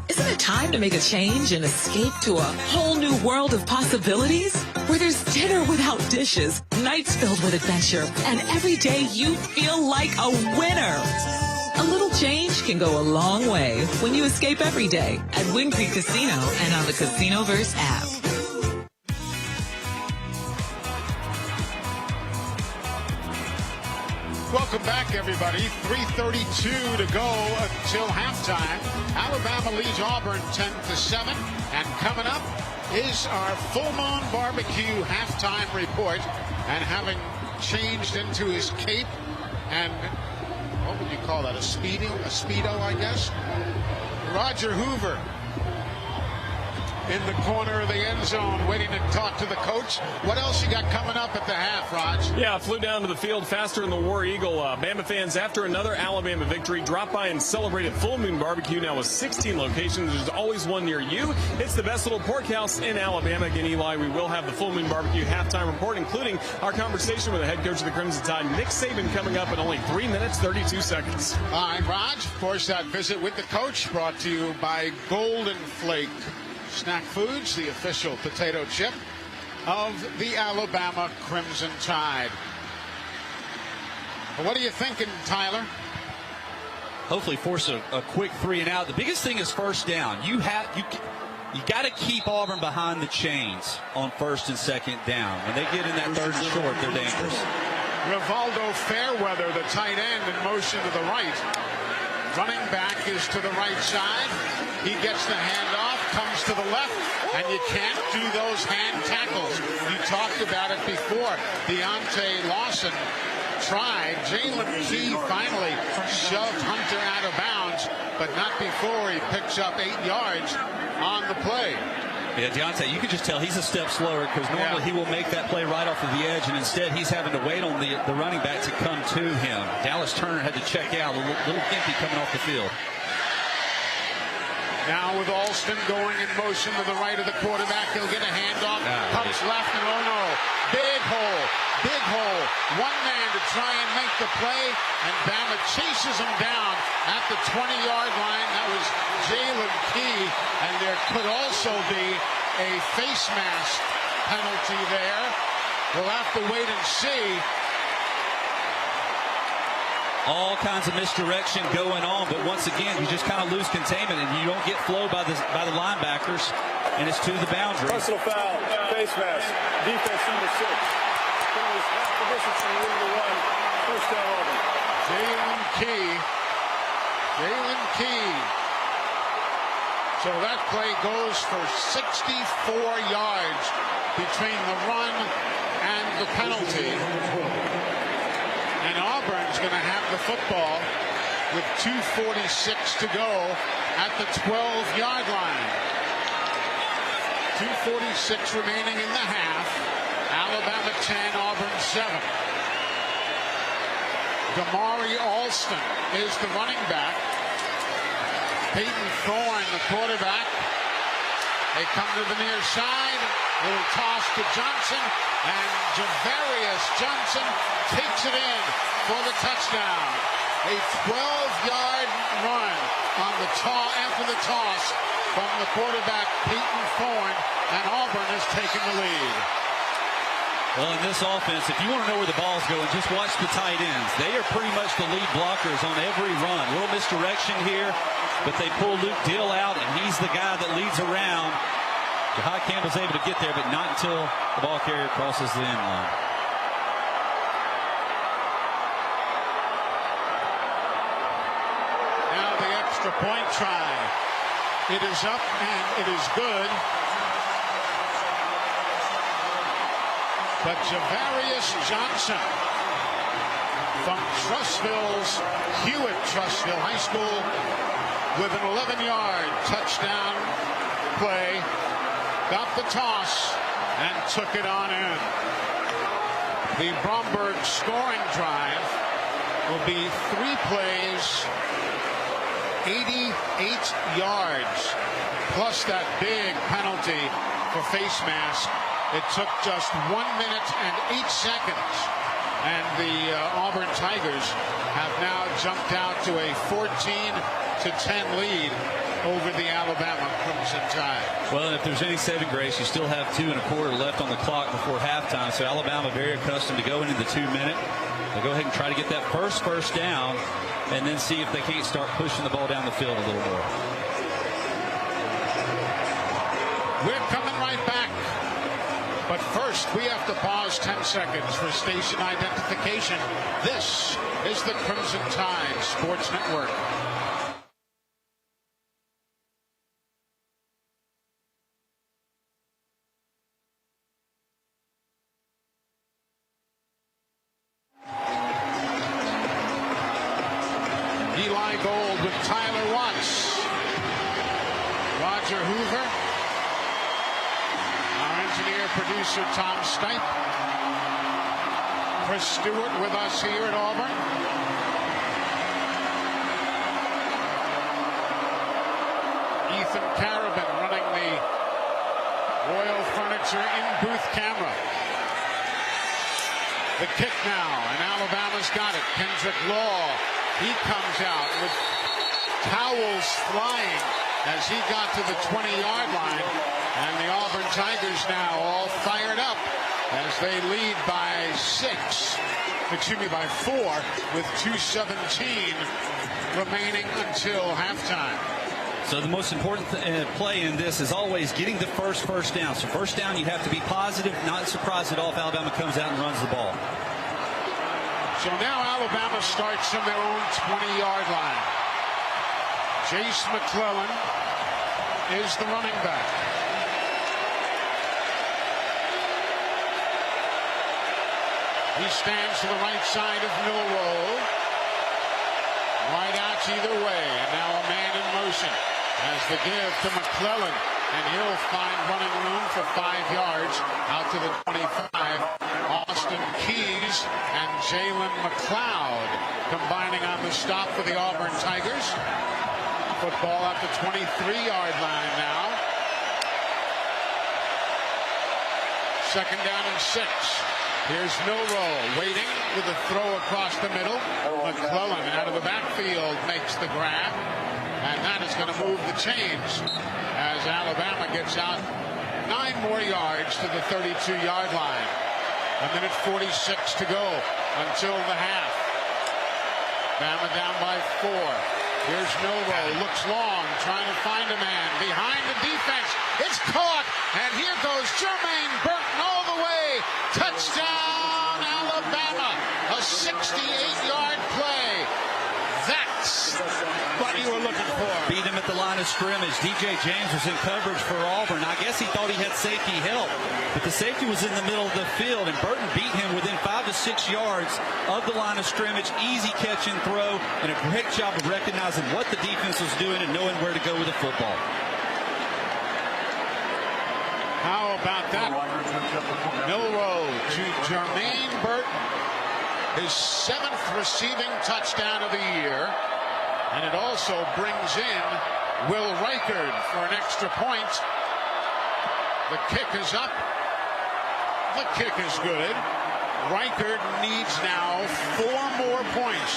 Isn't it time to make a change and escape to a whole new world of possibilities? Where there's dinner without dishes, nights filled with adventure, and every day you feel like a winner. A little change can go a long way when you escape every day at Wind Creek Casino and on the Casinoverse app. Welcome back, everybody. 3:32 to go until halftime. Alabama leads Auburn 10-7. And coming up is our Full Moon Barbecue halftime report. And having changed into his cape and, what would you call that, a Speedo, I guess? Roger Hoover in the corner of the end zone waiting to talk to the coach. What else you got coming up at the half, Raj? Yeah, flew down to the field faster than the War Eagle. Bama fans, after another Alabama victory, dropped by and celebrated Full Moon Barbecue, now with 16 locations. There's always one near you. It's the best little pork house in Alabama. Again, Eli, we will have the Full Moon Barbecue halftime report, including our conversation with the head coach of the Crimson Tide, Nick Saban, coming up in only 3 minutes, 32 seconds. All right, Raj, of course, that visit with the coach brought to you by Golden Flake Snack Foods, the official potato chip of the Alabama Crimson Tide. Well, what are you thinking, Tyler? Hopefully force a quick 3 and out. The biggest thing is first down. You got to keep Auburn behind the chains on first and second down. When they get in that third and short, they're dangerous. Rivaldo Fairweather, the tight end, in motion to the right. Running back is to the right side. He gets the handoff, comes to the left, and you can't do those hand tackles. You talked about it before. Deontay Lawson tried. Jalen Key finally shoved Hunter out of bounds, but not before he picks up 8 yards on the play. Yeah, Deontay, you can just tell he's a step slower because normally he will make that play right off of the edge, and instead he's having to wait on the running back to come to him. Dallas Turner had to check out, a little gimpy coming off the field. Now with Alston going in motion to the right of the quarterback, he'll get a handoff, pumps left, and oh no, big hole. One man to try and make the play, and Bama chases him down at the 20-yard line. That was Jalen Key, and there could also be a face mask penalty there. We'll have to wait and see. All kinds of misdirection going on, but once again, you just kind of lose containment, and you don't get flow by the linebackers, and it's to the boundary. Personal foul, face mask, defense number 6. Half the distance from the end of the run. First down, Auburn. Jalen Key. So that play goes for 64 yards between the run and the penalty. And Auburn's going to have the football with 2:46 to go at the 12-yard line. 2:46 remaining in the half. Alabama 10, Auburn 7. Damari Alston is the running back. Peyton Thorne, the quarterback. They come to the near side. Little toss to Johnson, and Javarius Johnson takes it in for the touchdown. A 12-yard run on the after the toss from the quarterback Peyton Thorne, and Auburn has taken the lead. Well, in this offense, if you want to know where the ball's going, just watch the tight ends. They are pretty much the lead blockers on every run. A little misdirection here, but they pull Luke Dill out, and he's the guy that leads around. Jahai Campbell's able to get there, but not until the ball carrier crosses the end line. Now the extra point try. It is up, and it is good. But Javarius Johnson from Hewitt-Trussville High School with an 11-yard touchdown play, got the toss and took it on in. The Bromberg scoring drive will be 3 plays, 88 yards, plus that big penalty for face mask. It took just 1 minute and 8 seconds, and the Auburn Tigers have now jumped out to a 14-10 lead over the Alabama Crimson Tide. Well, if there's any saving grace, you still have 2 1/4 left on the clock before halftime, so Alabama very accustomed to going into the 2-minute. They'll go ahead and try to get that first down, and then see if they can't start pushing the ball down the field a little more. We're coming right back. But first, we have to pause 10 seconds for station identification. This is the Crimson Tide Sports Network. Eli Gold with Tyler Watts. Roger Hoover. Producer Tom Stipe. Chris Stewart with us here at Auburn. Ethan Carabin running the Royal Furniture in-booth camera. The kick now, and Alabama's got it. Kendrick Law, he comes out with towels flying as he got to the 20-yard line. And the Auburn Tigers now all fired up as they lead by 4 with 2:17 remaining until halftime. So the most important play in this is always getting the first down. So first down, you have to be positive, not surprised at all if Alabama comes out and runs the ball. So now Alabama starts from their own 20-yard line. Jace McClellan is the running back. He stands to the right side of Milroe. Wide outs either way, and now a man in motion as the give to McClellan, and he'll find running room for 5 yards out to the 25. Austin Keys and Jalen McLeod combining on the stop for the Auburn Tigers. Football at the 23-yard line now. Second down and 6. Here's Milroe waiting with a throw across the middle. McClellan out of the backfield makes the grab. And that is going to move the chains as Alabama gets out 9 more yards to the 32-yard line. A minute 46 to go until the half. Bama down by 4. Here's Milroe, looks long, trying to find a man behind the defense. It's caught, and here goes Jermaine Burton all the way. Touchdown, Alabama. A 68-yard play. That's what you were looking for. Beat him at the line of scrimmage. DJ James was in coverage for Auburn. I guess he thought he had safety help, but the safety was in the middle of the field, and Burton beat him within 5 to 6 yards of the line of scrimmage. Easy catch and throw, and a great job of recognizing what the defense was doing and knowing where to go with the football. How about that? Milroe to Jermaine Burton. His 7th receiving touchdown of the year. And it also brings in Will Reichard for an extra point. The kick is up. The kick is good. Reichard needs now 4 more points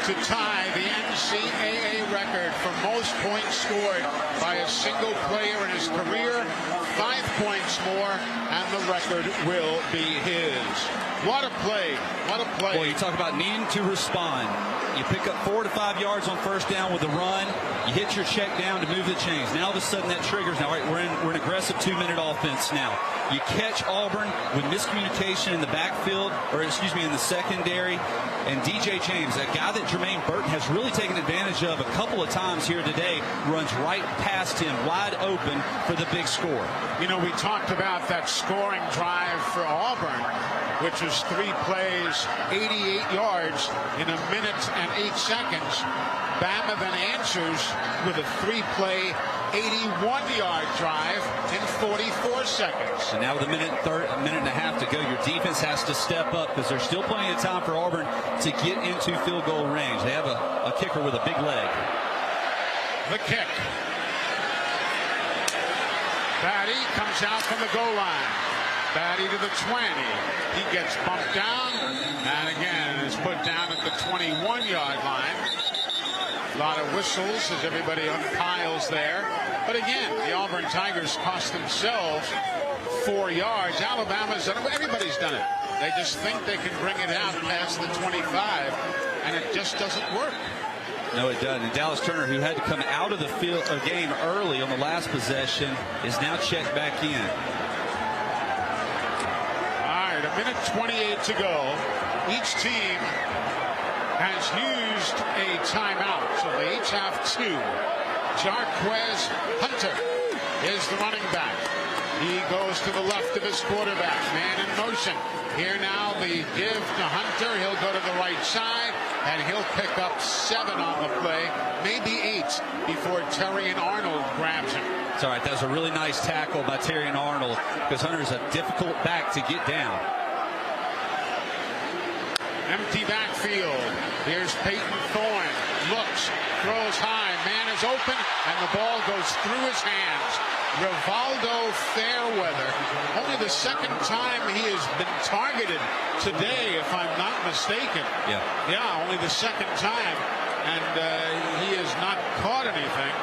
to tie the NCAA record for most points scored by a single player in his career. 5 points more, and the record will be his. What a play. What a play. Boy, you talk about needing to respond. You pick up 4 to 5 yards on first down with a run. You hit your check down to move the chains. Now all of a sudden that triggers. Now we're an aggressive 2-minute offense now. You catch Auburn with miscommunication in the backfield, or excuse me, in the secondary. And DJ James, a guy that Jermaine Burton has really taken advantage of a couple of times here today, runs right past him, wide open for the big score. You know, we talked about that scoring drive for Auburn, which was 3 plays, 88 yards in a minute and 8 seconds. Bama then answers with a 3-play, 81-yard drive in 44 seconds. And now with a minute and a half to go, your defense has to step up because there's still plenty of time for Auburn to get into field goal range. They have a kicker with a big leg. The kick. Batty comes out from the goal line. Batty to the 20. He gets bumped down, and again is put down at the 21-yard line. A lot of whistles as everybody unpiles there. But again, the Auburn Tigers cost themselves 4 yards. Alabama's done it. Everybody's done it. They just think they can bring it out past the 25, and it just doesn't work. No, it doesn't. And Dallas Turner, who had to come out of the field game early on the last possession, is now checked back in. All right, a minute 28 to go. Each team has used a timeout, so they each have 2. Jarquez Hunter is the running back. He goes to the left of his quarterback. Man in motion. Here now the give to Hunter. He'll go to the right side, and he'll pick up 7 on the play, maybe 8 before Terry and Arnold grabs him. It's all right. That was a really nice tackle by Terry and Arnold because Hunter's a difficult back to get down. Empty backfield. Here's Peyton Thorne. Looks, throws high. Man is open, and the ball goes through his hands. Rivaldo Fairweather. Only the second time he has been targeted today, if I'm not mistaken. Yeah, only the second time. And he has not caught anything.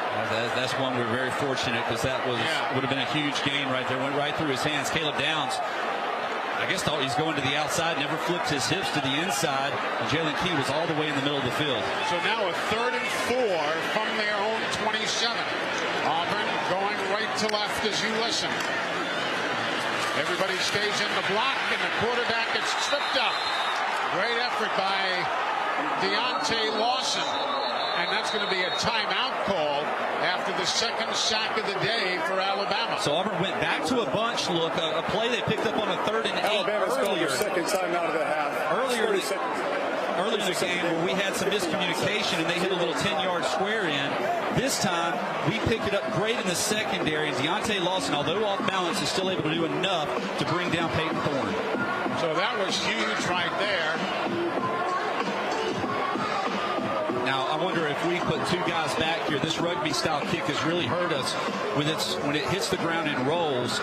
That's one we're very fortunate because that would have been a huge gain right there. Went right through his hands. Caleb Downs, I guess, thought he's going to the outside, never flipped his hips to the inside, and Jalen Key was all the way in the middle of the field. So now a 3rd and 4 from their own 27. Auburn going right to left as you listen. Everybody stays in the block, and the quarterback gets tripped up. Great effort by Deontay Lawson. And that's going to be a timeout call after the second sack of the day for Alabama. So Auburn went back to a bunch look, a play they picked up on a 3rd and 8 Alabama's called earlier. their second timeout of the half. Earlier in the game where we had some miscommunication and they hit a little 10-yard square in. This time, we picked it up great in the secondary. And Deontay Lawson, although off balance, is still able to do enough to bring down Peyton Thorne. So that was huge right there. Now, I wonder if we put 2 guys back here. This rugby-style kick has really hurt us when it hits the ground and rolls.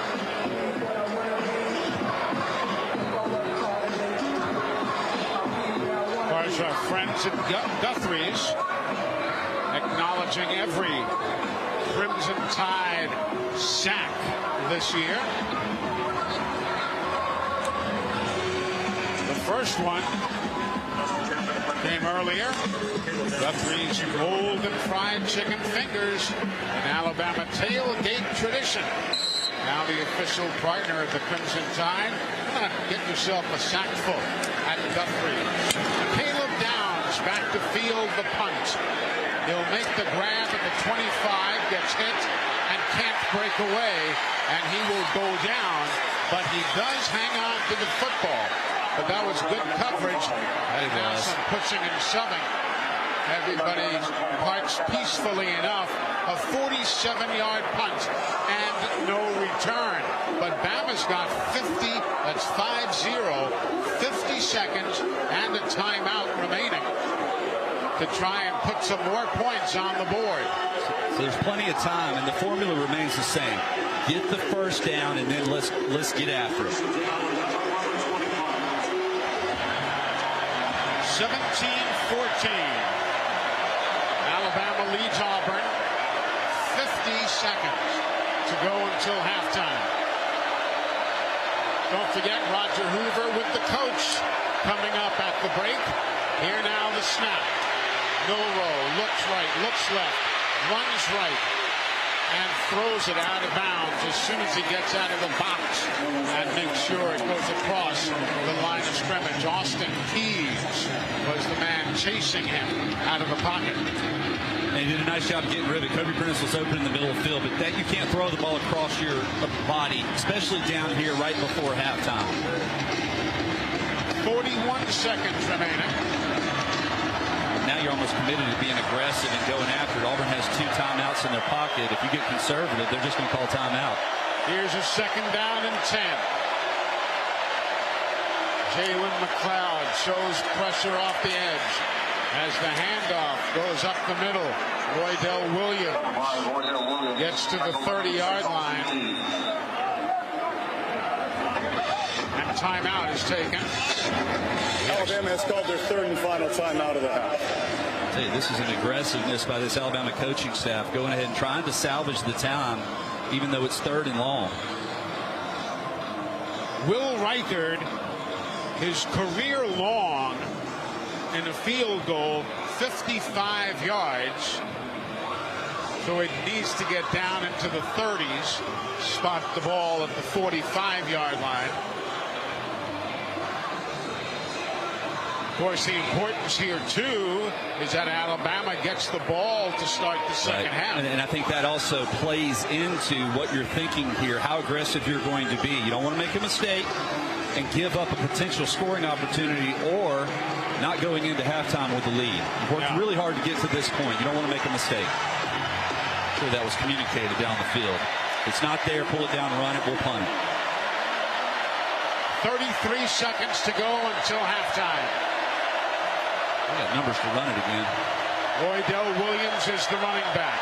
Of course, our friends at Guthrie's acknowledging every Crimson Tide sack this year. The first one came earlier. Guthrie's golden fried chicken fingers, an Alabama tailgate tradition. Now the official partner of the Crimson Tide. Get yourself a sackful at Guthrie's. Caleb Downs back to field the punt. He'll make the grab at the 25, gets hit and can't break away, and he will go down, but he does hang on to the football. But that was good coverage, and now some pushing and shoving. Everybody parks peacefully enough. A 47-yard punt and no return. But Bama's got 50, that's 5-0, 50 seconds and a timeout remaining to try and put some more points on the board. So there's plenty of time, and the formula remains the same. Get the first down, and then let's get after it. 17-14. Alabama leads Auburn. 50 seconds to go until halftime. Don't forget Roger Hoover with the coach coming up at the break. Here now the snap. Milroe looks right, looks left, runs right, and throws it out of bounds as soon as he gets out of the box and makes sure it goes across the line of scrimmage. Austin Keys was the man chasing him out of the pocket. And he did a nice job of getting rid of it. Kobe Prentice was open in the middle of the field, but that you can't throw the ball across your body, especially down here right before halftime. 41 seconds remaining. Now you're almost committed to being aggressive and going after it. Auburn has 2 timeouts in their pocket. If you get conservative, they're just going to call timeout. Here's a 2nd down and 10. Jalen McLeod shows pressure off the edge as the handoff goes up the middle. Roydell Williams gets to the 30-yard line. And timeout is taken. Alabama has called their 3rd and final timeout of the half. Hey, this is an aggressiveness by this Alabama coaching staff, going ahead and trying to salvage the time, even though it's 3rd and long. Will Reichard, his career long in a field goal, 55 yards. So it needs to get down into the 30s, spot the ball at the 45-yard line. Of course, the importance here, too, is that Alabama gets the ball to start the second half. And I think that also plays into what you're thinking here, how aggressive you're going to be. You don't want to make a mistake and give up a potential scoring opportunity or not going into halftime with the lead. You've worked really hard to get to this point. You don't want to make a mistake. I'm sure that was communicated down the field. If it's not there, pull it down, run it, we'll punt it. 33 seconds to go until halftime. We got numbers to run it again. Roydell Williams is the running back.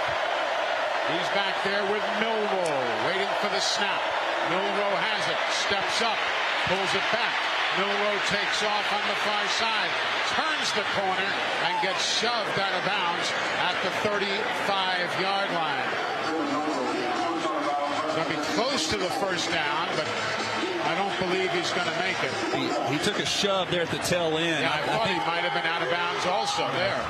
He's back there with Milroe, waiting for the snap. Milroe has it, steps up, pulls it back. Milroe takes off on the far side, turns the corner, and gets shoved out of bounds at the 35-yard line. Going to be close to the first down, but I don't believe he's going to make it. He took a shove there at the tail end. Yeah, I thought he might have been out of bounds also there.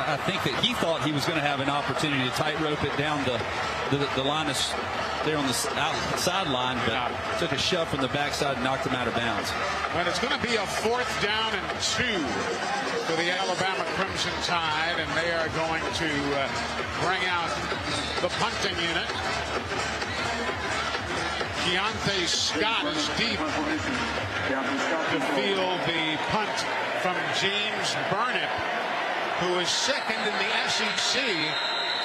I think that he thought he was going to have an opportunity to tightrope it down the the line is there on the sideline, but took a shove from the backside and knocked him out of bounds. But it's going to be a 4th down and 2 for the Alabama Crimson Tide, and they are going to bring out the punting unit. Keontae Scott is deep to field the punt from James Burnett, who is 2nd in the SEC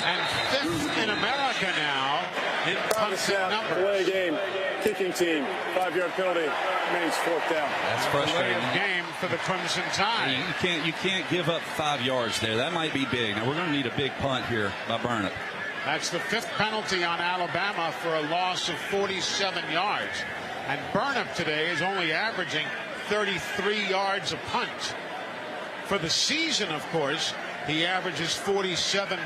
and 5th in America now in punting numbers. Delay game, kicking team, 5-yard penalty, remains 4th down. That's frustrating. Delay of game for the Crimson Tide. You can't give up 5 yards there. That might be big. Now we're going to need a big punt here by Burnett. That's the 5th penalty on Alabama for a loss of 47 yards. And Burnett today is only averaging 33 yards a punt. For the season, of course, he averages 47.9.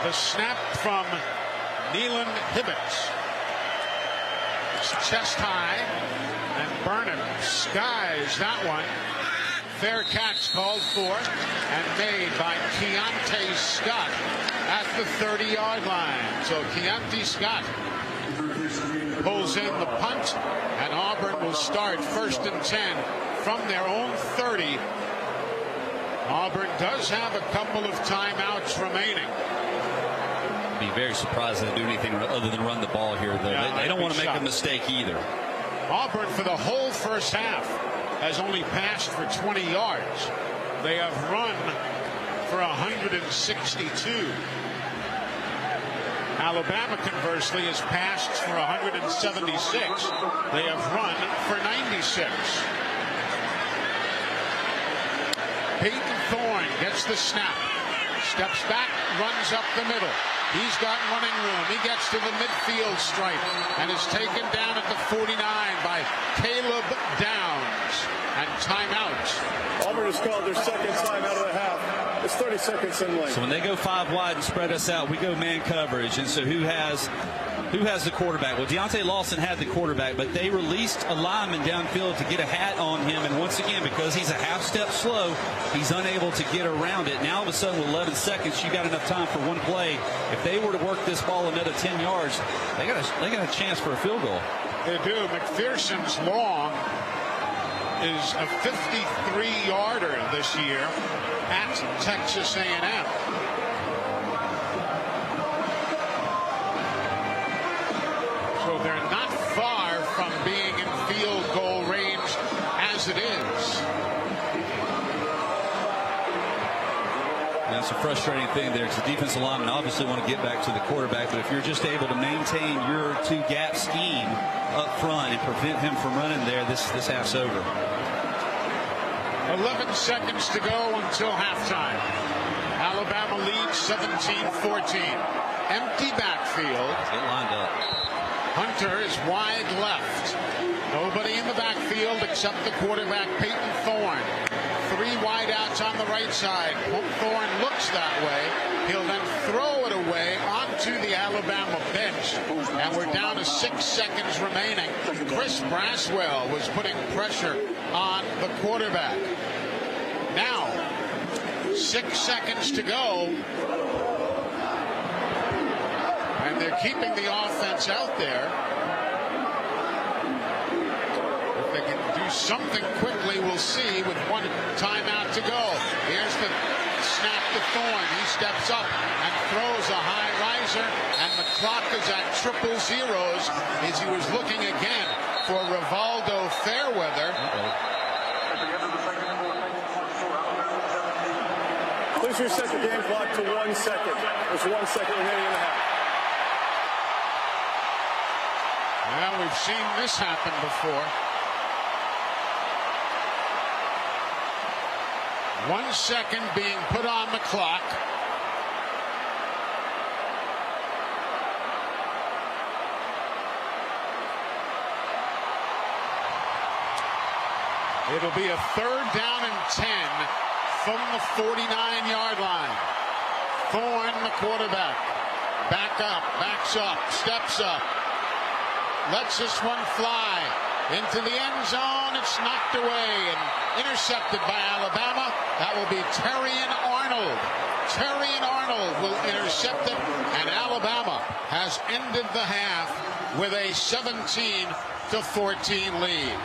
The snap from Nealon Hibbets. It's chest high, and Burnett skies that one. Fair catch called for and made by Keontae Scott at the 30-yard line. So Keontae Scott pulls in the punt, and Auburn will start 1st and 10 from their own 30. Auburn does have a couple of timeouts remaining. Be very surprised they do anything other than run the ball here, though. Yeah, they don't want to make a mistake either. Auburn, for the whole first half, has only passed for 20 yards. They have run for 162. Alabama, conversely, has passed for 176. They have run for 96. Peyton Thorne gets the snap, steps back, runs up the middle. He's got running room. He gets to the midfield stripe and is taken down at the 49 by Caleb Downs. And timeout. Auburn has called their 2nd timeout of the half. It's 30 seconds in length. So when they go 5 wide and spread us out, we go man coverage. And so who has the quarterback? Well, Deontay Lawson had the quarterback, but they released a lineman downfield to get a hat on him. And once again, because he's a half step slow, he's unable to get around it. Now all of a sudden, with 11 seconds, you got enough time for one play. If they were to work this ball another 10 yards, they got a chance for a field goal. They do. McPherson's long is a 53-yarder this year at Texas A&M. So they're not far from being in field goal range as it is. That's a frustrating thing there, because the defensive linemen obviously want to get back to the quarterback, but if you're just able to maintain your 2-gap scheme up front and prevent him from running there, this half's over. 11 seconds to go until halftime. Alabama leads 17-14. Empty backfield. Get lined up. Hunter is wide left. Nobody in the backfield except the quarterback, Peyton Thorne. 3 wideouts on the right side. Thorne looks that way. He'll then throw it away onto the Alabama bench. And we're down to 6 seconds remaining. Chris Braswell was putting pressure on the quarterback. Now, 6 seconds to go. And they're keeping the offense out there. If they can do something quickly, we'll see with 1 timeout to go. Here's the snap to Thorne. He steps up and throws a high riser, and the clock is at 000 as he was looking again for Rivaldo Fairweather. Please reset the game clock to 1 second. There's 1 second remaining in the half. Well, we've seen this happen before. 1 second being put on the clock. It'll be a 3rd down and 10 from the 49-yard line. Thorne, the quarterback, back up, backs up, steps up, lets this one fly into the end zone. It's knocked away and intercepted by Alabama. That will be Terrion Arnold. Terrion Arnold will intercept it, and Alabama has ended the half with a 17-14 lead.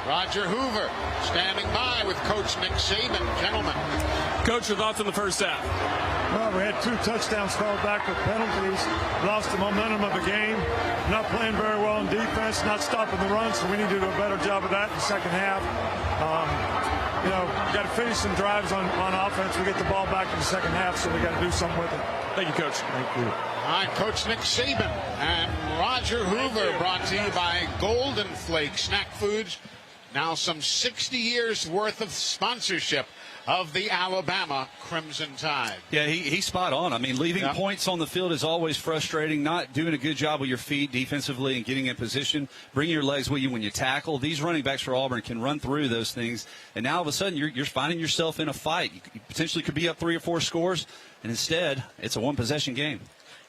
Roger Hoover standing by with Coach Nick Saban. Gentlemen. Coach, your thoughts on the first half? Well, we had 2 touchdowns called back with penalties. Lost the momentum of the game. Not playing very well in defense, not stopping the run, so we need to do a better job of that in the second half. Got to finish some drives on offense. We get the ball back in the second half, so we got to do something with it. Thank you, Coach. Thank you. All right, Coach Nick Saban and Roger Hoover, brought to you by Golden Flake Snack Foods. Now some 60 years worth of sponsorship of the Alabama Crimson Tide. Yeah, he's spot on. I mean, leaving points on the field is always frustrating. Not doing a good job with your feet defensively and getting in position. Bringing your legs with you when you tackle. These running backs for Auburn can run through those things. And now all of a sudden you're finding yourself in a fight. You potentially could be up 3 or 4 scores. And instead, it's a one-possession game.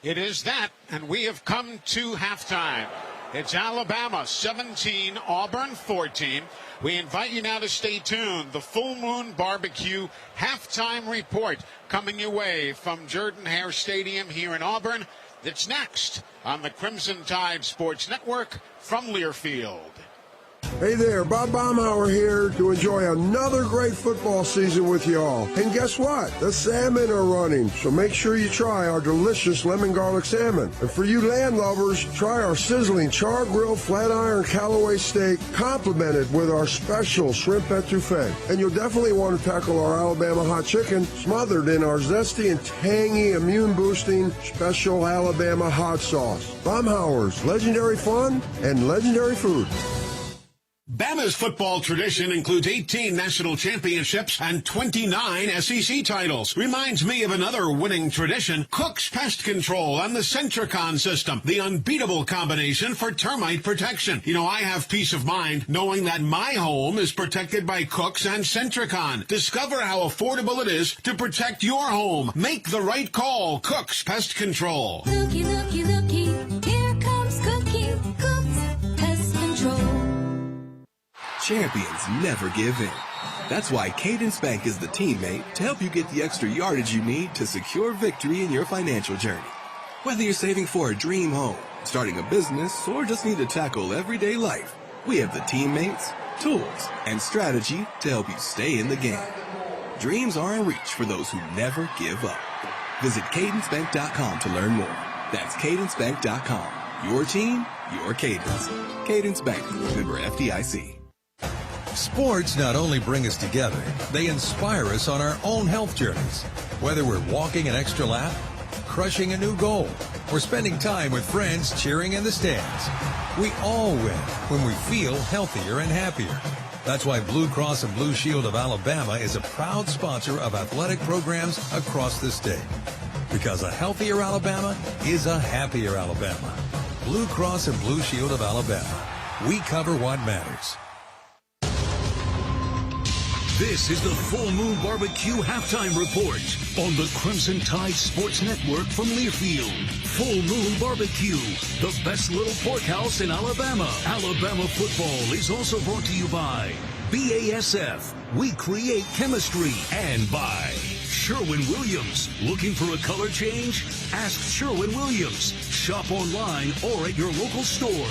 It is that, and we have come to halftime. It's Alabama 17, Auburn 14. We invite you now to stay tuned. The Full Moon Barbecue halftime report coming your way from Jordan-Hare Stadium here in Auburn. It's next on the Crimson Tide Sports Network from Learfield. Hey there, Bob Baumhauer here to enjoy another great football season with y'all. And guess what? The salmon are running, so make sure you try our delicious lemon garlic salmon. And for you land lovers, try our sizzling char-grilled flat iron Callaway steak, complemented with our special shrimp etouffee. And you'll definitely want to tackle our Alabama hot chicken, smothered in our zesty and tangy, immune-boosting special Alabama hot sauce. Baumhauer's legendary fun and legendary food. Bama's football tradition includes 18 national championships and 29 SEC titles. Reminds me of another winning tradition, Cook's Pest Control and the Centricon system, the unbeatable combination for termite protection. You know, I have peace of mind knowing that my home is protected by Cook's and Centricon. Discover how affordable it is to protect your home. Make the right call. Cook's Pest Control. Looky, looky, looky, here comes Cookie, Cook's Pest Control. Champions never give in. That's why Cadence Bank is the teammate to help you get the extra yardage you need to secure victory in your financial journey. Whether you're saving for a dream home, starting a business, or just need to tackle everyday life, we have the teammates, tools, and strategy to help you stay in the game. Dreams are in reach for those who never give up. Visit cadencebank.com to learn more. That's cadencebank.com. Your team, your cadence. Cadence Bank, member FDIC. Sports not only bring us together, they inspire us on our own health journeys. Whether we're walking an extra lap, crushing a new goal, or spending time with friends cheering in the stands, we all win when we feel healthier and happier. That's why Blue Cross and Blue Shield of Alabama is a proud sponsor of athletic programs across the state. Because a healthier Alabama is a happier Alabama. Blue Cross and Blue Shield of Alabama. We cover what matters. This is the Full Moon Barbecue Halftime Report on the Crimson Tide Sports Network from Learfield. Full Moon Barbecue, the best little porkhouse in Alabama. Alabama football is also brought to you by BASF, we create chemistry, and by Sherwin-Williams. Looking for a color change? Ask Sherwin-Williams. Shop online or at your local store.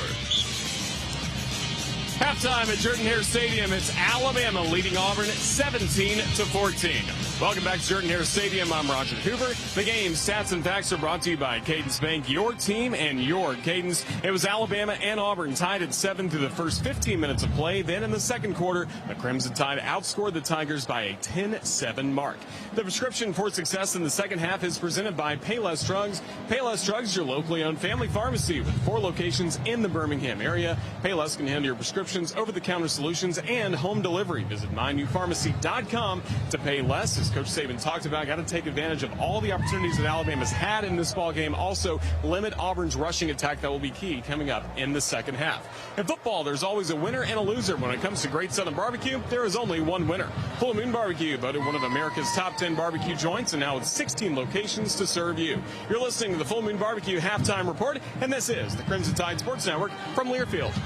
Halftime at Jordan-Hare Stadium. It's Alabama leading Auburn 17-14. Welcome back to Jordan-Hare Stadium. I'm Roger Hoover. The game stats and facts are brought to you by Cadence Bank, your team and your cadence. It was Alabama and Auburn tied at 7 through the first 15 minutes of play. Then in the second quarter, the Crimson Tide outscored the Tigers by a 10-7 mark. The prescription for success in the second half is presented by Payless Drugs. Payless Drugs, your locally owned family pharmacy with 4 locations in the Birmingham area. Payless can handle your prescriptions, over-the-counter solutions, and home delivery. Visit mynewpharmacy.com to pay less. As Coach Saban talked about, got to take advantage of all the opportunities that Alabama's had in this ball game. Also, limit Auburn's rushing attack. That will be key coming up in the second half. In football, there's always a winner and a loser. When it comes to Great Southern Barbecue, there is only one winner. Full Moon Barbecue, voted one of America's top 10 barbecue joints, and now with 16 locations to serve you. You're listening to the Full Moon Barbecue Halftime Report, and this is the Crimson Tide Sports Network from Learfield.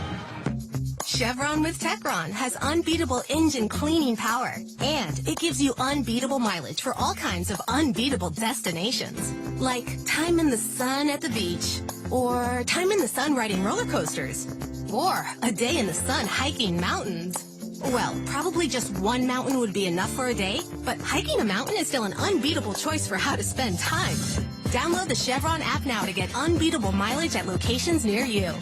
Chevron with Techron has unbeatable engine cleaning power, and it gives you unbeatable mileage for all kinds of unbeatable destinations, like time in the sun at the beach, or time in the sun riding roller coasters, or a day in the sun hiking mountains. Well, probably just one mountain would be enough for a day, but hiking a mountain is still an unbeatable choice for how to spend time. Download the Chevron app now to get unbeatable mileage at locations near you.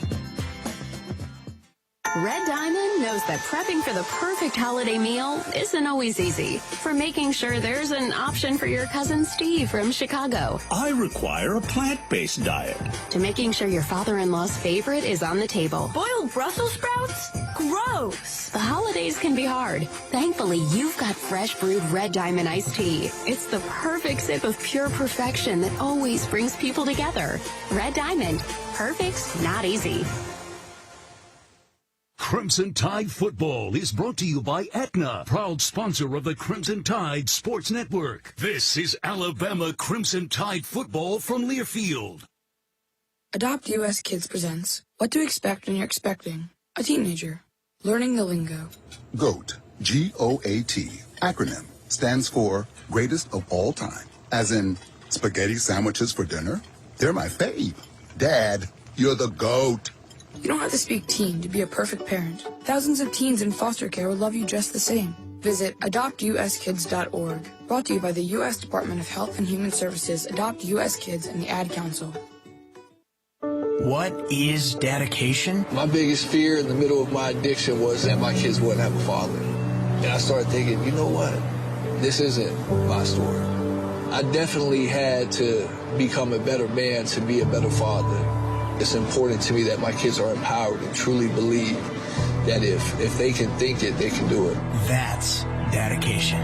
Red Diamond knows that prepping for the perfect holiday meal isn't always easy. From making sure there's an option for your cousin Steve from Chicago, I require a plant-based diet, to making sure your father-in-law's favorite is on the table. Boiled Brussels sprouts? Gross! The holidays can be hard. Thankfully, you've got fresh brewed Red Diamond iced tea. It's the perfect sip of pure perfection that always brings people together. Red Diamond. Perfect, not easy. Crimson Tide Football is brought to you by Aetna, proud sponsor of the Crimson Tide Sports Network. This is Alabama Crimson Tide Football from Learfield. Adopt US Kids presents What to Expect When You're Expecting a Teenager. Learning the lingo. GOAT, G-O-A-T, acronym, stands for Greatest of All Time. As in, spaghetti sandwiches for dinner? They're my fave. Dad, you're the GOAT. You don't have to speak teen to be a perfect parent. Thousands of teens in foster care would love you just the same. Visit adoptuskids.org. Brought to you by the U.S. Department of Health and Human Services, Adopt U.S. Kids, and the Ad Council. What is dedication? My biggest fear in the middle of my addiction was that my kids wouldn't have a father. And I started thinking, you know what? This isn't my story. I definitely had to become a better man to be a better father. It's important to me that my kids are empowered and truly believe that if they can think it, they can do it. That's dedication.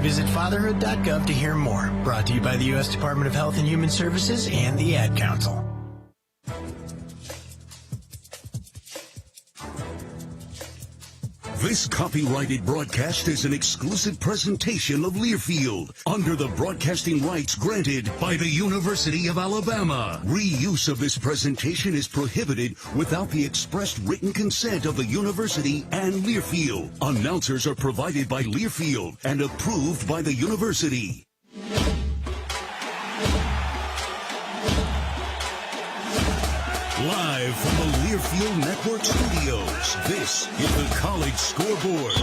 Visit fatherhood.gov to hear more. Brought to you by the U.S. Department of Health and Human Services and the Ad Council. This copyrighted broadcast is an exclusive presentation of Learfield under the broadcasting rights granted by the University of Alabama. Reuse of this presentation is prohibited without the expressed written consent of the university and Learfield. Announcers are provided by Learfield and approved by the university. Live from the Learfield Network Studios, this is the College Scoreboard.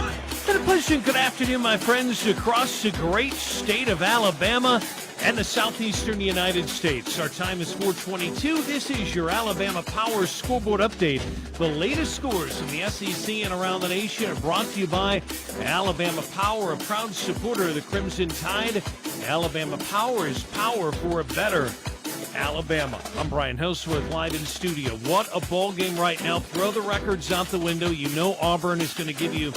And a pleasant good afternoon, my friends, across the great state of Alabama and the southeastern United States. Our time is 4:22. This is your Alabama Power Scoreboard Update. The latest scores from the SEC and around the nation are brought to you by Alabama Power, a proud supporter of the Crimson Tide. Alabama Power is power for a better Alabama. I'm Brian Houseworth, live in studio. What a ball game right now. Throw the records out the window. You know Auburn is going to give you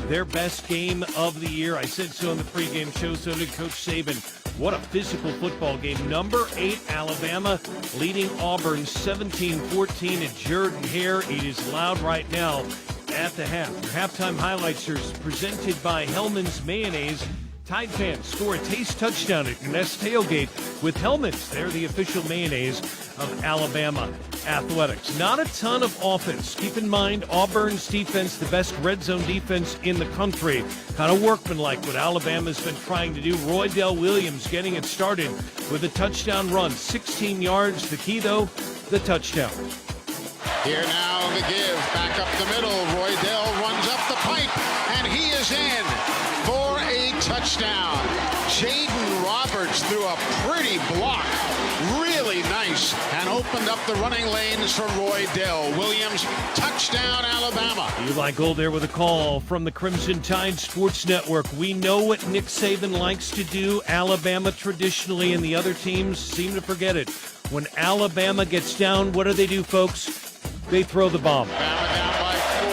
their best game of the year. I said so in the pregame show, so did Coach Saban. What a physical football game. Number 8, Alabama, leading Auburn 17-14 at Jordan-Hare. It is loud right now at the half. Your halftime highlights are presented by Hellman's Mayonnaise. Tide fans score a taste touchdown at your Nest Tailgate with Hellman's. They're the official mayonnaise of Alabama athletics. Not a ton of offense. Keep in mind, Auburn's defense, the best red zone defense in the country. Kind of workmanlike what Alabama's been trying to do. Roydell Williams getting it started with a touchdown run. 16 yards. The key, though, the touchdown. Here now the give. Back up the middle. Roydell runs up the pipe, and he is in for a touchdown. Jaden Roberts threw a pretty block. Really nice. And opened up the running lanes for Roydell Williams. Touchdown, Alabama. Eli Gold there with a call from the Crimson Tide Sports Network. We know what Nick Saban likes to do. Alabama traditionally and the other teams seem to forget it. When Alabama gets down, what do, folks? They throw the bomb. Alabama down by 4.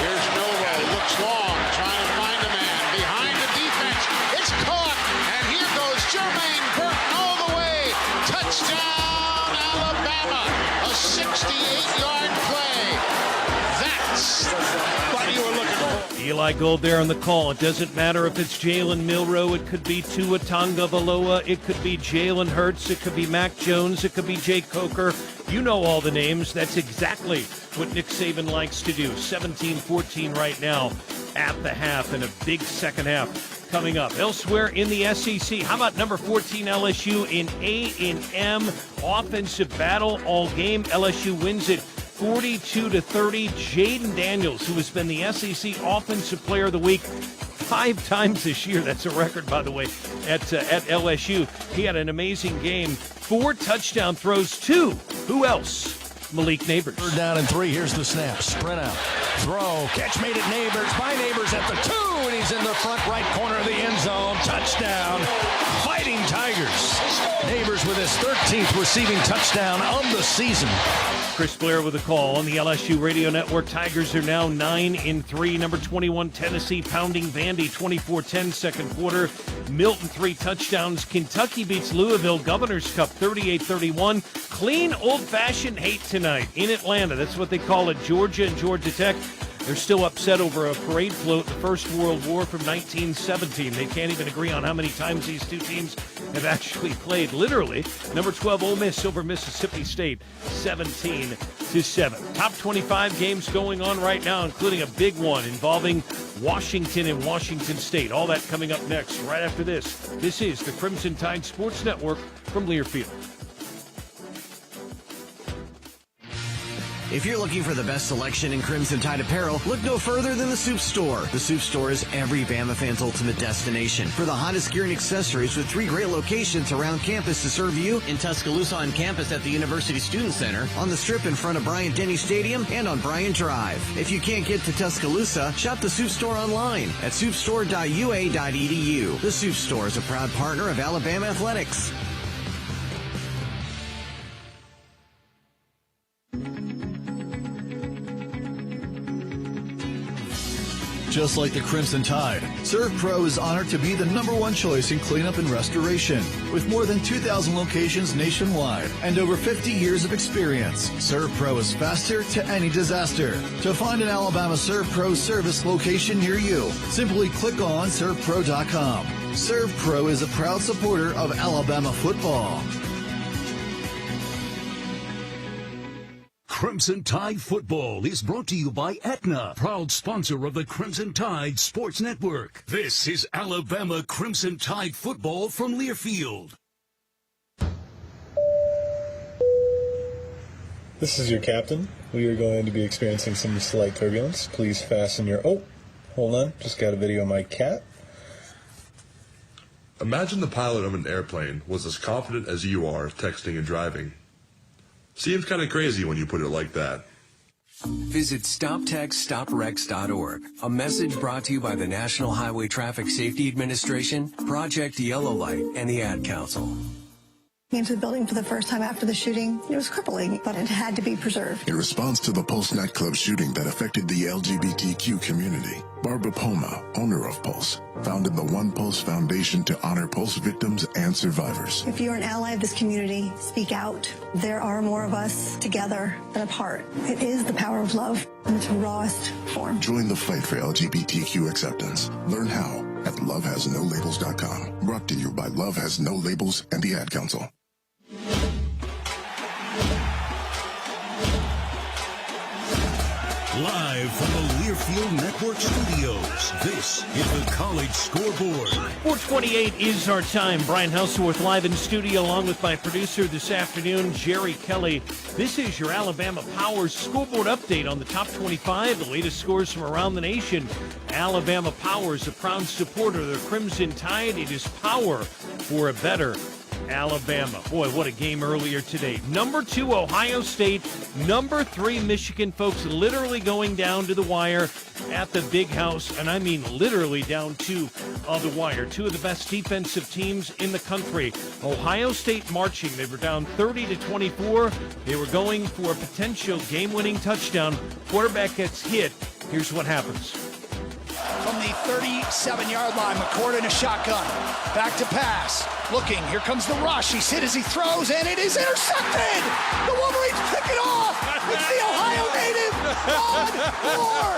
Here's Novo. Looks long. Trying to find a man. Behind the defense. It's caught. And here goes Jermaine Burton all the way. Touchdown, Alabama. A 68-yard play. That's what you were looking for. Eli Gold there on the call. It doesn't matter if it's Jalen Milroe. It could be Tua Tagovailoa. It could be Jalen Hurts. It could be Mac Jones. It could be Jake Coker. You know all the names. That's exactly what Nick Saban likes to do. 17-14 right now at the half, and a big second half coming up. Elsewhere in the SEC, how about number 14 LSU in A&M? Offensive battle all game. LSU wins it 42-30. Jaden Daniels, who has been the SEC Offensive Player of the Week 5 times this year. That's a record, by the way, at LSU. He had an amazing game. 4 touchdown throws, 2. Who else? Malik Neighbors. 3rd down and 3. Here's the snap. Sprint out. Throw. Catch made at Neighbors. By Neighbors at the 2. And he's in the front right corner of the end zone. Touchdown. Fighting Tigers. Neighbors with his 13th receiving touchdown of the season. Chris Blair with a call on the LSU Radio Network. Tigers are now 9-3. Number 21, Tennessee pounding Vandy 24-10 second quarter. Milton 3 touchdowns. Kentucky beats Louisville. Governor's Cup 38-31. Clean old-fashioned hate tonight in Atlanta. That's what they call it. Georgia and Georgia Tech. They're still upset over a parade float in the First World War from 1917. They can't even agree on how many times these two teams have actually played. Literally, number 12 Ole Miss over Mississippi State, 17-7. Top 25 games going on right now, including a big one involving Washington and Washington State. All that coming up next, right after this. This is the Crimson Tide Sports Network from Learfield. If you're looking for the best selection in Crimson Tide apparel, look no further than the Soup Store. The Soup Store is every Bama fan's ultimate destination for the hottest gear and accessories, with 3 great locations around campus to serve you: in Tuscaloosa on campus at the University Student Center, on the Strip in front of Bryant-Denny Stadium, and on Bryant Drive. If you can't get to Tuscaloosa, shop the Soup Store online at soupstore.ua.edu. The Soup Store is a proud partner of Alabama Athletics. Just like the Crimson Tide, Serve Pro is honored to be the #1 choice in cleanup and restoration. With more than 2,000 locations nationwide and over 50 years of experience, Serve Pro is faster to any disaster. To find an Alabama Serve Pro service location near you, simply click on ServePro.com. Serve Pro is a proud supporter of Alabama football. Crimson Tide Football is brought to you by Aetna, proud sponsor of the Crimson Tide Sports Network. This is Alabama Crimson Tide Football from Learfield. This is your captain. We are going to be experiencing some slight turbulence. Please fasten your... Oh, hold on. Just got a video of my cat. Imagine the pilot of an airplane was as confident as you are texting and driving. Seems kind of crazy when you put it like that. Visit StopTextStopWrecks.org. A message brought to you by the National Highway Traffic Safety Administration, Project Yellow Light, and the Ad Council. Came to the building for the first time after the shooting. It was crippling, but it had to be preserved. In response to the Pulse nightclub shooting that affected the LGBTQ community, Barbara Poma, owner of Pulse, founded the One Pulse Foundation to honor Pulse victims and survivors. If you're an ally of this community, speak out. There are more of us together than apart. It is the power of love in its rawest form. Join the fight for LGBTQ acceptance. Learn how at lovehasnolabels.com. Brought to you by Love Has No Labels and the Ad Council. Live from the Learfield Network studios, this is the College Scoreboard. 4:28 is our time. Brian Houseworth live in studio along with my producer this afternoon, Jerry Kelly. This is your Alabama Power Scoreboard update on the top 25, the latest scores from around the nation. Alabama Power is a proud supporter of the Crimson Tide. It is power for a better Alabama. Boy, what a game earlier today. Number 2, Ohio State. Number 3, Michigan. Folks, literally going down to the wire at the Big House, and I mean literally down to the wire. 2 of the best defensive teams in the country. Ohio State marching. They were down 30-24. They were going for a potential game-winning touchdown. Quarterback gets hit. Here's what happens. From the the 37-yard line. McCord in a shotgun. Back to pass. Looking. Here comes the rush. He's hit as he throws, and it is intercepted. The Wolverines pick it off. It's the Ohio native, Ron Moore.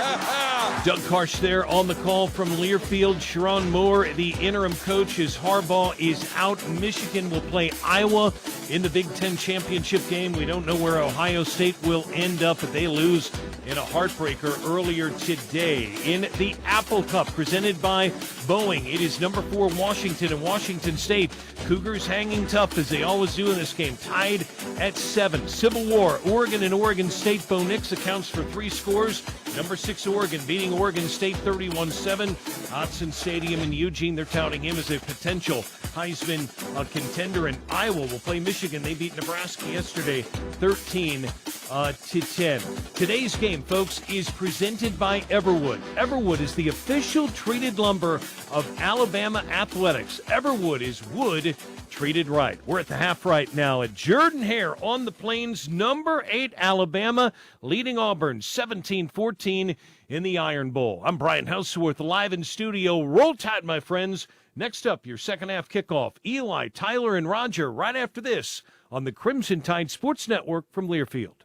Doug Karsh there on the call from Learfield. Sharon Moore, the interim coach, as Harbaugh is out. Michigan will play Iowa in the Big Ten championship game. We don't know where Ohio State will end up, but they lose in a heartbreaker earlier today. In the Apple Cup, presented by Boeing, it is number 4 Washington and Washington State. Cougars hanging tough as they always do in this game, tied at 7. Civil War, Oregon and Oregon State. Bo Nix accounts for 3 scores. Number 6 Oregon beating Oregon State 31-7. Autzen Stadium in Eugene, they're touting him as a potential Heisman contender. And Iowa will play Michigan. They beat Nebraska yesterday 13-10. Today's game, folks, is presented by Everwood. Everwood is the official treated lumber of Alabama athletics. Everwood is wood treated right. We're at the half right now at Jordan-Hare on the Plains. Number 8 Alabama leading Auburn 17-14 in the Iron Bowl. I'm Brian Houseworth, live in studio. Roll Tide, my friends. Next up, your second half kickoff. Eli, Tyler, and Roger right after this on the Crimson Tide Sports Network from Learfield.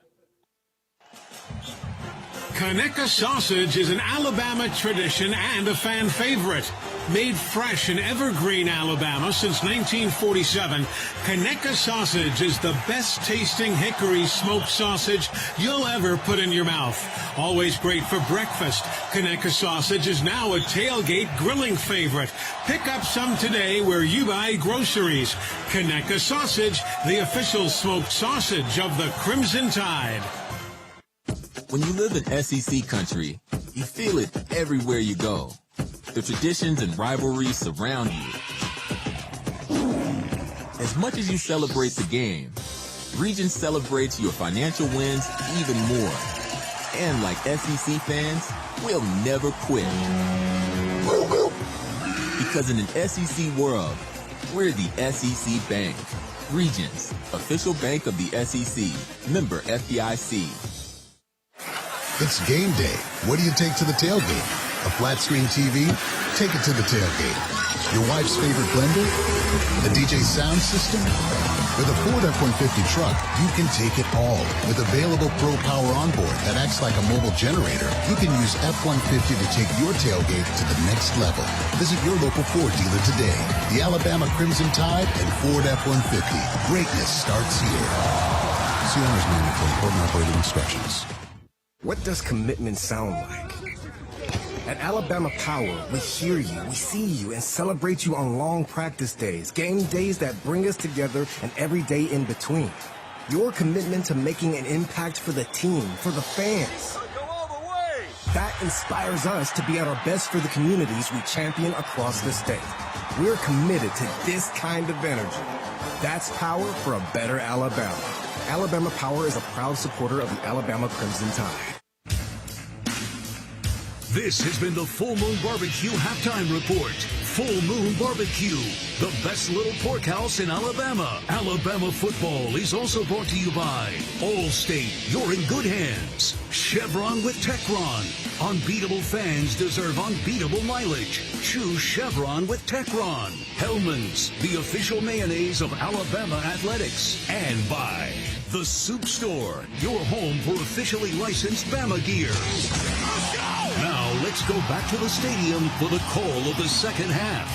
Conecuh sausage is an Alabama tradition and a fan favorite. Made fresh in Evergreen, Alabama since 1947, Conecuh sausage is the best tasting hickory smoked sausage you'll ever put in your mouth. Always great for breakfast, Conecuh sausage is now a tailgate grilling favorite. Pick up some today where you buy groceries. Conecuh sausage, the official smoked sausage of the Crimson Tide. When you live in SEC country, you feel it everywhere you go. The traditions and rivalries surround you. As much as you celebrate the game, Regions celebrates your financial wins even more. And like SEC fans, we'll never quit. Because in an SEC world, we're the SEC Bank. Regions, official bank of the SEC. Member FDIC. It's game day. What do you take to the tailgate? A flat screen TV? Take it to the tailgate. Your wife's favorite blender? The DJ sound system? With a Ford F-150 truck, you can take it all. With available Pro Power onboard that acts like a mobile generator, you can use F-150 to take your tailgate to the next level. Visit your local Ford dealer today. The Alabama Crimson Tide and Ford F-150. Greatness starts here. See owner's manual for important operating instructions. What does commitment sound like? At Alabama Power, we hear you, we see you, and celebrate you on long practice days, game days that bring us together, and every day in between. Your commitment to making an impact for the team, for the fans. That inspires us to be at our best for the communities we champion across the state. We're committed to this kind of energy. That's power for a better Alabama. Alabama Power is a proud supporter of the Alabama Crimson Tide. This has been the Full Moon Barbecue Halftime Report. Full Moon Barbecue, the best little porkhouse in Alabama. Alabama football is also brought to you by Allstate, you're in good hands. Chevron with Techron. Unbeatable fans deserve unbeatable mileage. Choose Chevron with Techron. Hellman's, the official mayonnaise of Alabama athletics. And by The Soup Store, your home for officially licensed Bama gear. Now let's go back to the stadium for the call of the second half.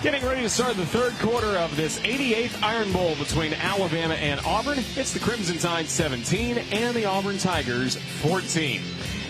Getting ready to start the third quarter of this 88th Iron Bowl between Alabama and Auburn. It's the Crimson Tide 17 and the Auburn Tigers 14.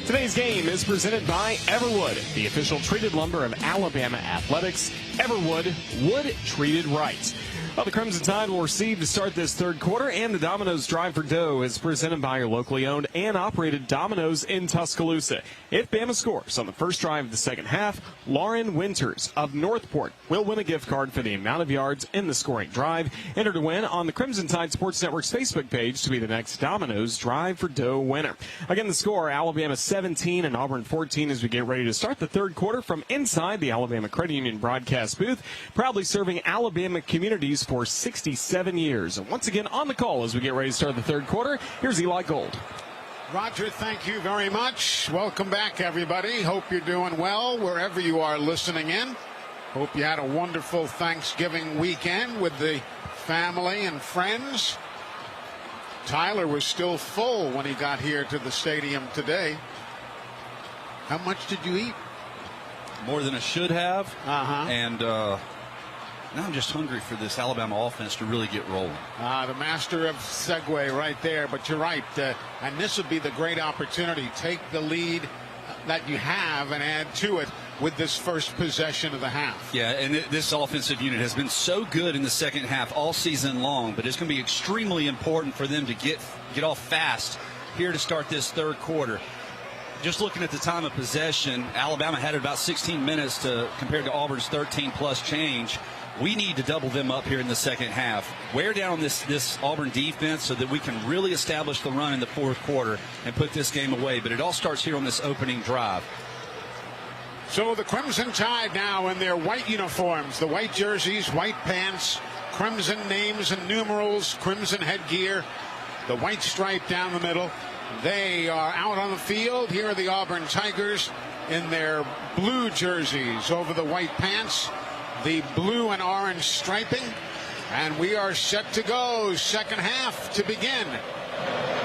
Today's game is presented by Everwood, the official treated lumber of Alabama athletics. Everwood, wood treated right. Well, the Crimson Tide will receive to start this third quarter, and the Domino's Drive for Dough is presented by your locally owned and operated Domino's in Tuscaloosa. If Bama scores on the first drive of the second half, Lauren Winters of Northport will win a gift card for the amount of yards in the scoring drive. Enter to win on the Crimson Tide Sports Network's Facebook page to be the next Domino's Drive for Dough winner. Again, the score, Alabama 17 and Auburn 14 as we get ready to start the third quarter from inside the Alabama Credit Union broadcast booth, proudly serving Alabama communities for 67 years. And once again on the call as we get ready to start the third quarter, here's Eli Gold. Roger, thank you very much. Welcome back, everybody. Hope you're doing well wherever you are listening in. Hope you had a wonderful Thanksgiving weekend with the family and friends. Tyler was still full when he got here to the stadium today. How much did you eat? More than I should have. And now I'm just hungry for this Alabama offense to really get rolling. The master of segue right there. But you're right. And this would be the great opportunity. Take the lead that you have and add to it with this first possession of the half. Yeah, and this offensive unit has been so good in the second half all season long, but it's going to be extremely important for them to get off fast here to start this third quarter. Just looking at the time of possession, Alabama had about 16 minutes compared to Auburn's 13-plus change. We need to double them up here in the second half. Wear down this Auburn defense so that we can really establish the run in the fourth quarter and put this game away. But it all starts here on this opening drive. So the Crimson Tide now in their white uniforms, the white jerseys, white pants, crimson names and numerals, crimson headgear, the white stripe down the middle. They are out on the field. Here are the Auburn Tigers in their blue jerseys over the white pants, the blue and orange striping, and we are set to go. Second half to begin.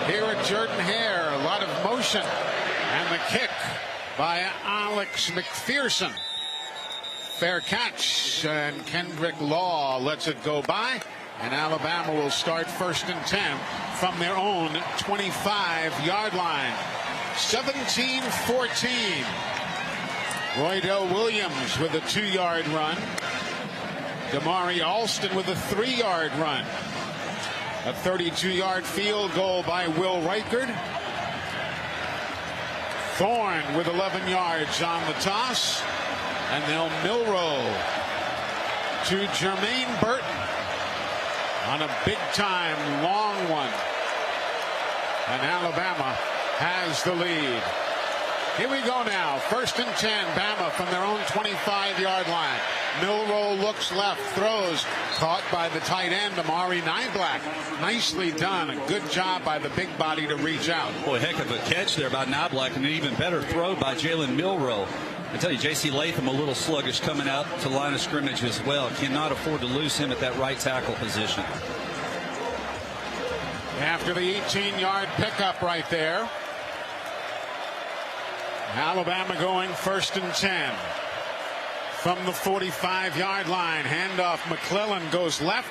Here at Jordan-Hare, a lot of motion, and the kick by Alex McPherson. Fair catch, and Kendrick Law lets it go by, and Alabama will start 1st and 10 from their own 25-yard line. 17-14. Roydell Williams with a 2-yard run. Damari Alston with a 3-yard run. A 32-yard field goal by Will Reichard. Thorne with 11 yards on the toss. And now Milroe to Jermaine Burton on a big-time long one. And Alabama has the lead. Here we go now. 1st and 10. Bama from their own 25-yard line. Milroe looks left, throws, caught by the tight end, Amari Niblack. Nicely done. A good job by the big body to reach out. Boy, heck of a catch there by Niblack, and an even better throw by Jalen Milroe. I tell you, J.C. Latham a little sluggish coming out to line of scrimmage as well. Cannot afford to lose him at that right tackle position. After the 18-yard pickup right there, Alabama going 1st and 10 from the 45-yard line. Handoff. McClellan goes left,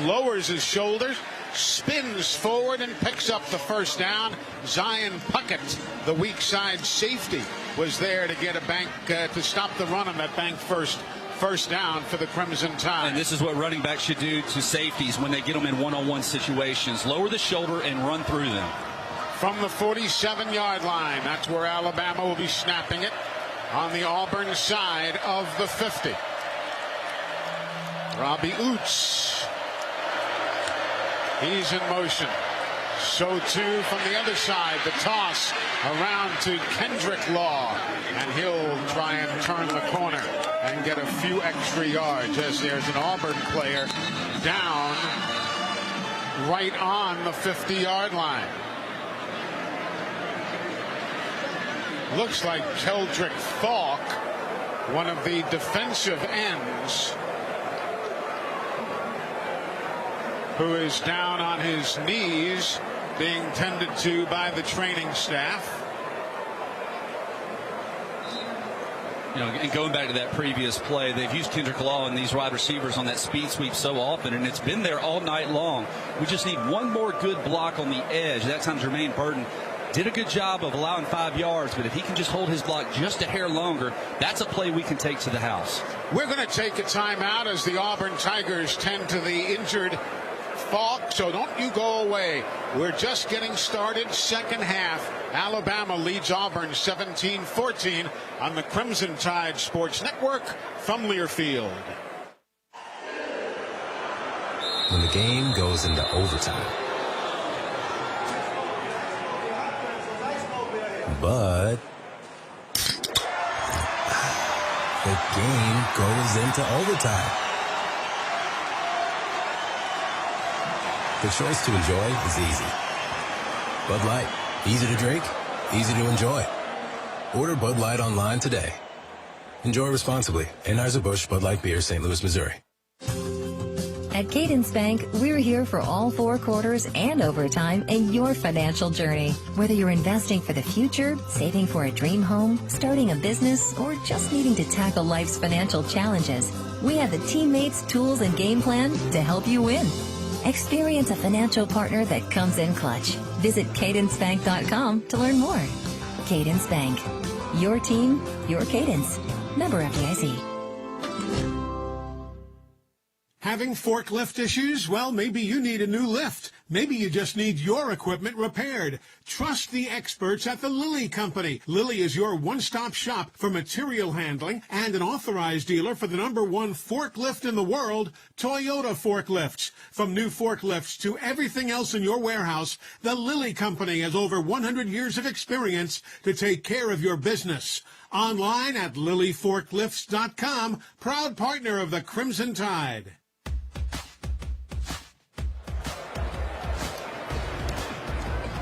lowers his shoulders, spins forward and picks up the first down. Zion Puckett, the weak side safety, was there to get a bank to stop the run on that bank first down for the Crimson Tide. And this is what running backs should do to safeties when they get them in one-on-one situations. Lower the shoulder and run through them. From the 47-yard line, that's where Alabama will be snapping it on the Auburn side of the 50. Robbie Oots. He's in motion. So too from the other side, the toss around to Kendrick Law, and he'll try and turn the corner and get a few extra yards as there's an Auburn player down right on the 50-yard line. Looks like Keldrick Falk, one of the defensive ends, who is down on his knees being tended to by the training staff. You know, and going back to that previous play, they've used Kendrick Law and these wide receivers on that speed sweep so often, and it's been there all night long. We just need one more good block on the edge. That time Jermaine Burton did a good job of allowing 5 yards, but if he can just hold his block just a hair longer, that's a play we can take to the house. We're going to take a timeout as the Auburn Tigers tend to the injured Falk, so don't you go away. We're just getting started. Second half. Alabama leads Auburn 17-14 on the Crimson Tide Sports Network from Learfield. When the game goes into overtime, but the game goes into overtime. The choice to enjoy is easy. Bud Light, Easy to drink, easy to enjoy. Order Bud Light online today. Enjoy responsibly. Anheuser-Busch Bud Light Beer, St. Louis, Missouri. At Cadence Bank, we're here for all 4 quarters and overtime in your financial journey. Whether you're investing for the future, saving for a dream home, starting a business, or just needing to tackle life's financial challenges, we have the teammates, tools, and game plan to help you win. Experience a financial partner that comes in clutch. Visit cadencebank.com to learn more. Cadence Bank. Your team, your cadence. Member FDIC. Having forklift issues? Well, maybe you need a new lift. Maybe you just need your equipment repaired. Trust the experts at the Lilly Company. Lilly is your one-stop shop for material handling and an authorized dealer for the #1 forklift in the world, Toyota forklifts. From new forklifts to everything else in your warehouse, the Lilly Company has over 100 years of experience to take care of your business. Online at lilyforklifts.com, proud partner of the Crimson Tide.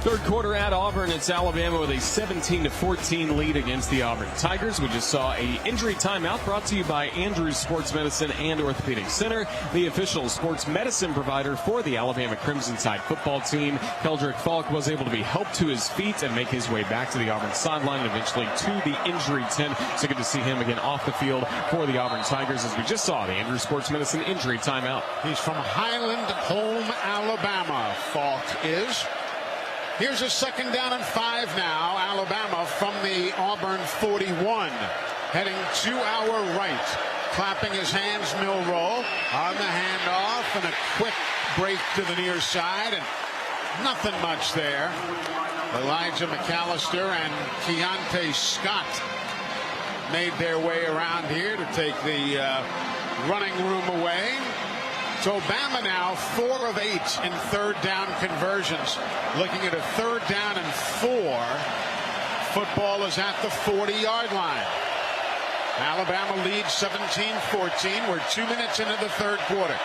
Third quarter at Auburn, it's Alabama with a 17-14 lead against the Auburn Tigers. We just saw a injury timeout brought to you by Andrews Sports Medicine and Orthopedic Center, the official sports medicine provider for the Alabama Crimson Tide football team. Keldrick Falk was able to be helped to his feet and make his way back to the Auburn sideline and eventually to the injury tent. So good to see him again off the field for the Auburn Tigers as we just saw the Andrews Sports Medicine injury timeout. He's from Highland Home, Alabama. Falk is. Here's a 2nd down and 5 now. Alabama from the Auburn 41. Heading to our right. Clapping his hands, Milroe. On the handoff and a quick break to the near side. And nothing much there. Elijah McAllister and Keontae Scott made their way around here to take the running room away. So Bama now 4 of 8 in 3rd down conversions. Looking at a 3rd down and 4. Football is at the 40-yard line. Alabama leads 17-14. We're 2 minutes into the 3rd quarter.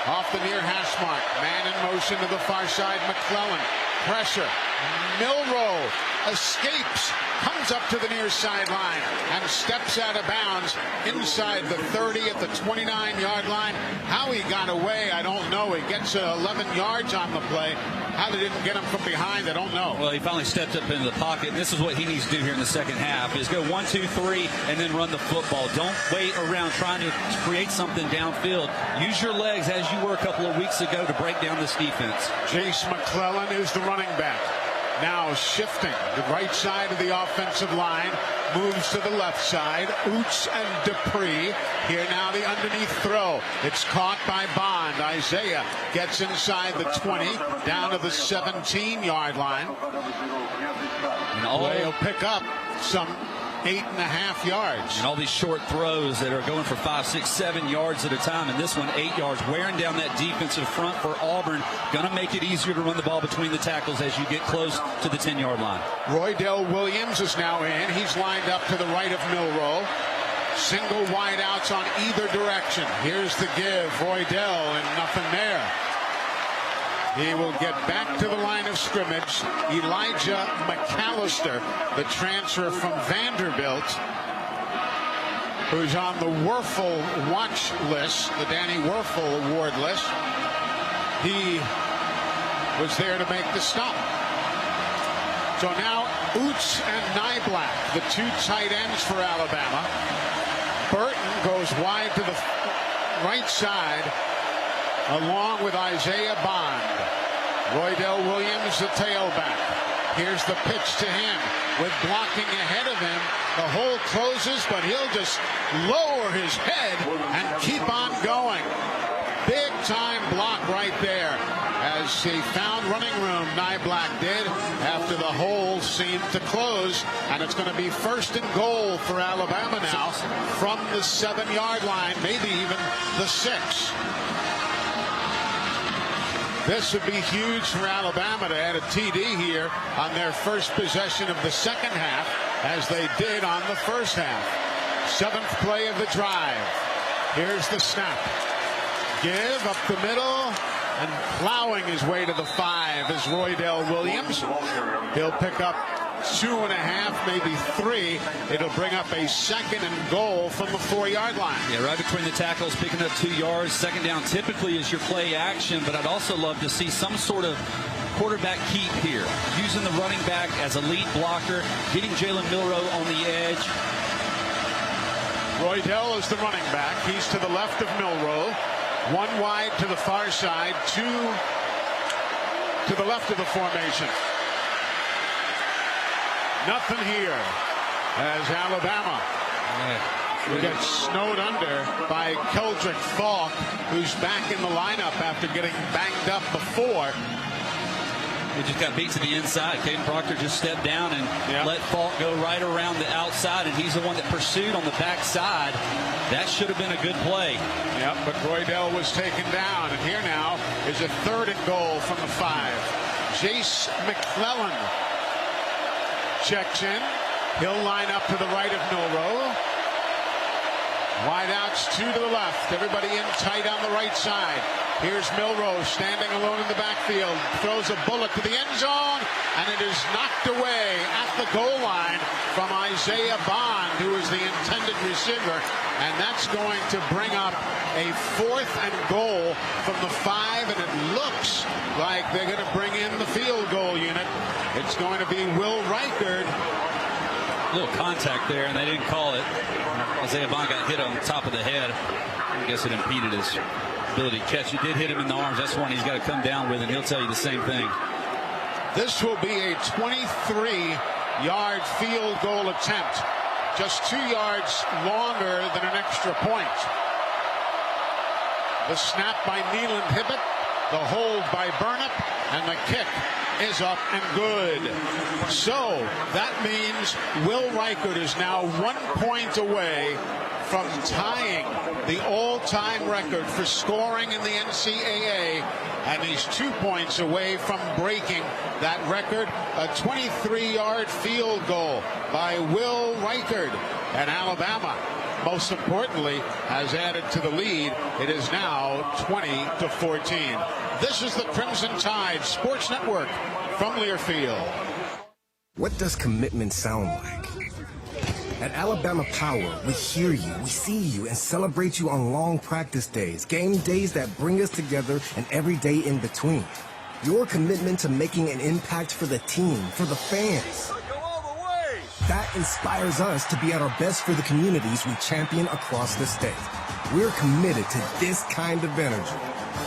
Off the near hash mark. Man in motion to the far side. McClellan. Pressure. Milroe escapes. Comes up to the near sideline and steps out of bounds inside the 30 at the 29-yard line. How he got away, I don't know. He gets 11 yards on the play. How they didn't get him from behind, I don't know. Well, he finally stepped up into the pocket, and this is what he needs to do here in the second half, is go 1, 2, 3, and then run the football. Don't wait around trying to create something downfield. Use your legs as you were a couple of weeks ago to break down this defense. Jace McClellan is the running back. Now shifting the right side of the offensive line, moves to the left side. Oots and Dupree. Here now the underneath throw. It's caught by Bond. Isaiah gets inside the 20, down to the 17-yard line. And he'll pick up some 8.5 yards. And all these short throws that are going for 5, 6, 7 yards at a time, and this one 8 yards, wearing down that defensive front for Auburn. Going to make it easier to run the ball between the tackles as you get close to the 10-yard line. Roydell Williams is now in. He's lined up to the right of Milroe. Single wideouts on either direction. Here's the give. Roydell, and nothing there. He will get back to the line of scrimmage. Elijah McAllister, the transfer from Vanderbilt, who's on the Werfel watch list, the Danny Werfel award list. He was there to make the stop. So now Oots and Nyblack, the 2 tight ends for Alabama. Burton goes wide to the right side, along with Isaiah Bond. Roydell Williams, the tailback. Here's the pitch to him with blocking ahead of him. The hole closes, but he'll just lower his head and keep on going. Big time block right there as he found running room, Nyblack did, after the hole seemed to close. And it's going to be 1st and goal for Alabama now from the 7-yard line, maybe even the 6. This would be huge for Alabama to add a TD here on their first possession of the second half, as they did on the first half. 7th play of the drive. Here's the snap. Give up the middle. And plowing his way to the 5 is Roydell Williams. He'll pick up 2.5, maybe 3. It'll bring up a 2nd and goal from the 4-yard line. Yeah, right between the tackles, picking up 2 yards. 2nd down typically is your play action, but I'd also love to see some sort of quarterback keep here, using the running back as a lead blocker, getting Jalen Milroe on the edge. Roydell is the running back. He's to the left of Milroe. 1 wide to the far side, 2 to the left of the formation. Nothing here as Alabama gets snowed under by Keldrick Falk, who's back in the lineup after getting banged up before. He just got beat to the inside. Caden Proctor just stepped down and let Falk go right around the outside, and he's the one that pursued on the backside. That should have been a good play. Yep, but Roydell was taken down, and here now is a 3rd and goal from the 5. Jace McClellan checks in. He'll line up to the right of Milroe. Wide outs 2 to the left. Everybody in tight on the right side. Here's Milroe standing alone in the backfield. Throws a bullet to the end zone, and it is knocked away at the goal line from Isaiah Bond, who is the intended receiver. And that's going to bring up a 4th and goal from the 5, and it looks like they're going to bring in the field goal unit. It's going to be Will Reichard. A little contact there, and they didn't call it. Isaiah Bond got hit on the top of the head. I guess it impeded his ability to catch. He did hit him in the arms. That's one he's got to come down with, and he'll tell you the same thing. This will be a 23-yard field goal attempt. Just 2 yards longer than an extra point. The snap by Neeland Hibbett, the hold by Burnip, and the kick is up and good. So that means Will Reichard is now 1 point away from tying the all-time record for scoring in the NCAA, and he's 2 points away from breaking that record. A 23-yard field goal by Will Reichard, and Alabama, most importantly, has added to the lead. It is now 20-14. This is the Crimson Tide Sports Network from Learfield. What does commitment sound like? At Alabama Power, we hear you, we see you, and celebrate you on long practice days, game days that bring us together, and every day in between. Your commitment to making an impact for the team, for the fans. That inspires us to be at our best for the communities we champion across the state. We're committed to this kind of energy.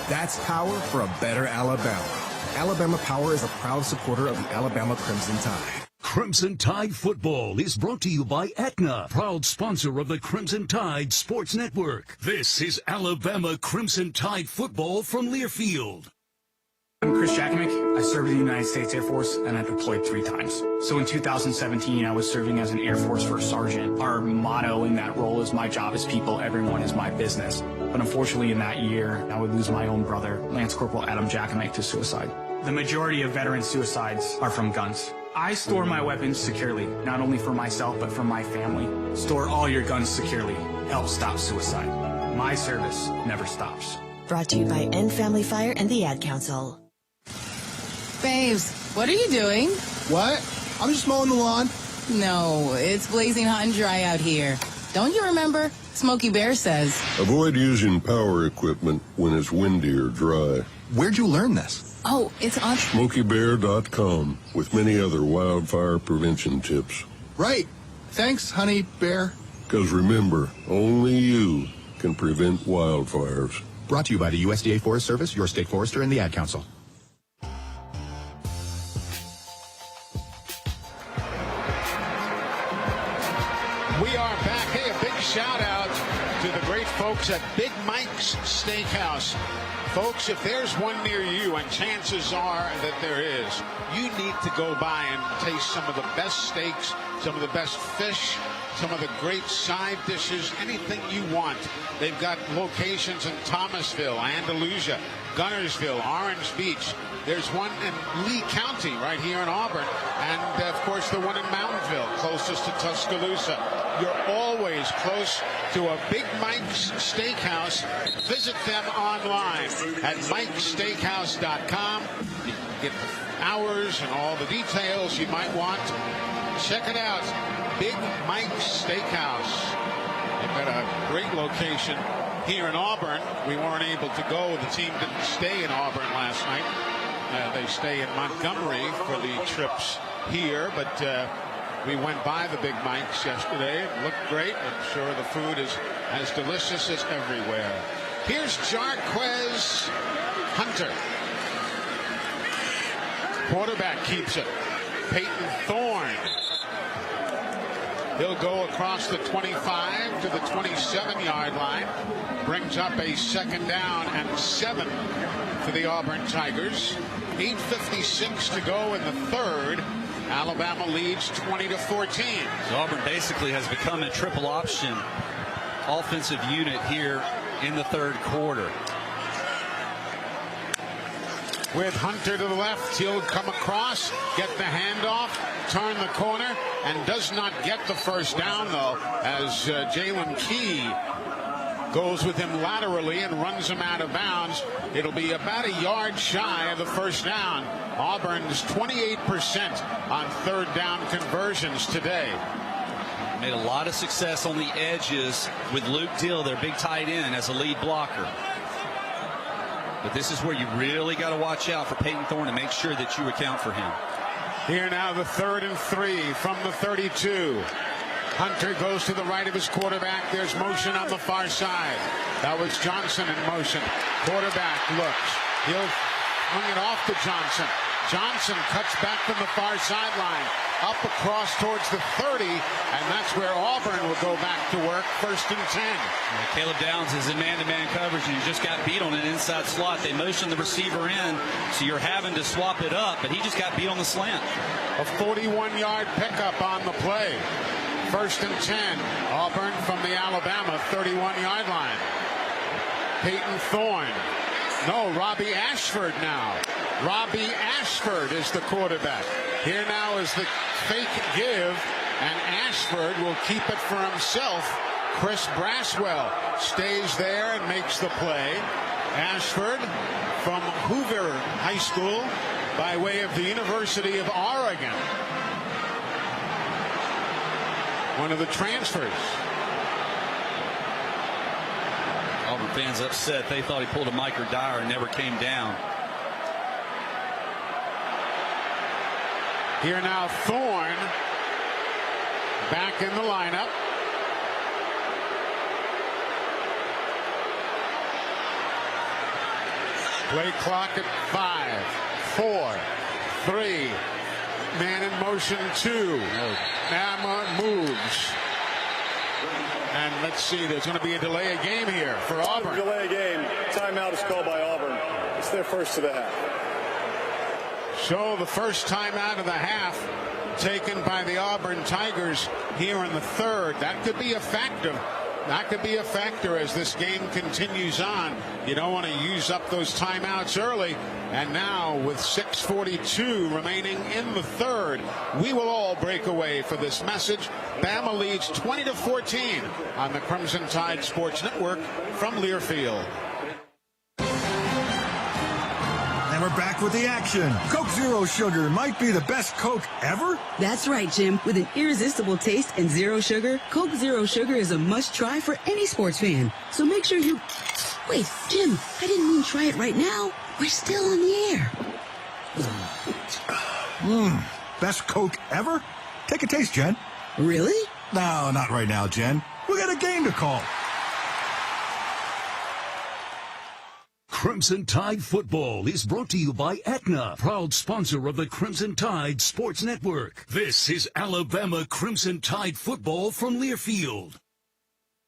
That's power for a better Alabama. Alabama Power is a proud supporter of the Alabama Crimson Tide. Crimson Tide Football is brought to you by Aetna, proud sponsor of the Crimson Tide Sports Network. This is Alabama Crimson Tide Football from Learfield. I'm Chris Jackamick. I served in the United States Air Force, and I deployed 3 times. So in 2017, I was serving as an Air Force First Sergeant. Our motto in that role is, my job is people, everyone is my business. But unfortunately in that year, I would lose my own brother, Lance Corporal Adam Jackamick, to suicide. The majority of veteran suicides are from guns. I store my weapons securely, not only for myself, but for my family. Store all your guns securely. Help stop suicide. My service never stops. Brought to you by End Family Fire and the Ad Council. Babes, what are you doing? What? I'm just mowing the lawn. No, it's blazing hot and dry out here. Don't you remember? Smokey Bear says. Avoid using power equipment when it's windy or dry. Where'd you learn this? Oh, it's on SmokeyBear.com with many other wildfire prevention tips. Right. Thanks, Honey Bear. Because remember, only you can prevent wildfires. Brought to you by the USDA Forest Service, your state forester, and the Ad Council. We are back. Hey, a big shout out to the great folks at Big Mike's Steakhouse. Folks, if there's one near you, and chances are that there is, you need to go by and taste some of the best steaks, some of the best fish, some of the great side dishes, anything you want. They've got locations in Thomasville, Andalusia, Gunnersville, Orange Beach. There's one in Lee County right here in Auburn. And, of course, the one in Mountainville, closest to Tuscaloosa. You're always close to a Big Mike's Steakhouse. Visit them online at mikesteakhouse.com. You can get the hours and all the details you might want. Check it out, Big Mike's Steakhouse. They've got a great location here in Auburn. We weren't able to go. The team didn't stay in Auburn last night. They stay in Montgomery for the trips here, but we went by the Big Mike's yesterday. It looked great. I'm sure the food is as delicious as everywhere. Here's Jarquez Hunter. Quarterback keeps it. Peyton Thorne. He'll go across the 25 to the 27-yard line. Brings up a 2nd down and 7 for the Auburn Tigers. 8:56 to go in the third. Alabama leads 20-14. So Auburn basically has become a triple option offensive unit here in the third quarter. With Hunter to the left, he'll come across, get the handoff, turn the corner, and does not get the first down, though, as Jalen Key goes with him laterally and runs him out of bounds. It'll be about a yard shy of the first down. Auburn's 28% on third down conversions today. Made a lot of success on the edges with Luke Dill, their big tight end, as a lead blocker. But this is where you really got to watch out for Peyton Thorne and make sure that you account for him. Here now the 3rd and 3 from the 32. Hunter goes to the right of his quarterback. There's motion on the far side. That was Johnson in motion. Quarterback looks. He'll hung it off to Johnson. Johnson cuts back from the far sideline. Up across towards the 30, and that's where Auburn will go back to work. 1st and 10. Yeah, Caleb Downs is in man-to-man coverage, and he just got beat on an inside slot. They motion the receiver in, so you're having to swap it up, but he just got beat on the slant. A 41-yard pickup on the play. 1st and 10. Auburn from the Alabama 31-yard line. Peyton Thorne. No, Robbie Ashford now. Robbie Ashford is the quarterback. Here now is the fake give, and Ashford will keep it for himself. Chris Braswell stays there and makes the play. Ashford from Hoover High School by way of the University of Oregon. One of the transfers. Auburn fans upset. They thought he pulled a Mike or Dyer and never came down. Here now Thorne back in the lineup. Play clock at 5, 4, 3. Man in motion 2. Nama moves. And let's see, there's going to be a delay of game here for Auburn. Delay of game. Timeout is called by Auburn. It's their first of the half. So the first timeout of the half taken by the Auburn Tigers here in the third. That could be a factor. That could be a factor as this game continues on. You don't want to use up those timeouts early. And now with 6:42 remaining in the third, we will all break away for this message. Bama leads 20-14 on the Crimson Tide Sports Network from Learfield. And we're back with the action. Coke Zero Sugar might be the best Coke ever. That's right, Jim. With an irresistible taste and zero sugar, Coke Zero Sugar is a must-try for any sports fan. So make sure you... Wait, Jim, I didn't mean try it right now. We're still on the air. Best Coke ever? Take a taste, Jen. Really? No, not right now, Jen. We got a game to call. Crimson Tide Football is brought to you by Aetna, proud sponsor of the Crimson Tide Sports Network. This is Alabama Crimson Tide Football from Learfield.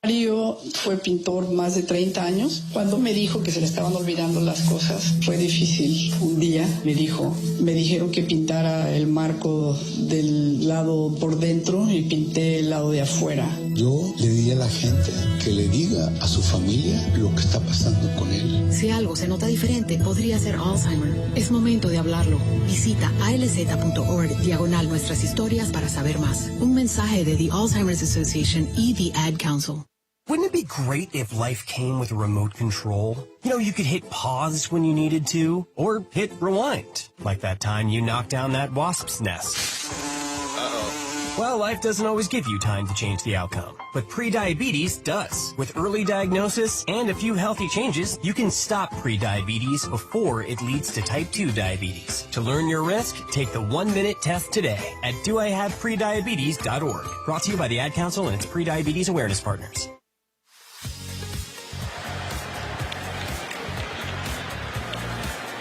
Mario fue pintor más de 30 años. Cuando me dijo que se le estaban olvidando las cosas, fue difícil. Un día me dijeron que pintara el marco del lado por dentro y pinté el lado de afuera. Yo le diría a la gente que le diga a su familia lo que está pasando con él. Si algo se nota diferente, podría ser Alzheimer. Es momento de hablarlo. Visita alz.org/nuestras historias para saber más. Un mensaje de The Alzheimer's Association y The Ad Council. Wouldn't it be great if life came with a remote control? You know, you could hit pause when you needed to, or hit rewind, like that time you knocked down that wasp's nest. Well, life doesn't always give you time to change the outcome, but prediabetes does. With early diagnosis and a few healthy changes, you can stop prediabetes before it leads to type 2 diabetes. To learn your risk, take the 1-minute test today at doihaveprediabetes.org. Brought to you by the Ad Council and its prediabetes awareness partners.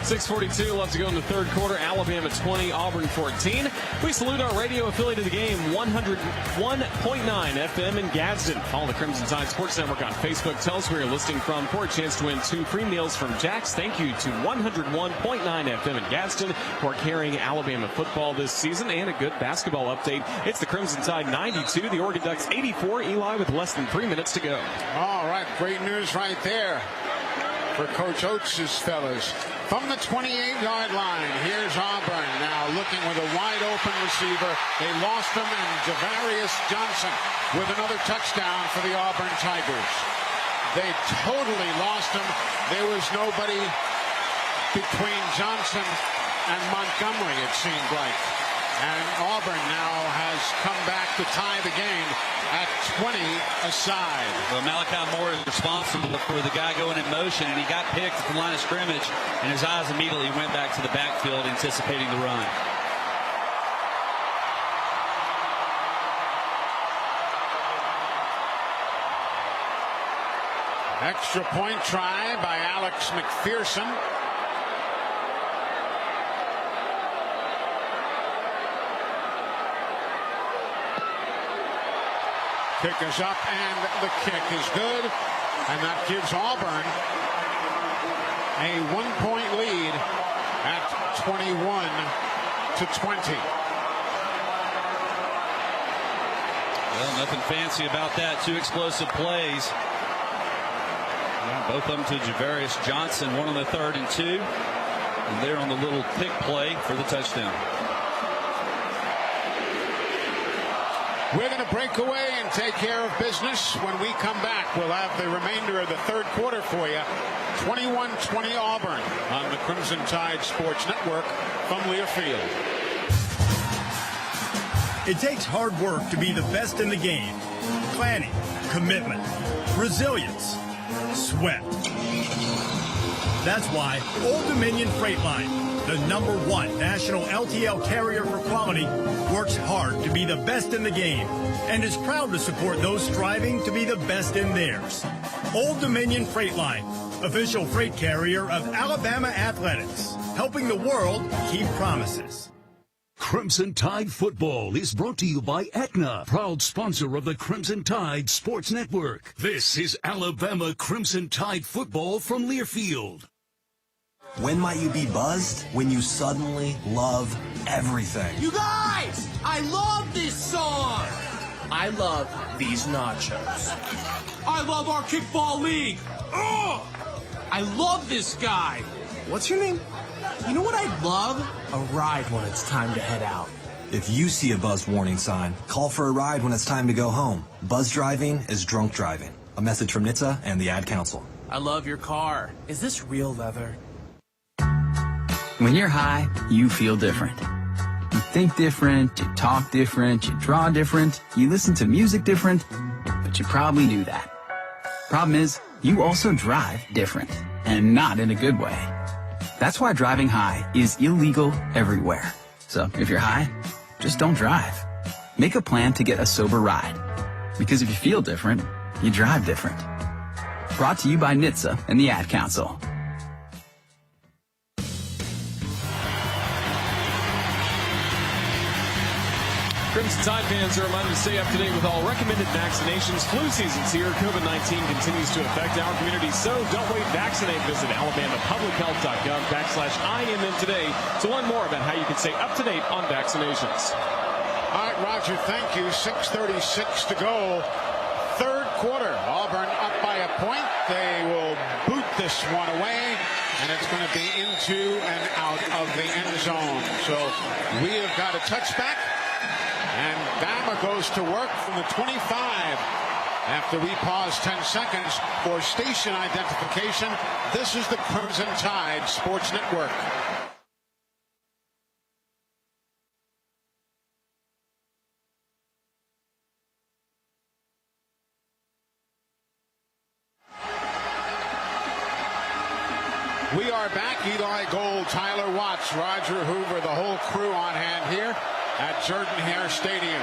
6:42 left to go in the third quarter. Alabama 20, Auburn 14. We salute our radio affiliate of the game, 101.9 FM in Gadsden. Follow the Crimson Tide Sports Network on Facebook. Tell us where you're listening from for a chance to win 2 free meals from Jack's. Thank you to 101.9 FM in Gadsden for carrying Alabama football this season, and a good basketball update. It's the Crimson Tide 92, the Oregon Ducks 84. Eli with less than 3 minutes to go. All right, great news right there for Coach Oates' fellas. From the 28-yard line, here's Auburn now looking with a wide-open receiver. They lost him, and Javarius Johnson with another touchdown for the Auburn Tigers. They totally lost him. There was nobody between Johnson and Montgomery, it seemed like. And Auburn now has come back to tie the game at 20 aside. Well, Malachi Moore is responsible for the guy going in motion, and he got picked at the line of scrimmage, and his eyes immediately went back to the backfield, anticipating the run. Extra point try by Alex McPherson. Kick is up, and the kick is good, and that gives Auburn a 1-point lead at 21-20. Well, nothing fancy about that. 2 explosive plays. Both of them to Javarius Johnson, one on the 3rd and 2, and they're on the little pick play for the touchdown. We're going to break away and take care of business. When we come back, we'll have the remainder of the third quarter for you. 21-20 Auburn on the Crimson Tide Sports Network from Learfield. It takes hard work to be the best in the game. Planning, commitment, resilience, sweat. That's why Old Dominion Freight Line, the #1 national LTL carrier for quality, works hard to be the best in the game and is proud to support those striving to be the best in theirs. Old Dominion Freight Line, official freight carrier of Alabama Athletics, helping the world keep promises. Crimson Tide Football is brought to you by Aetna, proud sponsor of the Crimson Tide Sports Network. This is Alabama Crimson Tide Football from Learfield. When might you be buzzed? When you suddenly love everything. You guys, I love this song. I love these nachos. I love our kickball league. Ugh! I love this guy. What's your name? You know what I love? A ride when it's time to head out. If you see a buzzed warning sign, call for a ride when it's time to go home. Buzz driving is drunk driving. A message from NHTSA and the Ad Council. I love your car. Is this real leather? When you're high, you feel different. You think different, you talk different, you draw different, you listen to music different, but you probably knew that. Problem is, you also drive different, and not in a good way. That's why driving high is illegal everywhere. So if you're high, just don't drive. Make a plan to get a sober ride. Because if you feel different, you drive different. Brought to you by NHTSA and the Ad Council. Crimson Tide fans are reminded to stay up to date with all recommended vaccinations. Flu season's here. COVID-19 continues to affect our community, so don't wait. Vaccinate. Visit alabamapublichealth.gov/IMN today to learn more about how you can stay up to date on vaccinations. All right, Roger, thank you. 6:36 to go. Third quarter. Auburn up by a point. They will boot this one away, and it's going to be into and out of the end zone. So we have got a touchback, and Bama goes to work from the 25. After we pause 10 seconds for station identification, this is the Crimson Tide Sports Network. We are back. Eli Gold, Tyler Watts, Roger Hoover, the whole crew on hand here at Jordan-Hare Stadium.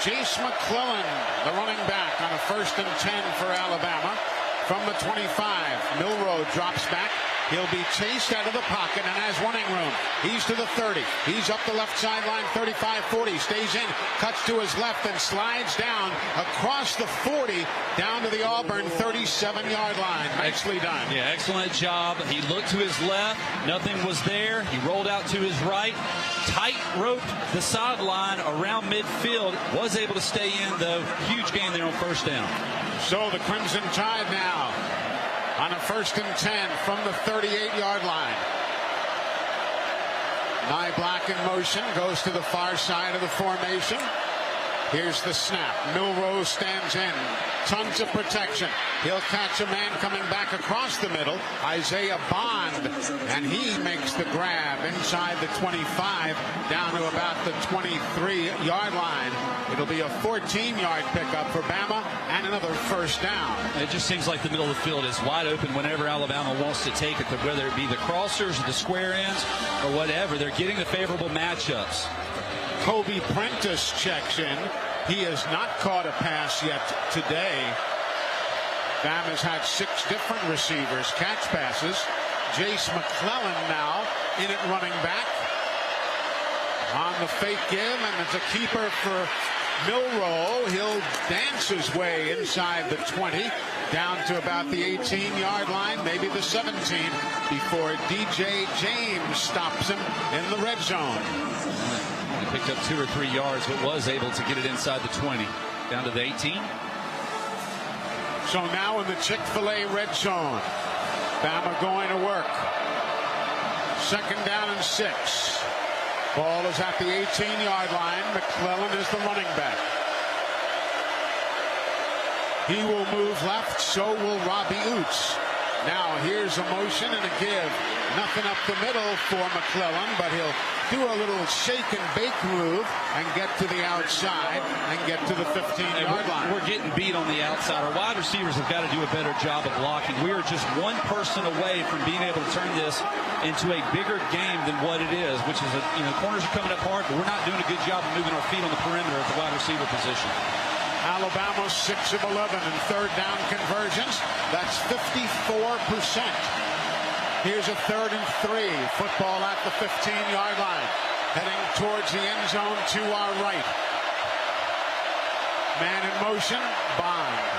Jace McClellan, the running back, on a 1st and 10 for Alabama from the 25. Milroe drops back. He'll be chased out of the pocket and has running room. He's to the 30. He's up the left sideline, 35-40. Stays in, cuts to his left, and slides down across the 40 down to the Auburn 37-yard line. Nicely done. Yeah, excellent job. He looked to his left. Nothing was there. He rolled out to his right. Tight roped the sideline around midfield. Was able to stay in, though. Huge gain there on 1st down. So the Crimson Tide now on a 1st and 10 from the 38-yard line. Black in motion, goes to the far side of the formation. Here's the snap. Milroe stands in. Tons of protection. He'll catch a man coming back across the middle, Isaiah Bond, and he makes the grab inside the 25 down to about the 23-yard line. It'll be a 14-yard pickup for Bama and another 1st down. It just seems like the middle of the field is wide open whenever Alabama wants to take it, whether it be the crossers or the square ends or whatever. They're getting the favorable matchups. Kobe Prentice checks in. He has not caught a pass yet today. Bama's had 6 different receivers catch passes. Jace McClellan now in at running back. On the fake give, and it's a keeper for Milroe. He'll dance his way inside the 20, down to about the 18-yard line, maybe the 17, before DJ James stops him in the red zone. He picked up 2 or 3 yards, but was able to get it inside the 20, down to the 18. So now in the Chick-fil-A red zone, Bama going to work. 2nd down and 6. Ball is at the 18-yard line. McClellan is the running back. He will move left, so will Robbie Oots. Now here's a motion and a give. Nothing up the middle for McClellan, but he'll do a little shake and bake move and get to the outside and get to the 15-yard line. We're getting beat on the outside. Our wide receivers have got to do a better job of blocking. We are just one person away from being able to turn this into a bigger game than what it is, which is, corners are coming up hard, but we're not doing a good job of moving our feet on the perimeter at the wide receiver position. Alabama 6 of 11 in 3rd down conversions. That's 54%. Here's a 3rd and 3. Football at the 15-yard line. Heading towards the end zone to our right. Man in motion, Bond.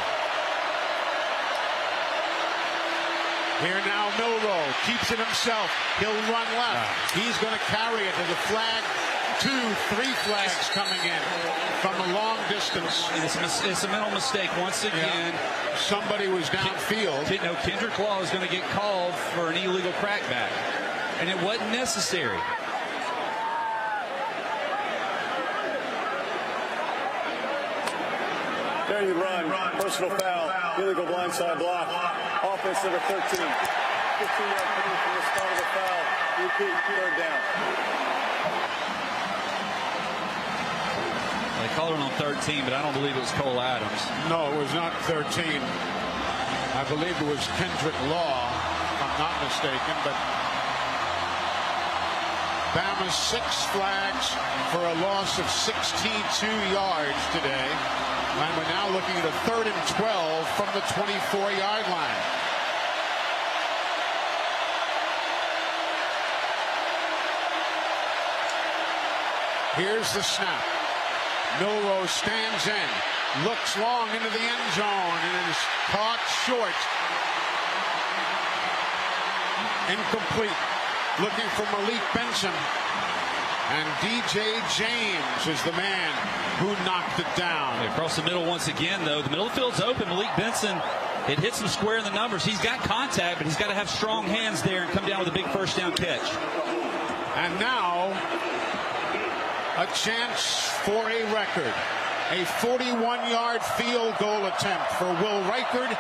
Here now Milroe keeps it himself. He'll run left. He's going to carry it to the flag. 2, 3 flags coming in from a long distance. It's a mental mistake once again. Yeah. Somebody was downfield. Kendrick Law is going to get called for an illegal crackback, and it wasn't necessary. There you run. Personal foul. Illegal blindside block. Offense number 13. 15-yard penalty from the start of the foul. Repeat, 3rd down. They called it on 13, but I don't believe it was Cole Adams. No, it was not 13. I believe it was Kendrick Law, if I'm not mistaken. But Bama 6 flags for a loss of 62 yards today. And we're now looking at a 3rd and 12 from the 24-yard line. Here's the snap. Milrose stands in, looks long into the end zone, and is caught short. Incomplete. Looking for Malik Benson. And DJ James is the man who knocked it down. Across the middle once again, though. The middle of the field's open. Malik Benson, it hits him square in the numbers. He's got contact, but he's got to have strong hands there and come down with a big first down catch. And now, a chance for a record. A 41-yard field goal attempt for Will Reichard.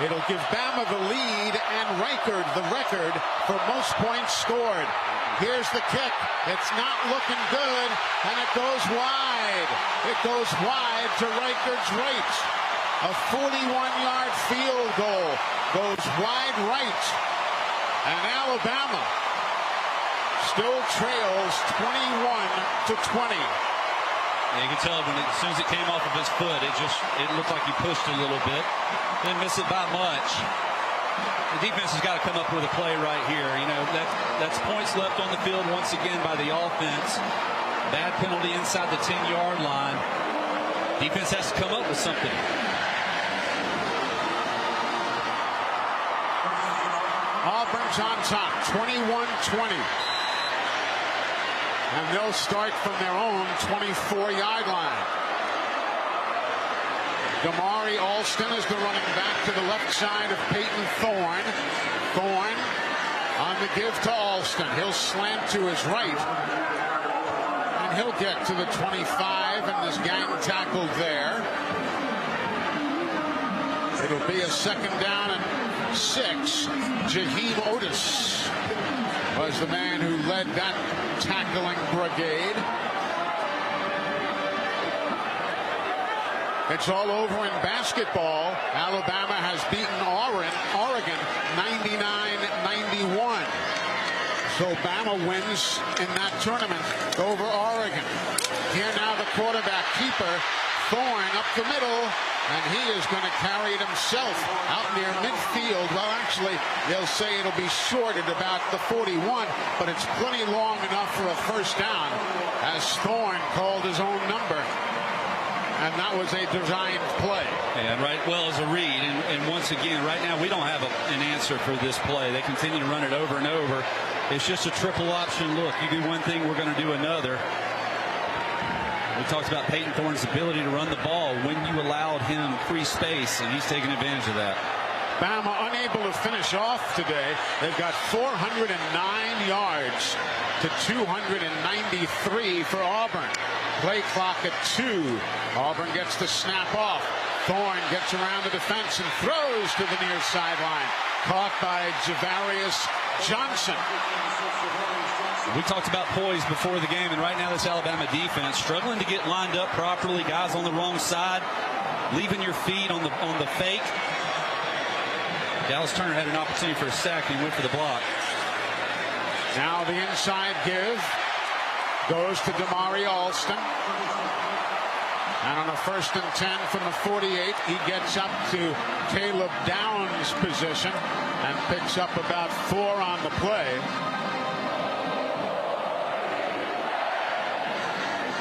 It'll give Bama the lead and Reichard the record for most points scored. Here's the kick. It's not looking good, and it goes wide. It goes wide to Reichard's right. A 41-yard field goal goes wide right. And Alabama still trails 21-20. Yeah, you can tell as soon as it came off of his foot, it looked like he pushed a little bit. Didn't miss it by much. The defense has got to come up with a play right here. You know, that's points left on the field once again by the offense. Bad penalty inside the 10-yard line. Defense has to come up with something. Auburn's on top, 21-20. And they'll start from their own 24-yard line. Damari Alston is the running back to the left side of Peyton Thorne. Thorne on the give to Alston. He'll slant to his right. And he'll get to the 25, and this gang tackled there. It'll be a second down and 6. Jaheim Otis was the man who led that tackling brigade. It's all over in basketball. Alabama has beaten Oregon 99-91. So Bama wins in that tournament over Oregon. Here now the quarterback keeper, Thorne up the middle, and he is going to carry it himself out near midfield. Well, actually, they'll say it'll be short at about the 41, but it's plenty long enough for a first down as Thorne called his own number. And that was a designed play. And right, well, as a read. And once again, right now, we don't have an answer for this play. They continue to run it over and over. It's just a triple option look. You do one thing, we're going to do another. We talked about Peyton Thorne's ability to run the ball when you allowed him free space, and he's taking advantage of that. Bama unable to finish off today. They've got 409 yards to 293 for Auburn. Play clock at 2. Auburn gets the snap off. Thorne gets around the defense and throws to the near sideline. Caught by Javarius Johnson. We talked about poise before the game, and right now this Alabama defense struggling to get lined up properly. Guys on the wrong side, leaving your feet on the fake. Dallas Turner had an opportunity for a sack, and he went for the block. Now the inside give goes to Damari Alston. And on a 1st and 10 from the 48, he gets up to Caleb Downs' position and picks up about 4 on the play.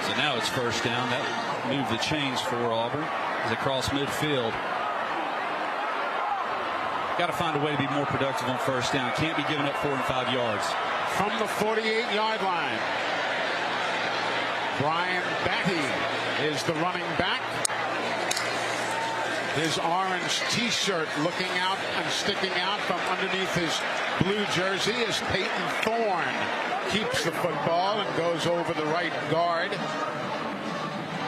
So now it's first down. That moved the chains for Auburn as they cross midfield. Got to find a way to be more productive on first down. Can't be giving up 4 and 5 yards. From the 48-yard line, Brian Batty is the running back. His orange T-shirt looking out and sticking out from underneath his blue jersey is Peyton Thorne. Keeps the football and goes over the right guard.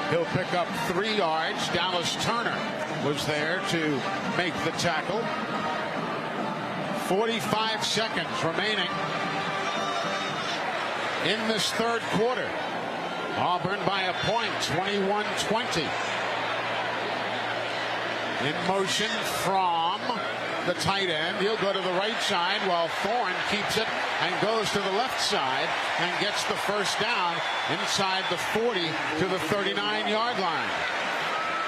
He'll pick up 3 yards. Dallas Turner was there to make the tackle. 45 seconds remaining in this third quarter. Auburn by a point, 21-20. In motion from the tight end. He'll go to the right side while Thorne keeps it and goes to the left side and gets the first down inside the 40 to the 39-yard line.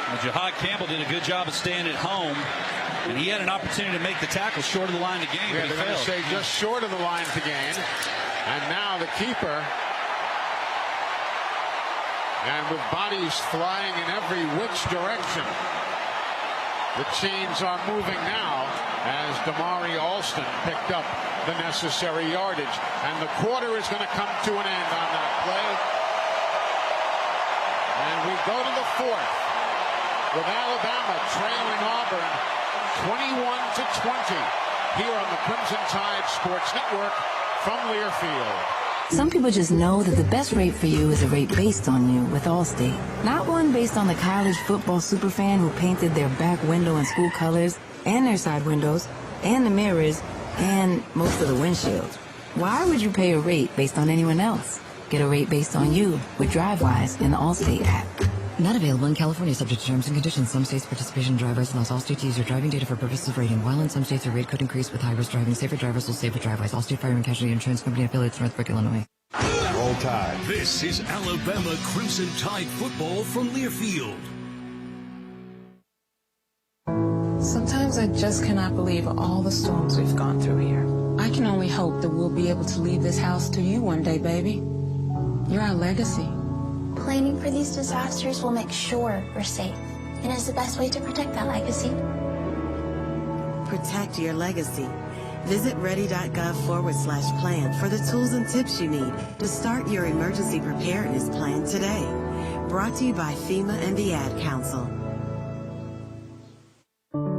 Well, Jahad Campbell did a good job of staying at home, and he had an opportunity to make the tackle short of the line to gain. Yeah, they're going to say just short of the line to gain. And now the keeper And with bodies flying in every which direction, the chains are moving now as Damari Alston picked up the necessary yardage. And the quarter is going to come to an end on that play. And we go to the fourth with Alabama trailing Auburn 21-20 here on the Crimson Tide Sports Network from Learfield. Some people just know that the best rate for you is a rate based on you with Allstate. Not one based on the college football superfan who painted their back window in school colors and their side windows and the mirrors and most of the windshield. Why would you pay a rate based on anyone else? Get a rate based on you with DriveWise in the Allstate app. Not available in California, subject to terms and conditions. Some states participation drivers allows Allstate to use your driving data for purposes of rating. While in some states, your rate could increase with high-risk driving. Safer drivers will save with DriveWise. Allstate Fire and Casualty Insurance Company affiliates, Northbrook, Illinois. Roll Tide. This is Alabama Crimson Tide football from Learfield. Sometimes I just cannot believe all the storms we've gone through here. I can only hope that we'll be able to leave this house to you one day, baby. You're our legacy. Planning for these disasters will make sure we're safe, and is the best way to protect that legacy. Protect your legacy. Visit ready.gov/plan for the tools and tips you need to start your emergency preparedness plan today. Brought to you by FEMA and the Ad Council.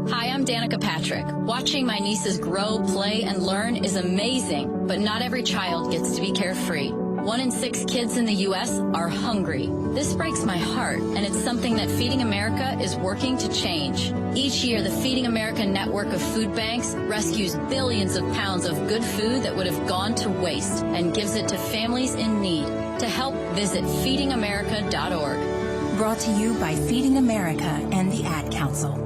Hi, I'm Danica Patrick. Watching my nieces grow, play, and learn is amazing, but not every child gets to be carefree. 1 in 6 kids in the U.S. are hungry. This breaks my heart, and it's something that Feeding America is working to change. Each year, the Feeding America network of food banks rescues billions of pounds of good food that would have gone to waste and gives it to families in need. To help, visit feedingamerica.org. Brought to you by Feeding America and the Ad Council.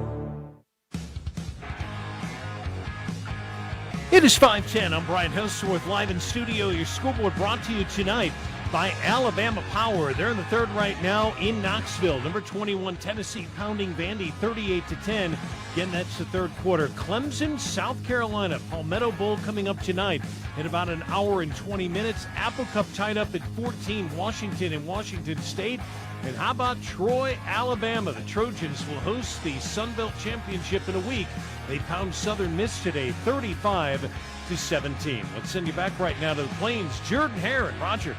It is 5:10. I'm Brian Hillsworth, live in studio. Your scoreboard brought to you tonight by Alabama Power. They're in the third right now in Knoxville. Number 21, Tennessee pounding Vandy 38-10. Again, that's the third quarter. Clemson, South Carolina, Palmetto Bowl coming up tonight in about an hour and 20 minutes. Apple Cup tied up at 14, Washington and Washington State. And how about Troy, Alabama? The Trojans will host the Sun Belt Championship in a week. They pound Southern Miss today, 35-17. Let's send you back right now to the Plains. Jordan Hare and Roger.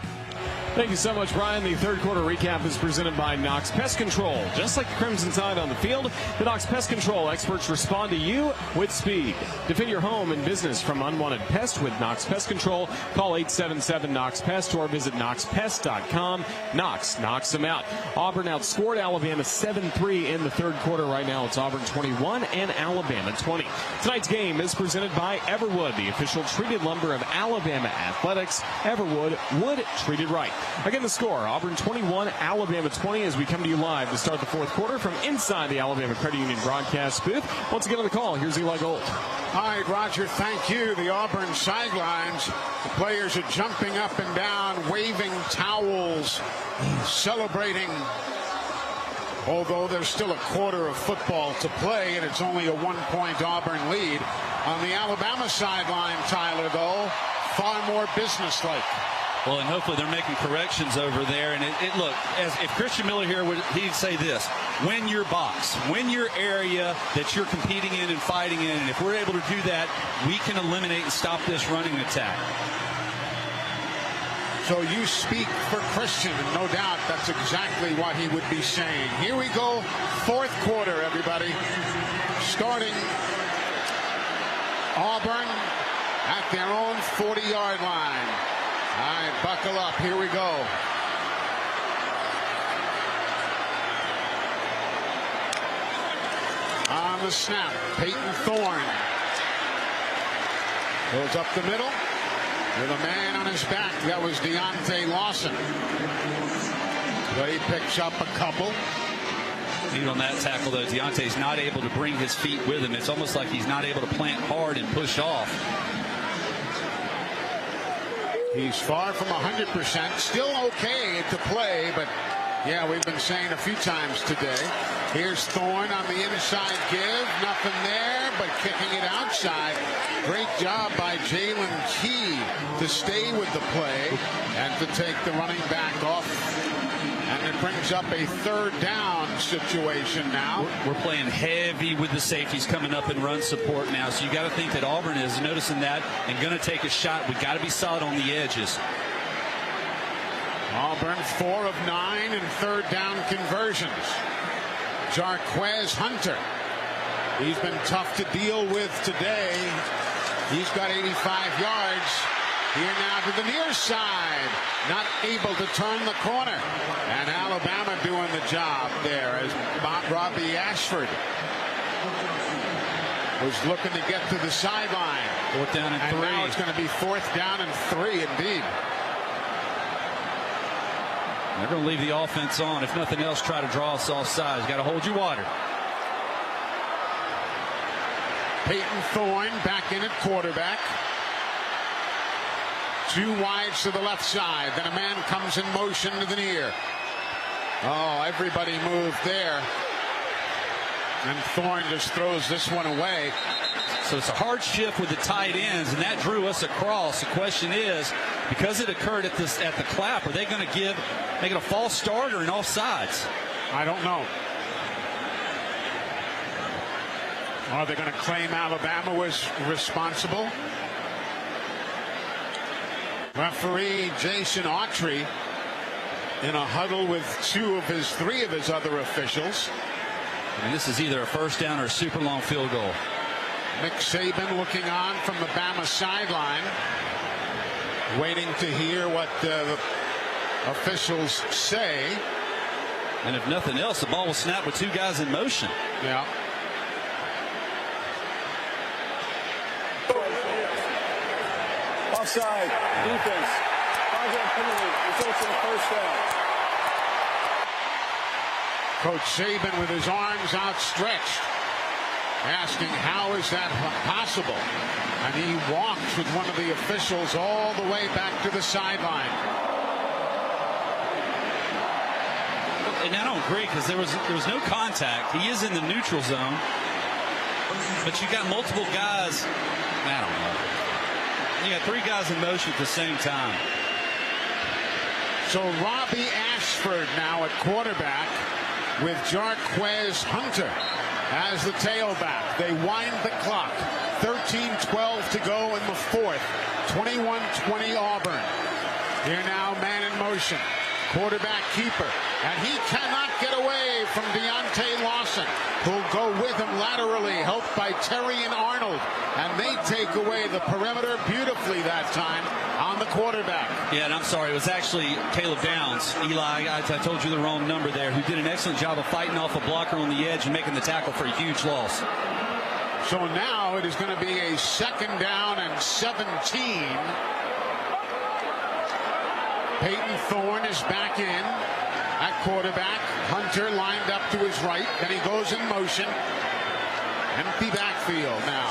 Thank you so much, Brian. The third quarter recap is presented by Knox Pest Control. Just like the Crimson Tide on the field, the Knox Pest Control experts respond to you with speed. Defend your home and business from unwanted pests with Knox Pest Control. Call 877-KNOX-PEST or visit knoxpest.com. Knox knocks them out. Auburn outscored Alabama 7-3 in the third quarter. Right now it's Auburn 21 and Alabama 20. Tonight's game is presented by Everwood, the official treated lumber of Alabama athletics. Everwood, wood treated right. Again, the score, Auburn 21, Alabama 20, as we come to you live to start the fourth quarter from inside the Alabama Credit Union broadcast booth. Once again on the call, here's Eli Gold. All right, Roger, thank you. The Auburn sidelines, the players are jumping up and down, waving towels, celebrating. Although there's still a quarter of football to play, and it's only a 1-point Auburn lead. On the Alabama sideline, Tyler, though, far more businesslike. Well, and hopefully they're making corrections over there. And look, if Christian Miller here he'd say this: win your box, win your area that you're competing in and fighting in. And if we're able to do that, we can eliminate and stop this running attack. So you speak for Christian, and no doubt that's exactly what he would be saying. Here we go, fourth quarter, everybody. Starting Auburn at their own 40-yard line. All right, buckle up. Here we go. On the snap, Peyton Thorne goes up the middle with a man on his back. That was Deontay Lawson. But he picks up a couple. Even on that tackle, though, Deontay's not able to bring his feet with him. It's almost like he's not able to plant hard and push off. He's far from 100%. Still okay to play, but yeah, we've been saying a few times today. Here's Thorne on the inside give. Nothing there, but kicking it outside. Great job by Jalen Key to stay with the play and to take the running back off. And and it brings up a third down situation now. We're playing heavy with the safeties coming up in run support now, so you got to think that Auburn is noticing that and going to take a shot. We got to be solid on the edges. Auburn 4 of 9 in third down conversions. Jarquez Hunter, he's been tough to deal with today. He's got 85 yards. Here now to the near side, not able to turn the corner. And Alabama doing the job there as Robbie Ashford was looking to get to the sideline. 4th down and 3. Now it's going to be 4th down and 3 indeed. They're going to leave the offense on. If nothing else, try to draw us off sides. Got to hold your water. Peyton Thorne back in at quarterback. 2 wides to the left side. Then a man comes in motion to the near. Oh, everybody moved there. And Thorne just throws this one away. So it's a hard shift with the tight ends, and that drew us across. The question is, because it occurred at the clap, are they going to make it a false start or an offsides? I don't know. Are they going to claim Alabama was responsible? Referee Jason Autry in a huddle with 3 of his other officials. I mean, this is either a first down or a super long field goal. Nick Saban looking on from the Bama sideline, waiting to hear what the officials say. And if nothing else, the ball will snap with 2 guys in motion. Yeah. Offside, defense, 5-yard penalty, results in a first down. Coach Saban with his arms outstretched, asking how is that possible? And he walks with one of the officials all the way back to the sideline. And I don't agree, because there was no contact. He is in the neutral zone, but you got multiple guys. I don't know. You got 3 guys in motion at the same time. So Robbie Ashford now at quarterback with Jarquez Hunter as the tailback. They wind the clock. 13-12 to go in the 4th. 21-20 Auburn. Here now, man in motion. Quarterback keeper. And he cannot get away from Deontay Lawson, who'll go with him laterally, helped by Terry and Arnold. And they take away the perimeter beautifully that time on the quarterback. Yeah, and I'm sorry, it was actually Caleb Downs. Eli, I told you the wrong number there, who did an excellent job of fighting off a blocker on the edge and making the tackle for a huge loss. So now it is going to be a 2nd down and 17. Peyton Thorne is back in at quarterback. Hunter lined up to his right. Then he goes in motion. Empty backfield now.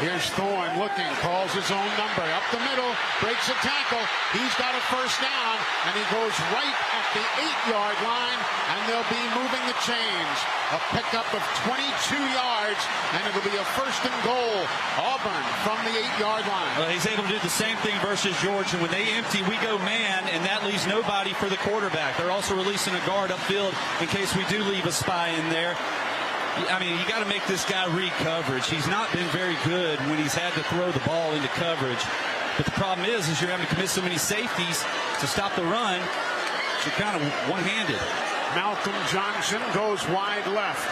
Here's Thorne looking, calls his own number. Up the middle, breaks a tackle. He's got a first down, and he goes right at the 8-yard line, and they'll be moving the chains. A pickup of 22 yards, and it'll be a 1st and goal. Auburn from the 8-yard line. Well, he's able to do the same thing versus Georgia. When they empty, we go man, and that leaves nobody for the quarterback. They're also releasing a guard upfield in case we do leave a spy in there. I mean, you got to make this guy read coverage. He's not been very good when he's had to throw the ball into coverage. But the problem is you're having to commit so many safeties to stop the run. You're kind of one-handed. Malcolm Johnson goes wide left.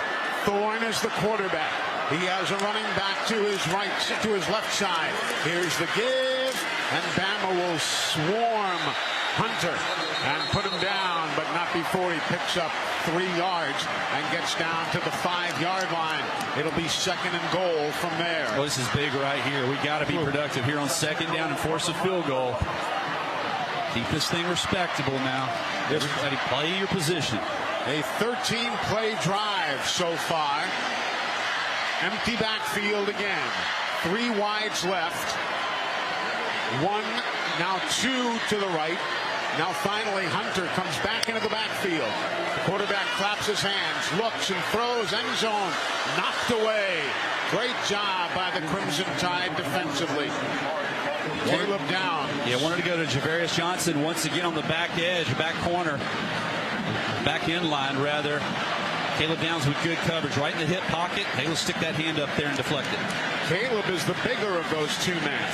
Thorne is the quarterback. He has a running back to his right, to his left side. Here's the give, and Bama will swarm Hunter and put him down, but not before he picks up 3 yards and gets down to the 5-yard line. It'll be 2nd and goal from there. Well, this is big right here. We got to be productive here on 2nd down and force a field goal. Keep this thing respectable now. Everybody play your position. A 13-play drive so far. Empty backfield again. 3 wides left. 1, now 2 to the right. Now finally Hunter comes back into the backfield. The quarterback claps his hands, looks and throws, end zone, knocked away. Great job by the Crimson Tide defensively. Caleb down. Yeah, wanted to go to Javarius Johnson once again on the back edge, back corner. back end line, rather. Caleb Downs with good coverage right in the hip pocket. They will stick that hand up there and deflect it. Caleb is the bigger of those two men.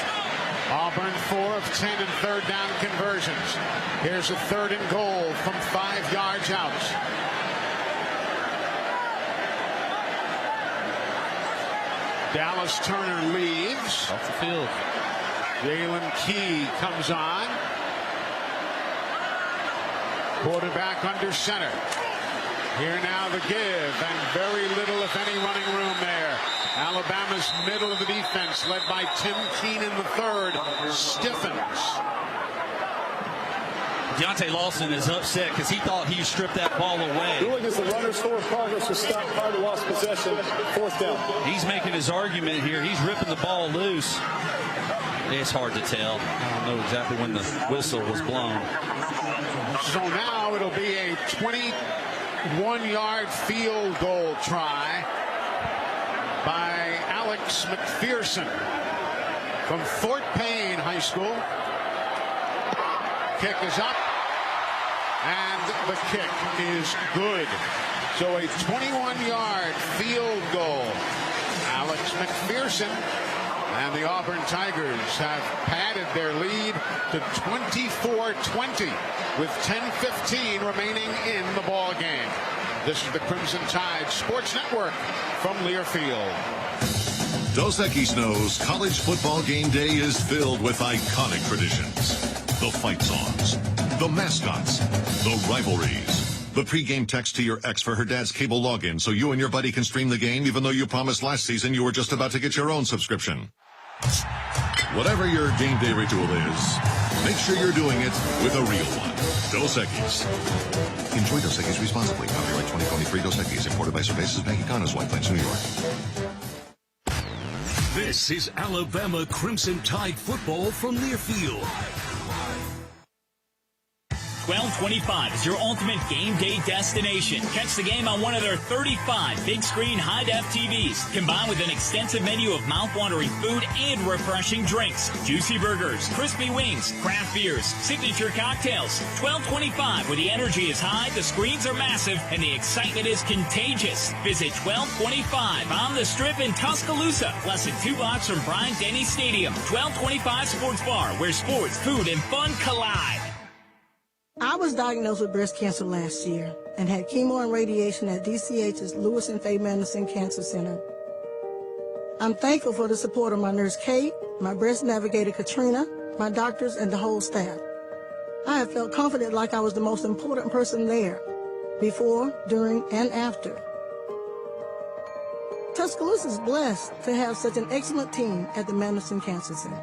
Auburn 4 of 10 in third down conversions. Here's a 3rd and goal from 5 yards out. Dallas Turner leaves. Off the field. Jalen Key comes on. Quarterback under center. Here now the give, and very little, if any, running room there. Alabama's middle of the defense, led by Tim Keenan III, stiffens. Deontay Lawson is upset because he thought he stripped that ball away. Ruling is the runner's forward progress was stopped prior to lost possession. 4th down. He's making his argument here. He's ripping the ball loose. It's hard to tell. I don't know exactly when the whistle was blown. So now it'll be a 21-yard field goal try by Alex McPherson from Fort Payne High School. Kick is up, and the kick is good. So a 21-yard field goal. Alex McPherson and the Auburn Tigers have padded their lead to 24-20 with 10:15 remaining in the ball game. This is the Crimson Tide Sports Network from Learfield. Dos Equis knows college football game day is filled with iconic traditions. The fight songs, the mascots, the rivalries. The pregame text to your ex for her dad's cable login so you and your buddy can stream the game even though you promised last season you were just about to get your own subscription. Whatever your game day ritual is, make sure you're doing it with a real one. Dos Equis. Enjoy Dos Equis responsibly. Copyright 2023 Dos Equis. Imported by Cervezas Mexicanas, White Plains, New York. This is Alabama Crimson Tide football from Learfield. 1225 is your ultimate game day destination. Catch the game on one of their 35 big screen high-def TVs, combined with an extensive menu of mouth-watering food and refreshing drinks. Juicy burgers, crispy wings, craft beers, signature cocktails. 1225, where the energy is high, the screens are massive, and the excitement is contagious. Visit 1225 on the Strip in Tuscaloosa, less than 2 blocks from Bryant-Denny Stadium. 1225 Sports Bar, where sports, food, and fun collide. I was diagnosed with breast cancer last year and had chemo and radiation at DCH's Lewis and Faye Madison Cancer Center. I'm thankful for the support of my nurse Kate, my breast navigator Katrina, my doctors, and the whole staff. I have felt confident like I was the most important person there, before, during, and after. Tuscaloosa is blessed to have such an excellent team at the Madison Cancer Center.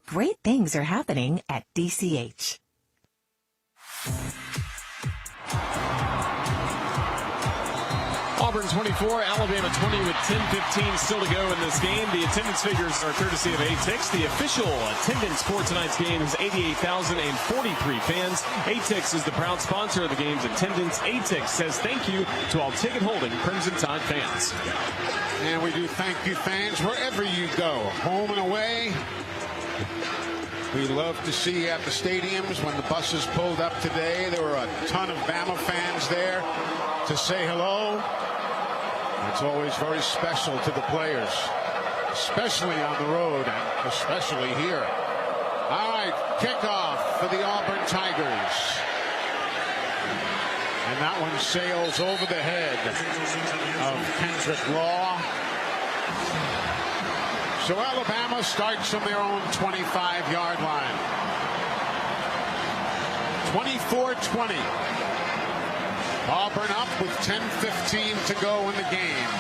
Great things are happening at DCH. Auburn 24, Alabama 20 with 10:15 still to go in this game. The attendance figures are courtesy of ATIX. The official attendance for tonight's game is 88,043 fans. ATIX is the proud sponsor of the game's attendance. ATIX says thank you to all ticket-holding Crimson Tide fans. And we do thank you, fans, wherever you go, home and away. We love to see you at the stadiums. When the buses pulled up today, there were a ton of Bama fans there to say hello. It's always very special to the players, especially on the road and especially here. All right, kickoff for the Auburn Tigers. And that one sails over the head of Kendrick Law. So Alabama starts from their own 25-yard line. 24-20. Auburn up with 10:15 to go in the game.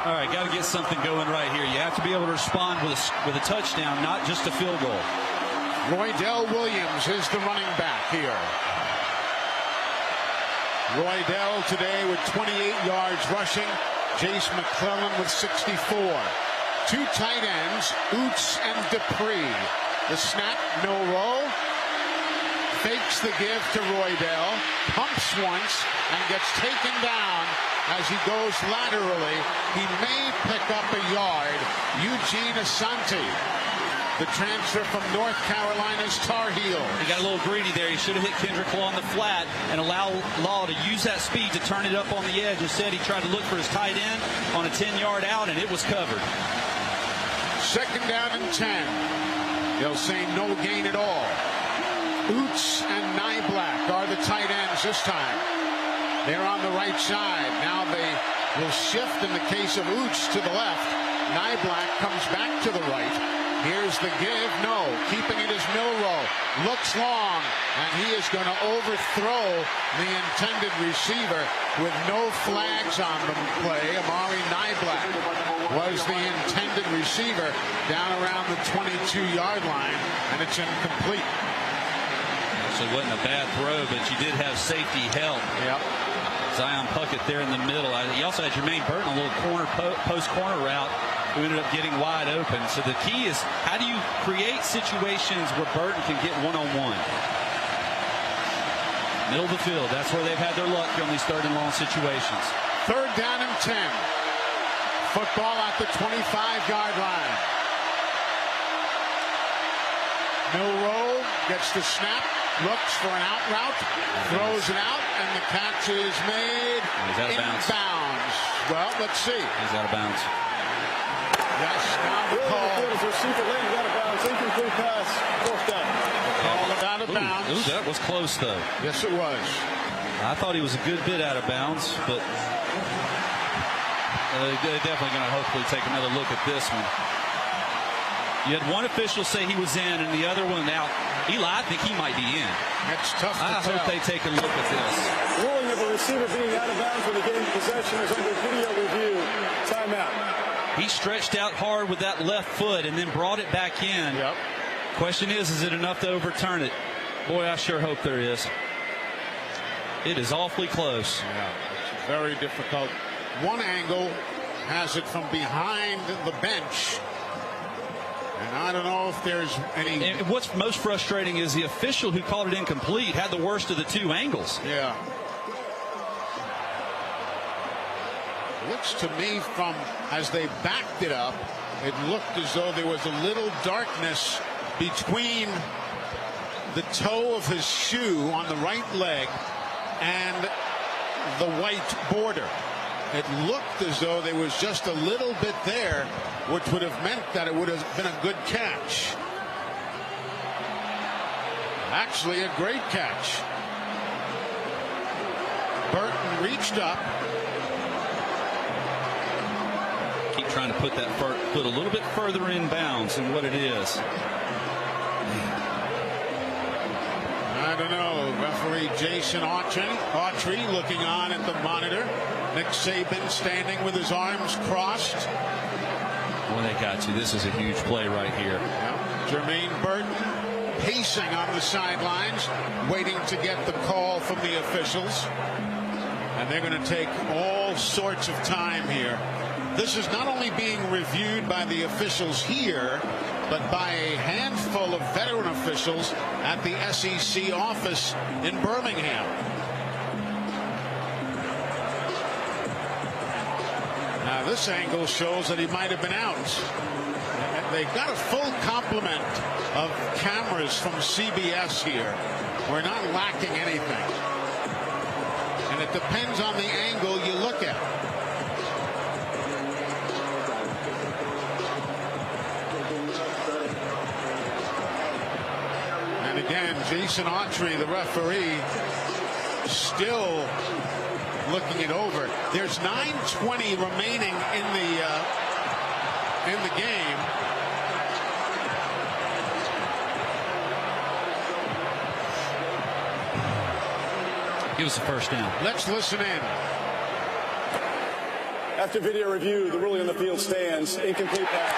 All right, got to get something going right here. You have to be able to respond with a touchdown, not just a field goal. Roydell Williams is the running back here. Roydell today with 28 yards rushing. Jace McClellan with 64. Two tight ends, Oots and Dupree. The snap, no roll. Fakes the give to Roydell. Pumps once and gets taken down as he goes laterally. He may pick up a yard. Eugene Asante the transfer from North Carolina's Tar Heels. He got a little greedy there. He should have hit Kendrick Law on the flat and allow Law to use that speed to turn it up on the edge. Instead, he tried to look for his tight end on a 10-yard out, and it was covered. 2nd down and 10. They'll say no gain at all. Oots and Nyblack are the tight ends this time. They're on the right side. Now they will shift in the case of Oots to the left. Nyblack comes back to the right. Here's the give. No. Keeping it is Milroe. Looks long, and he is going to overthrow the intended receiver with no flags on the play. Amari Nyblack was the intended receiver down around the 22-yard line, and it's incomplete. So it wasn't a bad throw, but you did have safety help. Yep. Zion Puckett there in the middle. He also had Jermaine Burton, a little post-corner route, who ended up getting wide open. So the key is, how do you create situations where Burton can get one-on-one? Middle of the field, that's where they've had their luck on these 3rd and long situations. 3rd down and 10. Football at the 25-yard line. Milroe gets the snap, looks for an out route, throws it out, and the catch is made in bounds. Well, let's see. He's out of bounds. Yes, now the call. Receiver landed out of bounds. Incomplete pass. 4th down. Call it out of bounds. Ooh, that was close, though. Yes, it was. I thought he was a good bit out of bounds, but they're definitely going to hopefully take another look at this one. You had one official say he was in, and the other one out. Eli, I think he might be in. It's tough to tell. I hope they take a look at this. Ruling of a receiver being out of bounds when the game possession is under video review. Timeout. He stretched out hard with that left foot and then brought it back in. Yep. Question is it enough to overturn it? Boy, I sure hope there is. It is awfully close. Yeah, it's very difficult. One angle has it from behind the bench. And I don't know if there's any... And what's most frustrating is the official who called it incomplete had the worst of the 2 angles. Yeah. Looks to me from, as they backed it up, it looked as though there was a little darkness between the toe of his shoe on the right leg and the white border. It looked as though there was just a little bit there, which would have meant that it would have been a good catch. Actually, a great catch. Burton reached up. Keep trying to put that foot a little bit further in bounds than what it is. I don't know. Referee Jason Autry looking on at the monitor. Nick Saban standing with his arms crossed. Well, they got you. This is a huge play right here. Yeah. Jermaine Burton pacing on the sidelines, waiting to get the call from the officials. And they're going to take all sorts of time here. This is not only being reviewed by the officials here, but by a handful of veteran officials at the SEC office in Birmingham. Now this angle shows that he might have been out. They got a full complement of cameras from CBS here. We're not lacking anything. And it depends on the angle you look at. And again, Jason Autry, the referee, still looking it over. There's 9:20 remaining in the game. Give us a first down. Let's listen in. After video review, the ruling on the field stands. Incomplete pass.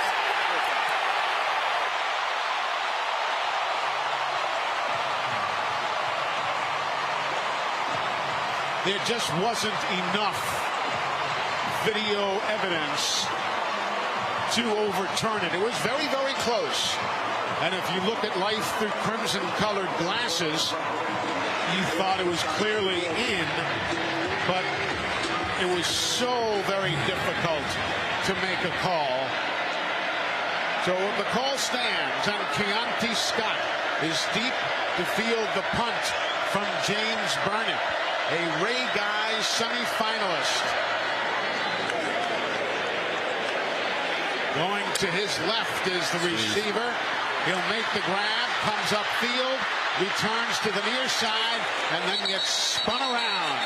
There just wasn't enough video evidence to overturn it. It was very, very close. And if you look at life through crimson-colored glasses, you thought it was clearly in, but it was so very difficult to make a call. So the call stands, and Keontae Scott is deep to field the punt from James Burnett, a Ray Guys semifinalist. Going to his left is the receiver. He'll make the grab, comes upfield, returns to the near side, and then gets spun around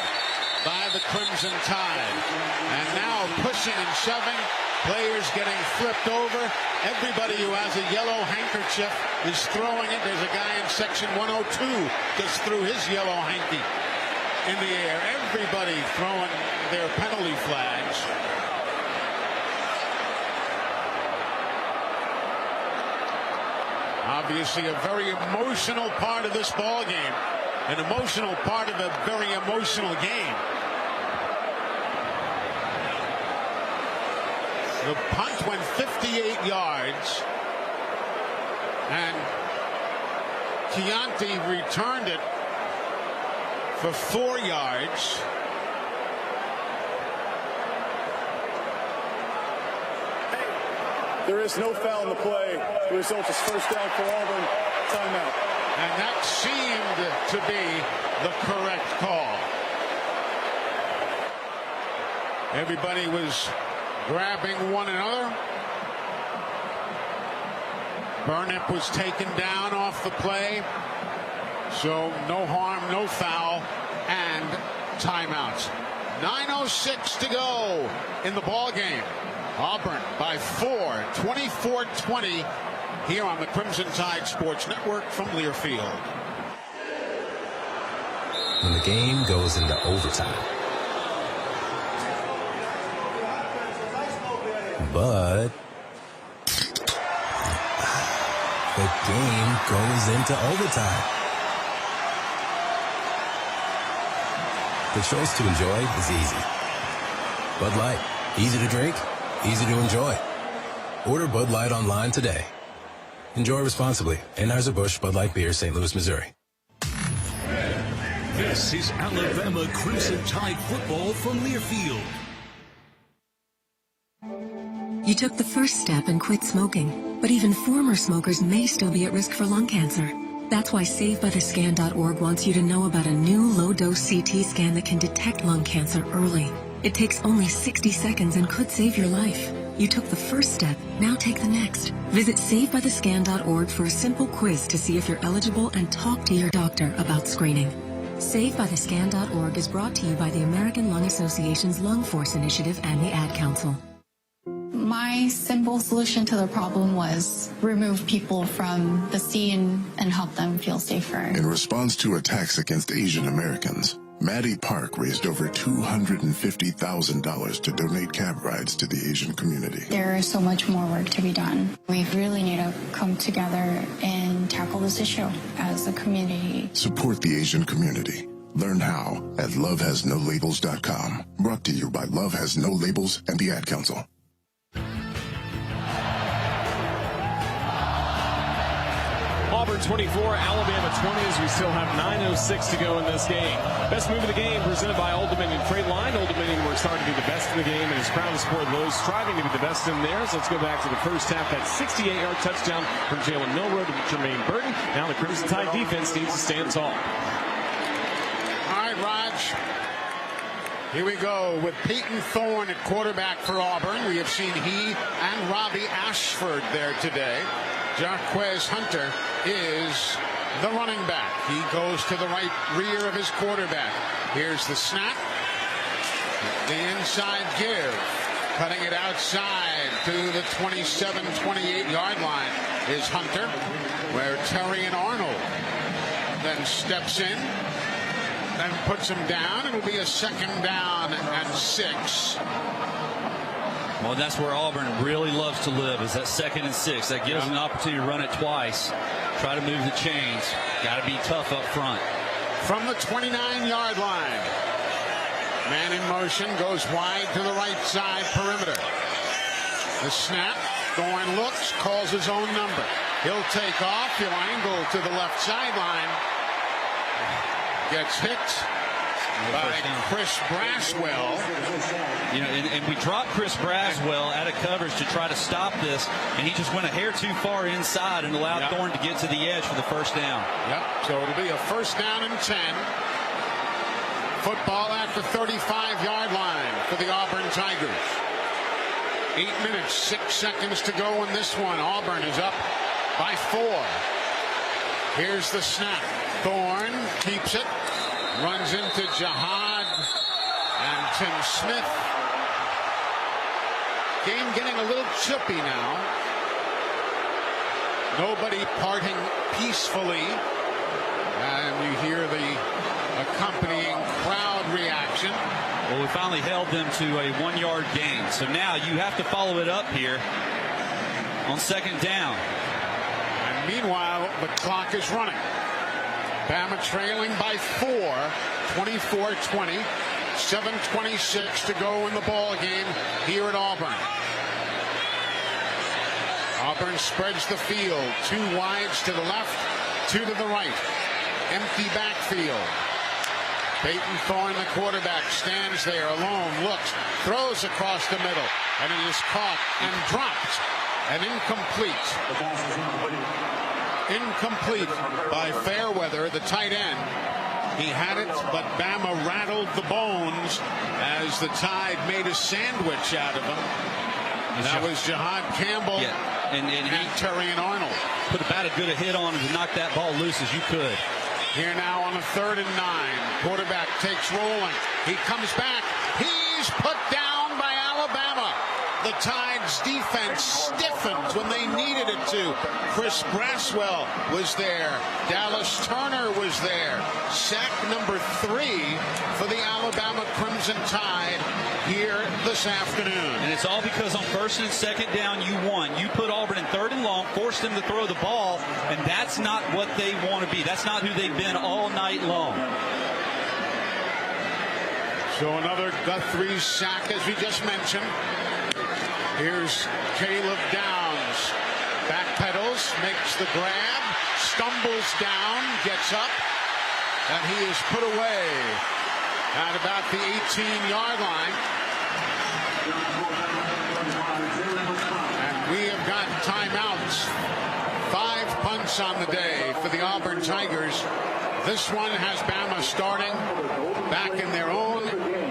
by the Crimson Tide. And now pushing and shoving, players getting flipped over. Everybody who has a yellow handkerchief is throwing it. There's a guy in section 102 just threw his yellow hanky in the air. Everybody throwing their penalty flags. Obviously a very emotional part of this ball game. An emotional part of a very emotional game. The punt went 58 yards, and Keontae returned it for 4 yards. There is no foul in the play. The result is first down for Auburn. Timeout. And that seemed to be the correct call. Everybody was grabbing one another. Burnett was taken down off the play. So no harm, no foul, and timeouts. 9:06 to go in the ball game. Auburn by 4, 24-20 here on the Crimson Tide Sports Network from Learfield. When the game goes into overtime. But the game goes into overtime. The choice to enjoy is easy. Bud Light, easy to drink, easy to enjoy. Order Bud Light online today. Enjoy responsibly. Anheuser-Busch Bud Light Beer, St. Louis, Missouri. This is Alabama Crimson Tide football from Learfield. You took the first step and quit smoking, but even former smokers may still be at risk for lung cancer. That's why SaveByTheScan.org wants you to know about a new low-dose CT scan that can detect lung cancer early. It takes only 60 seconds and could save your life. You took the first step, now take the next. Visit SaveByTheScan.org for a simple quiz to see if you're eligible and talk to your doctor about screening. SaveByTheScan.org is brought to you by the American Lung Association's Lung Force Initiative and the Ad Council. My simple solution to the problem was remove people from the scene and help them feel safer. In response to attacks against Asian Americans, Maddie Park raised over $250,000 to donate cab rides to the Asian community. There is so much more work to be done. We really need to come together and tackle this issue as a community. Support the Asian community. Learn how at lovehasnolabels.com. Brought to you by Love Has No Labels and the Ad Council. Auburn 24, Alabama 20 as we still have 9:06 to go in this game. Best move of the game presented by Old Dominion Freight Line. Old Dominion works hard to be the best in the game and is proud to support those striving to be the best in theirs. Let's go back to the first half. That 68-yard touchdown from Jalen Milroe to Jermaine Burton. Now the Crimson Tide defense needs to stand tall. All right, Raj. Here we go with Peyton Thorne at quarterback for Auburn. We have seen he and Robbie Ashford there today. Jarquez Hunter is the running back. He goes to the right rear of his quarterback. Here's the snap. The inside give. Cutting it outside to the 27-28 line is Hunter, where Terry and Arnold then steps in and puts him down. It'll be a second down and 6. Well, that's where Auburn really loves to live, is that 2nd and 6. That gives them an opportunity to run it twice. Try to move the chains. Got to be tough up front. From the 29-yard line. Man in motion, goes wide to the right side perimeter. The snap. Thorne looks, calls his own number. He'll take off. He'll angle to the left sideline. Gets hit by Chris Braswell. You know, and we dropped Chris Braswell out of coverage to try to stop this, and he just went a hair too far inside and allowed Thorne to get to the edge for the first down. Yep, so it'll be a first down and 10. Football at the 35-yard line for the Auburn Tigers. 8 minutes, 6 seconds to go in this one. Auburn is up by 4. Here's the snap. Thorne keeps it, runs into Jihad and Tim Smith. Game getting a little chippy now. Nobody parting peacefully. And you hear the accompanying crowd reaction. Well, we finally held them to a 1-yard gain. So now you have to follow it up here on second down. And meanwhile, the clock is running. Bama trailing by 4, 24-20. 7:26 to go in the ball game here at Auburn. Auburn spreads the field. 2 wides to the left, 2 to the right. Empty backfield. Peyton Thorne, the quarterback, stands there alone, looks, throws across the middle, and it is caught and dropped and incomplete. Incomplete by Fairweather, the tight end. He had it, but Bama rattled the bones as the Tide made a sandwich out of him. And that was Jihad Campbell and Terrian Arnold. Put about as good a hit on him to knock that ball loose as you could. Here now on a 3rd and 9. Quarterback takes rolling. He comes back. He's put down by Alabama. The Tide's defense stiffened when they needed it to. Chris Braswell was there. Dallas Turner was there. Sack number 3 for the Alabama Crimson Tide here this afternoon. And it's all because on 1st and 2nd down you won. You put Auburn in 3rd and long, forced them to throw the ball, and that's not what they want to be. That's not who they've been all night long. So another Guthrie sack, as we just mentioned. Here's Caleb Downs. Backpedals, makes the grab, stumbles down, gets up, and he is put away at about the 18-yard line. And we have got timeouts. 5 punts on the day for the Auburn Tigers. This one has Bama starting back in their own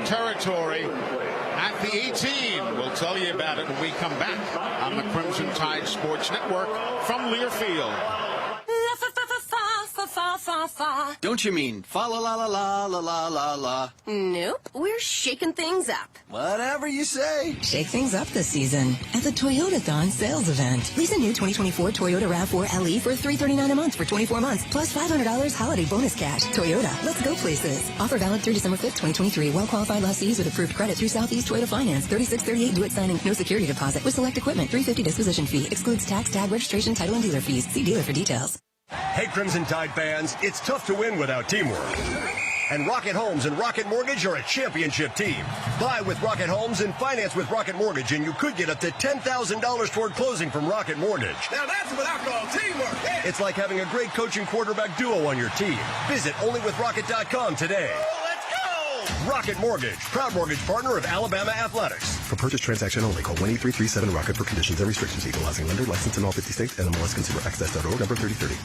territory at the 18. We'll tell you about it when we come back on the Crimson Tide Sports Network from Learfield. Don't you mean fa la la la la la la la la? Nope, we're shaking things up. Whatever you say. Shake things up this season at the Toyotathon sales event. Lease a new 2024 Toyota RAV4 LE for $339 a month for 24 months, plus $500 holiday bonus cash. Toyota, let's go places. Offer valid through December 5th, 2023. Well-qualified lessees with approved credit through Southeast Toyota Finance. 3638 do-it signing, no security deposit with select equipment. $350 disposition fee. Excludes tax, tag, registration, title, and dealer fees. See dealer for details. Hey, Crimson Tide fans, it's tough to win without teamwork. And Rocket Homes and Rocket Mortgage are a championship team. Buy with Rocket Homes and finance with Rocket Mortgage, and you could get up to $10,000 toward closing from Rocket Mortgage. Now that's what I call teamwork. Yeah. It's like having a great coaching quarterback duo on your team. Visit onlywithrocket.com today. Rocket Mortgage, proud mortgage partner of Alabama Athletics. For purchase transaction only, call 1-8337-ROCKET for conditions and restrictions. Equalizing lender, licensed in all 50 states, NMLSConsumerAccess.org, number 3030.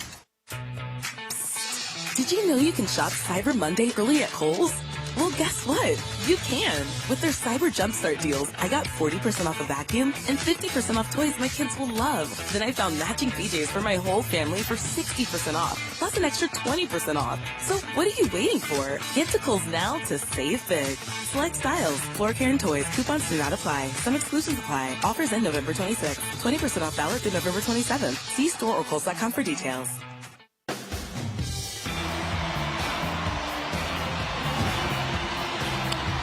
Did you know you can shop Cyber Monday early at Kohl's? Well, guess what? You can. With their Cyber Jumpstart deals, I got 40% off a vacuum and 50% off toys my kids will love. Then I found matching PJs for my whole family for 60% off, plus an extra 20% off. So what are you waiting for? Get to Kohl's now to save big. Select styles, floor care and toys. Coupons do not apply. Some exclusions apply. Offers end November 26th. 20% off valid through November 27th. See store or Kohl's.com for details.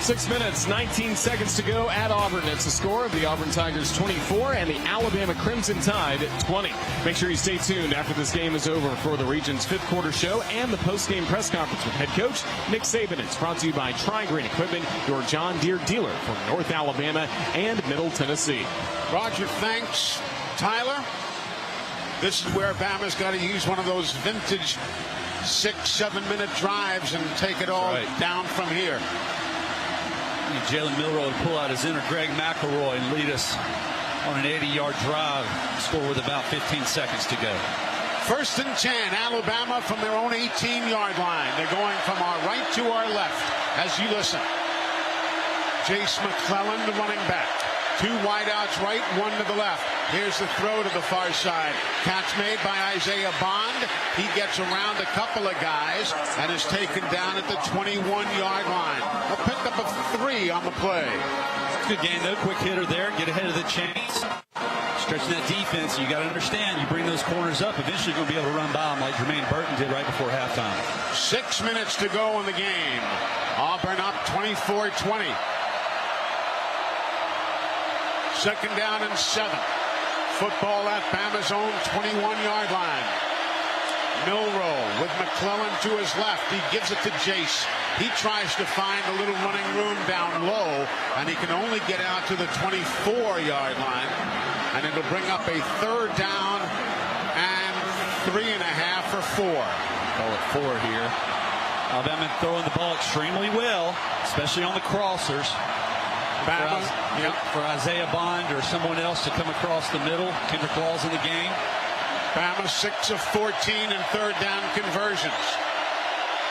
6 minutes, 19 seconds to go at Auburn. It's the score of the Auburn Tigers 24 and the Alabama Crimson Tide 20. Make sure you stay tuned after this game is over for the region's 5th quarter show and the post-game press conference with head coach Nick Saban. It's brought to you by Tri-Green Equipment, your John Deere dealer for North Alabama and Middle Tennessee. Roger, thanks. Tyler, this is where Bama's got to use one of those vintage 6-7-minute drives and take it all down from here. Jalen Milroe would pull out his inner Greg McElroy and lead us on an 80-yard drive, score with about 15 seconds to go. 1st and 10, Alabama from their own 18-yard line. They're going from our right to our left as you listen. Jace McClellan, the running back. 2 wideouts right, 1 to the left. Here's the throw to the far side. Catch made by Isaiah Bond. He gets around a couple of guys and is taken down at the 21-yard line. A pickup of 3 on the play. Good game, though. Quick hitter there. Get ahead of the chains. Stretching that defense. You got to understand, you bring those corners up, eventually you're going to be able to run by them like Jermaine Burton did right before halftime. 6 minutes to go in the game. Auburn up 24-20. 2nd down and 7. Football at Bama's own 21-yard line. Milroe with McClellan to his left. He gives it to Jace. He tries to find a little running room down low, and he can only get out to the 24-yard line. And it'll bring up a 3rd down and 3.5 for 4. Call it 4 here. Alabama throwing the ball extremely well, especially on the crossers. For Isaiah Bond or someone else to come across the middle. Kendrick Law's in the game. Bama 6 of 14 in 3rd down conversions.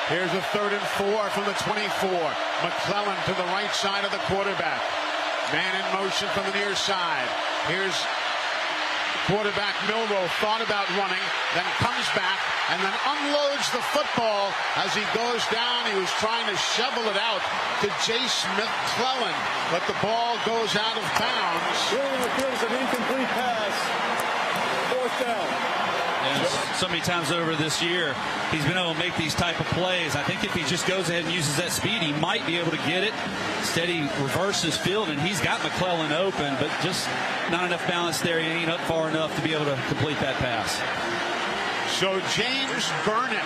Here's a 3rd and 4 from the 24. McClellan to the right side of the quarterback. Man in motion from the near side. Here's quarterback Milroe, thought about running, then comes back and then unloads the football as he goes down. He was trying to shovel it out to Jace McClellan, but the ball goes out of bounds. Ruling appeals an incomplete pass. 4th down. And so many times over this year, he's been able to make these type of plays. I think if he just goes ahead and uses that speed, he might be able to get it. Instead, he reverses field, and he's got McClellan open, but just not enough balance there. He ain't up far enough to be able to complete that pass. So James Burnett,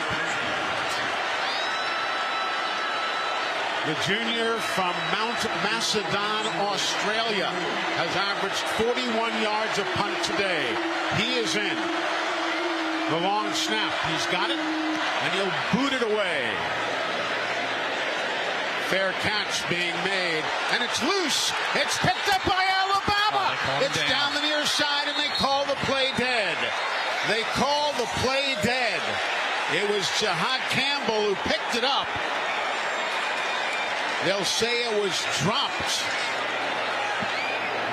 the junior from Mount Macedon, Australia, has averaged 41 yards a punt today. He is in. The long snap. He's got it, and he'll boot it away. Fair catch being made, and it's loose. It's picked up by Alabama. It's down the near side, and they call the play dead. They call the play dead. It was Jahad Campbell who picked it up. They'll say it was dropped.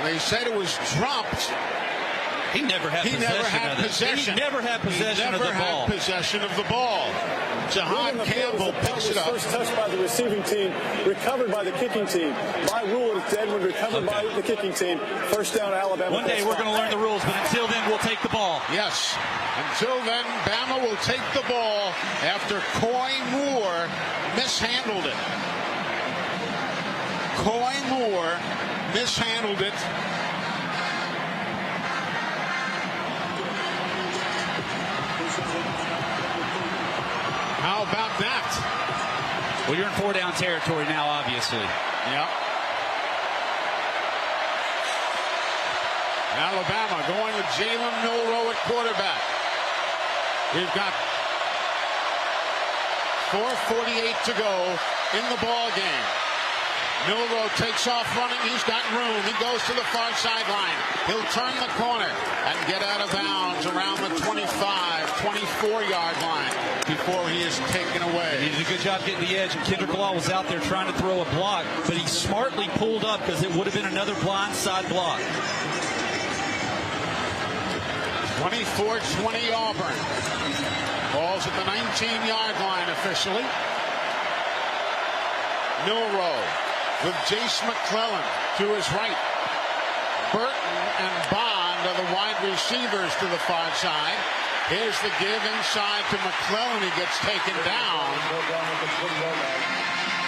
They said it was dropped. He never had possession. He never had possession of the ball. Jahad Campbell picks it up. First touch by the receiving team, recovered by the kicking team. By rule, it's dead when recovered by the kicking team. 1st down, Alabama. One day we're going to learn the rules, but until then, we'll take the ball. Yes. Until then, Bama will take the ball after Coy Moore mishandled it. Coy Moore mishandled it. How about that? Well, you're in 4-down territory now, obviously. Yep. Alabama going with Jalen Milroe at quarterback. We've got 4:48 to go in the ball game. Milroe takes off running. He's got room. He goes to the far sideline. He'll turn the corner and get out of bounds around the 24-yard line before he is taken away. He did a good job getting the edge, and Kendrick Law was out there trying to throw a block, but he smartly pulled up because it would have been another blindside block. 24-20 Auburn. Ball's at the 19-yard line officially. Milroe with Jace McClellan to his right. Burton and Bond are the wide receivers to the far side. Here's the give inside to McClellan. He gets taken down.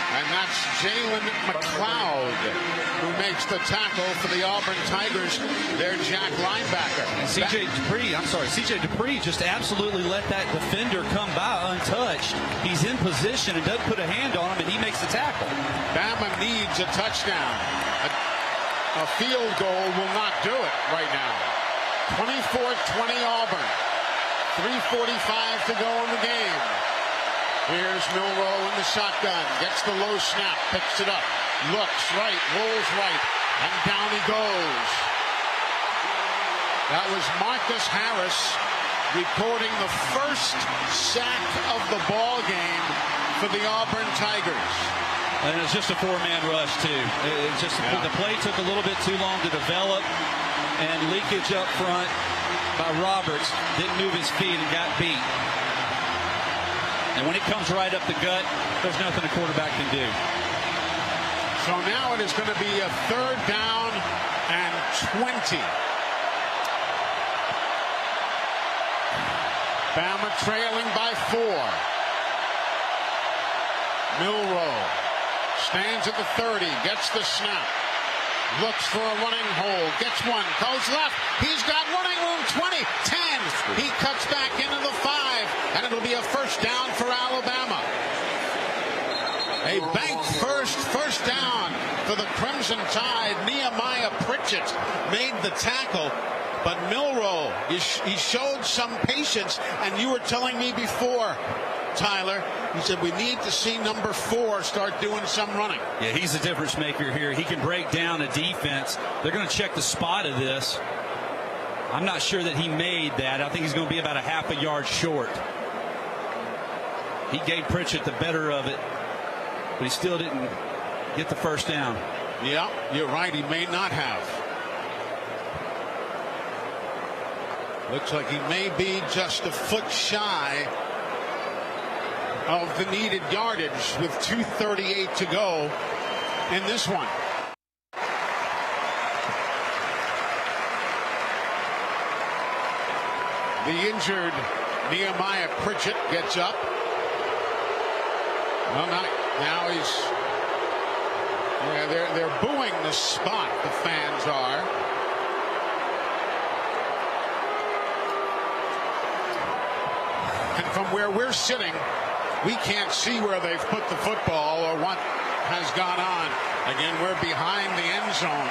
And that's Jalen McLeod who makes the tackle for the Auburn Tigers, their jack linebacker. And C.J. Dupree just absolutely let that defender come by untouched. He's in position and doesn't put a hand on him, and he makes the tackle. Bama needs a touchdown. A field goal will not do it right now. 24-20 Auburn. 3:45 to go in the game. Here's Milroe in the shotgun. Gets the low snap. Picks it up. Looks right. Rolls right. And down he goes. That was Marcus Harris recording the first sack of the ball game for the Auburn Tigers. And it's just a four-man rush, too. It's just the play took a little bit too long to develop, and leakage up front by Roberts. Didn't move his feet and got beat. And when it comes right up the gut, there's nothing a quarterback can do. So now it is going to be a 3rd down and 20. Bama trailing by 4. Milroe stands at the 30, gets the snap, looks for a running hole, gets one, goes left, he's got running room, 20, 10, he cuts back into the 5, and it'll be a 1st down for Alabama. A bank first down for the Crimson Tide. Nehemiah Pritchett made the tackle, but Milroe, he showed some patience, and you were telling me before, Tyler, you said we need to see number 4 start doing some running. Yeah, he's the difference maker here. He can break down a defense. They're going to check the spot of this. I'm not sure that he made that. I think he's going to be about a half a yard short. He gave Pritchett the better of it, but he still didn't get the 1st down. Yeah, you're right. He may not have. Looks like he may be just a foot shy of the needed yardage with 2:38 to go in this one. The injured Nehemiah Pritchett gets up. Well, now he's... Yeah, they're booing the spot, the fans are. And from where we're sitting, we can't see where they've put the football or what has gone on. Again, we're behind the end zone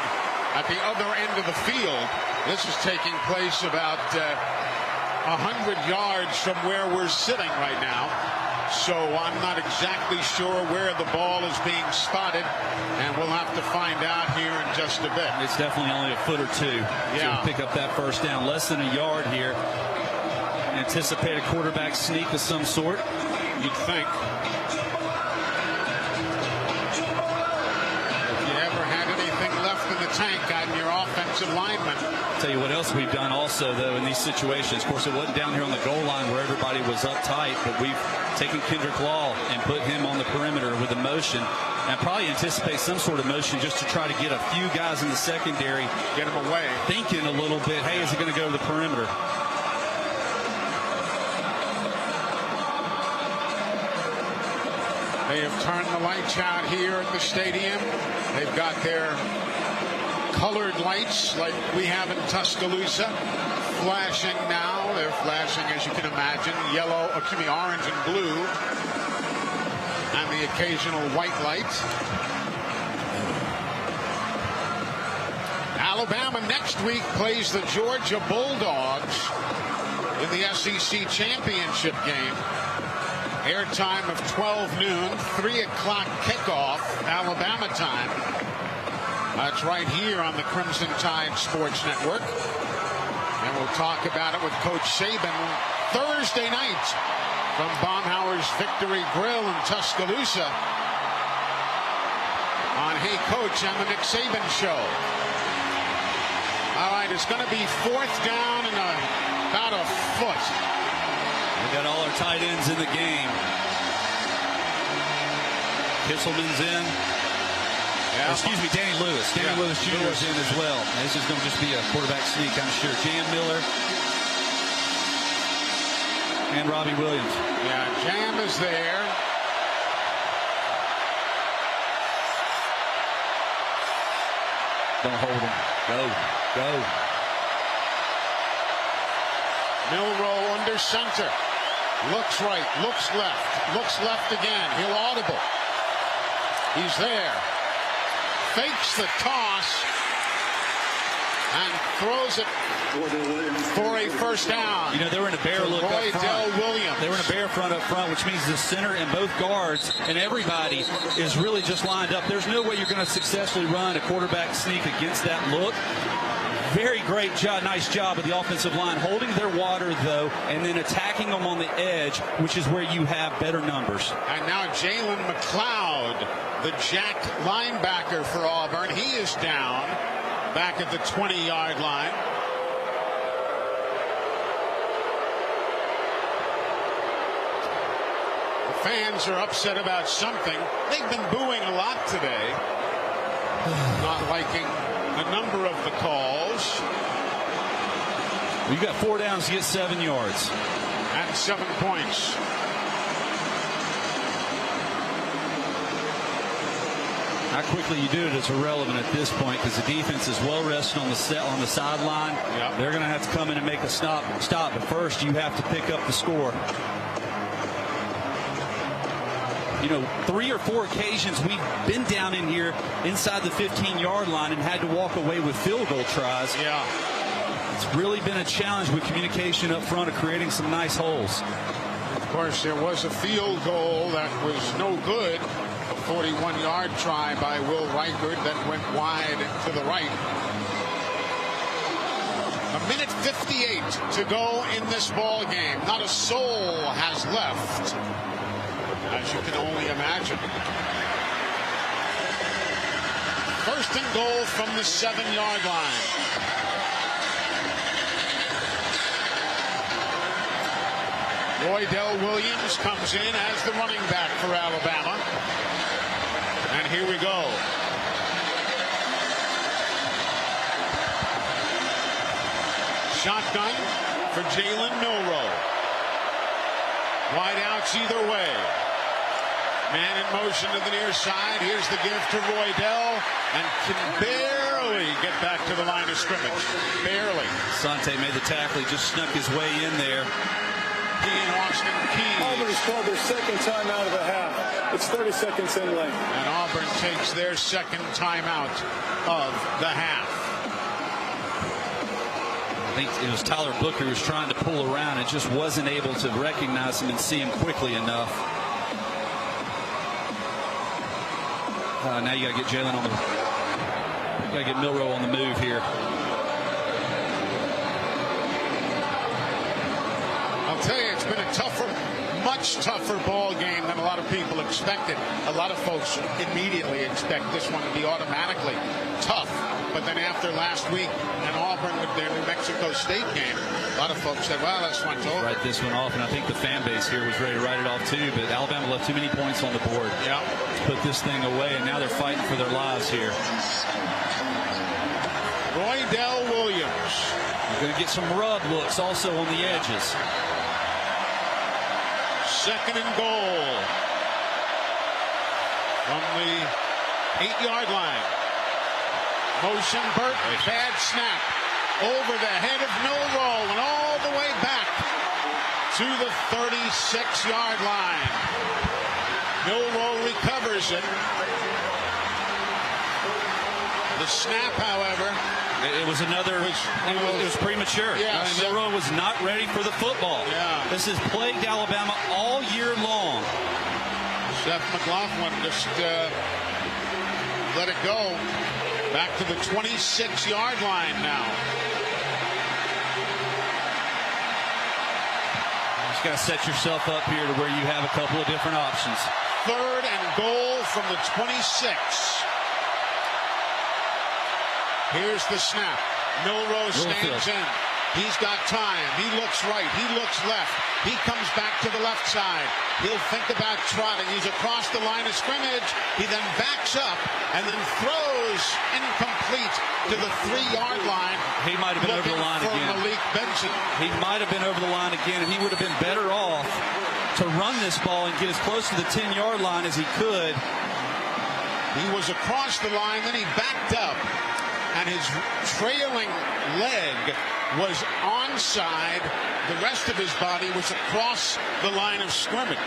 at the other end of the field. This is taking place about 100 yards from where we're sitting right now. So I'm not exactly sure where the ball is being spotted, and we'll have to find out here in just a bit. It's definitely only a foot or 2 to pick up that 1st down. Less than a yard here. Anticipate a quarterback sneak of some sort, you'd think. If you ever had anything left in the tank on your offensive lineman. Tell you what else we've done also, though, in these situations. Of course, it wasn't down here on the goal line where everybody was uptight, but we've taken Kendrick Law and put him on the perimeter with a motion, and probably anticipate some sort of motion just to try to get a few guys in the secondary. Get him away. Thinking a little bit, hey, is he going to go to the perimeter? They have turned the lights out here at the stadium. They've got their colored lights like we have in Tuscaloosa flashing now. They're flashing, as you can imagine, orange and blue, and the occasional white light. Alabama next week plays the Georgia Bulldogs in the SEC championship game. Airtime of 12 noon, 3 o'clock kickoff, Alabama time. That's right here on the Crimson Tide Sports Network. And we'll talk about it with Coach Saban Thursday night from Baumhauer's Victory Grill in Tuscaloosa on Hey Coach on the Nick Saban Show. All right, it's going to be 4th down and about a foot. We got all our tight ends in the game. Kisselman's in. Yeah. Excuse me, Danny Lewis. Danny Lewis Jr. is in as well. This is going to just be a quarterback sneak, I'm sure. Jam Miller and Robbie Williams. Yeah, Jam is there. Don't hold him. Go. Milroe under center. Looks right, looks left again. He'll audible. He's there. Fakes the toss. and throws it for a first down. You know, they were in a bear look up front. Williams. They were in a bear front up front, which means the center and both guards and everybody is really just lined up. There's no way you're going to successfully run a quarterback sneak against that look. Very great job, nice job of the offensive line holding their water, though, and then attacking them on the edge, which is where you have better numbers. And now Jalen McLeod, the jacked linebacker for Auburn, he is down back at the 20-yard line. The fans are upset about something. They've been booing a lot today, not liking a number of the calls. You've got 4 downs to get 7 yards. And 7 points. How quickly you do it is irrelevant at this point because the defense is well rested on the sideline. Yep. They're going to have to come in and make a stop. But first, you have to pick up the score. You know, 3 or 4 occasions we've been down in here inside the 15-yard line and had to walk away with field goal tries. Yeah. It's really been a challenge with communication up front of creating some nice holes. Of course, there was a field goal that was no good. A 41-yard try by Will Reichard that went wide to the right. 1:58 to go in this ball game. Not a soul has left, as you can only imagine. First and goal from the 7-yard line. Roydell Williams comes in as the running back for Alabama. And here we go. Shotgun for Jalen Milroe. Wide outs either way. Man in motion to the near side. Here's the give to Roydell, and can barely get back to the line of scrimmage. Barely. Sante made the tackle. He just snuck his way in there. He and Austin Key. Auburn has called their second time out of the half. It's 30 seconds in length. And Auburn takes their second timeout of the half. I think it was Tyler Booker who was trying to pull around and just wasn't able to recognize him and see him quickly enough. Now you got to get Jalen on the. You got to get Milroe on the move here. I'll tell you, it's been a tougher, much tougher ball game than a lot of people expected. A lot of folks immediately expect this one to be automatically tough. But then after last week and Auburn with their New Mexico State game, a lot of folks said, well, this one's over. Write this one off, and I think the fan base here was ready to write it off too, but Alabama left too many points on the board. Yeah. To put this thing away, and now they're fighting for their lives here. Roydell Williams. You're going to get some rub looks also on the edges. Second and goal from the 8-yard line. Motion Burton, bad snap. Over the head of Milroe and all the way back to the 36-yard line. Milroe recovers it. The snap, however, it was another. It was premature. Yeah, Milroe was not ready for the football. Yeah. This has plagued Alabama all year long. Seth McLaughlin just let it go. Back to the 26-yard line now. Just got to set yourself up here to where you have a couple of different options. Third and goal from the 26. Here's the snap. Milroe stands in. He's got time. He looks right. He looks left. He comes back to the left side. He'll think about trotting. He's across the line of scrimmage. He then backs up and then throws incomplete to the 3-yard line. He might have been over the line again. Malik Benson. He might have been over the line again, and he would have been better off to run this ball and get as close to the 10-yard line as he could. He was across the line, then he backed up, and his trailing leg was onside. The rest of his body was across the line of scrimmage.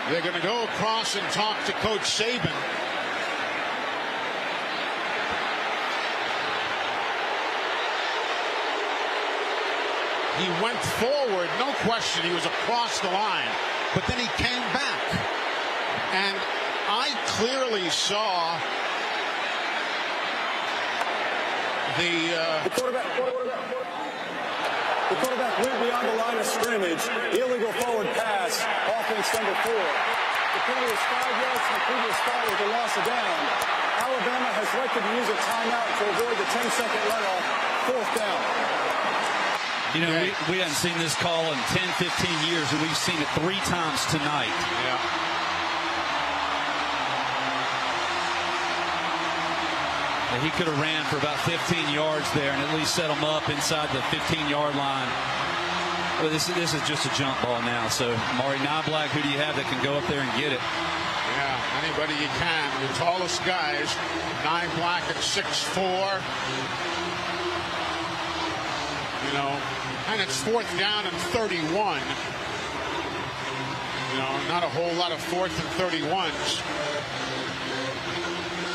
They're going to go across and talk to Coach Saban. He went forward, no question, he was across the line, but then he came back. And I clearly saw the quarterback went beyond the line of scrimmage. Illegal forward pass, offense number 4. The penalty was 5 yards from the previous foul with the loss of down. Alabama has elected to use a timeout to avoid the 10-second runoff, 4th down. You know, we haven't seen this call in 10, 15 years, and we've seen it 3 times tonight. Yeah. He could have ran for about 15 yards there and at least set him up inside the 15-yard line. Well, this is just a jump ball now. So, Maury Knobloch, who do you have that can go up there and get it? Yeah, anybody you can. The tallest guys, Knobloch at 6'4". You know, and it's 4th down and 31. You know, not a whole lot of 4th and 31s.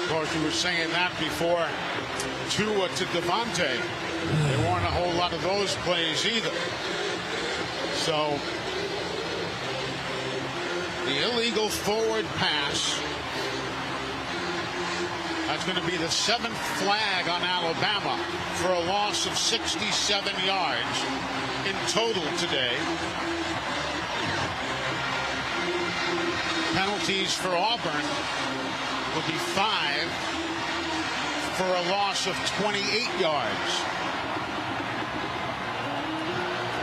Of course, you were saying that before Tua to Devontae. There weren't a whole lot of those plays either. So, the illegal forward pass. That's going to be the 7th flag on Alabama for a loss of 67 yards in total today. Penalties for Auburn will be 5 for a loss of 28 yards.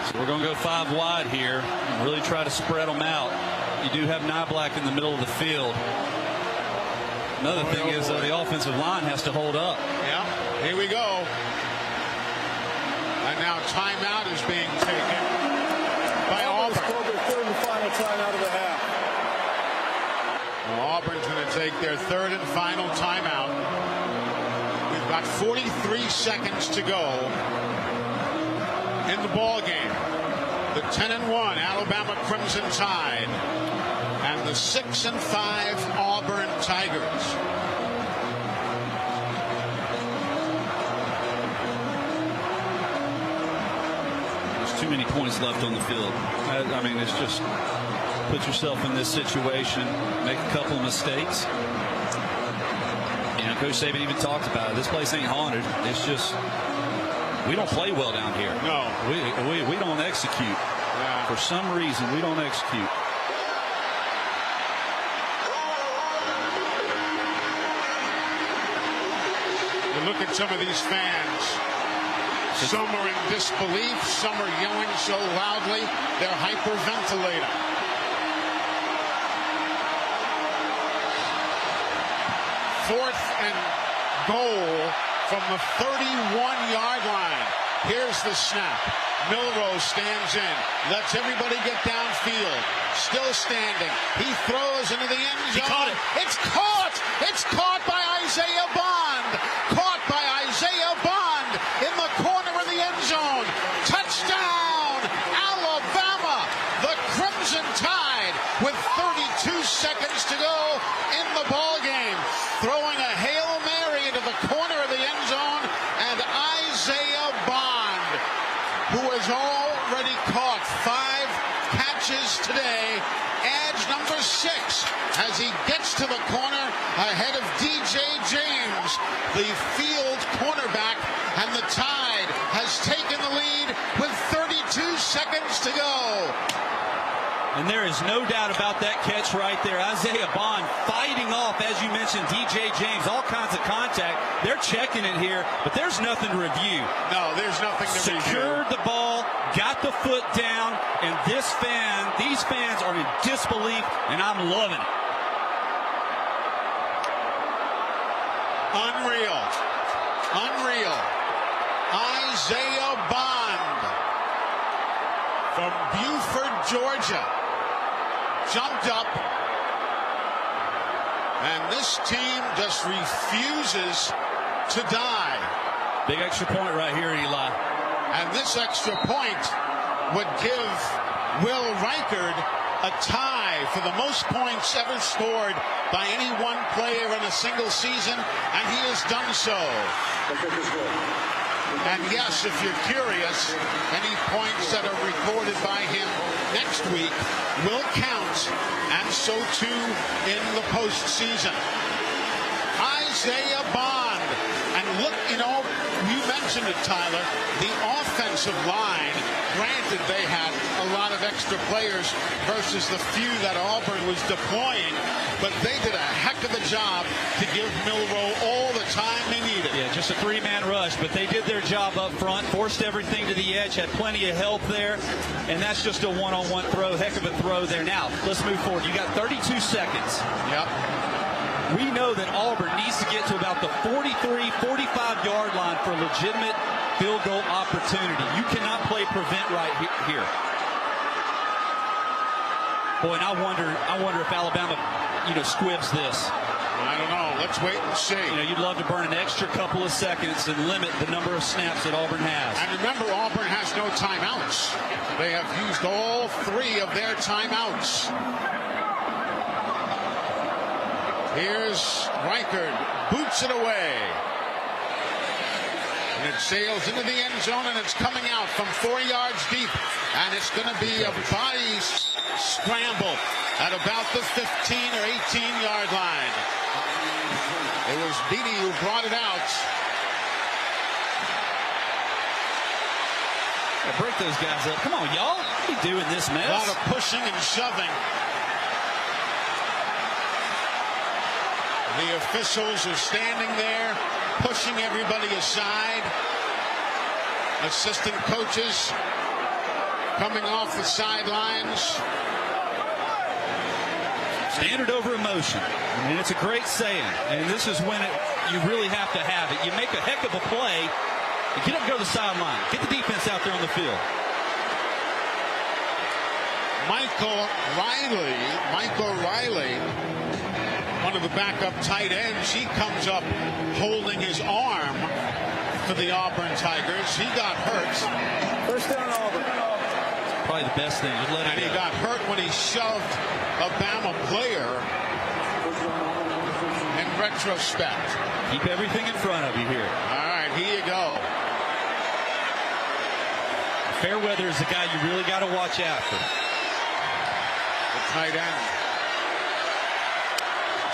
So we're going to go 5 wide here and really try to spread them out. You do have Knobloch in the middle of the field. Another thing is the offensive line has to hold up. Yeah, here we go. And now timeout is being taken by Auburn. Third and final timeout of the half. Well, Auburn's going to take their 3rd and final timeout. We've got 43 seconds to go in the ball game. The 10-1 Alabama Crimson Tide and the 6-5 Auburn Tigers. There's too many points left on the field. I mean, it's just put yourself in this situation, make a couple of mistakes. You know, Coach Saban even talked about it. This place ain't haunted. It's just we don't play well down here. No, we don't execute. Yeah. For some reason, we don't execute. You look at some of these fans. Some are in disbelief. Some are yelling so loudly they're hyperventilating. Fourth and goal from the 31-yard line. Here's the snap. Milrose stands in, lets everybody get downfield. Still standing. He throws into the end zone. He caught it. It's caught. It's caught by Isaiah Bond. Caught by Isaiah Bond in the corner of the end zone. Touchdown, Alabama. The Crimson Tide with 32 seconds to go in the ball game. Throwing a Hail Mary into the corner of the end zone, and Isaiah Bond, who has already caught 5 catches today, adds number 6 as he gets to the corner ahead of DJ James, the field cornerback, and the Tide has taken the lead with 32 seconds to go. And there is no doubt about that catch right there. Isaiah Bond fighting off, as you mentioned, DJ James, all kinds of contact. They're checking it here, but there's nothing to review. No, there's nothing to review. Secured the ball, got the foot down, and these fans are in disbelief, and I'm loving it. Unreal. Unreal. Isaiah Bond from Buford, Georgia, jumped up, and this team just refuses to die. Big extra point right here, Eli. And this extra point would give Will Reichard a tie for the most points ever scored by any one player in a single season, and he has done so. And yes, if you're curious, any points that are recorded by him next week will count, and so too in the postseason. Isaiah Bond. And look, you mentioned it, Tyler, the offensive line, granted they had a lot of extra players versus the few that Auburn was deploying, but they did a heck of a job to give Milroe all the time they needed. Yeah, just a three-man rush, but they did their job up front, forced everything to the edge, had plenty of help there, and that's just a one-on-one throw, heck of a throw there. Now, let's move forward. You got 32 seconds. Yep. We know that Auburn needs to get to about the 43, 45-yard line for a legitimate field goal opportunity. You cannot play prevent right here. Boy, and I wonder if Alabama, squibs this. I don't know. Let's wait and see. You'd love to burn an extra couple of seconds and limit the number of snaps that Auburn has. And remember, Auburn has no timeouts. They have used all 3 of their timeouts. Here's Reichard, boots it away. And it sails into the end zone, and it's coming out from 4 yards deep. And it's going to be a body scramble at about the 15 or 18-yard line. It was Beatty who brought it out. Break those guys up. Come on, y'all. What are you doing this mess? A lot of pushing and shoving. The officials are standing there, pushing everybody aside. Assistant coaches coming off the sidelines. Standard over emotion. And it's a great saying. And this is when you really have to have it. You make a heck of a play, and get up and go to the sideline. Get the defense out there on the field. Michael Riley, one of the backup tight ends, he comes up holding his arm for the Auburn Tigers. He got hurt. First down, Auburn. Probably the best thing. Just let and he got hurt when he shoved a Bama player in retrospect. Keep everything in front of you here. All right, here you go. Fairweather is the guy you really got to watch out for. The tight end.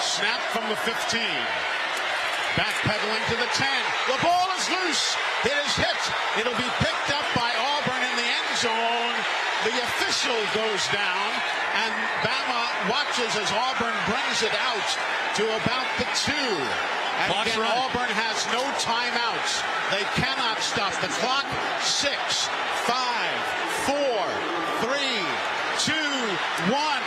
Snap from the 15. Backpedaling to the 10. The ball is loose. It is hit. It'll be picked up by Auburn in the end zone. The official goes down, and Bama watches as Auburn brings it out to about the 2. And again, Auburn has no timeouts. They cannot stop the clock. 6, 5, 4, 3, 2, 1.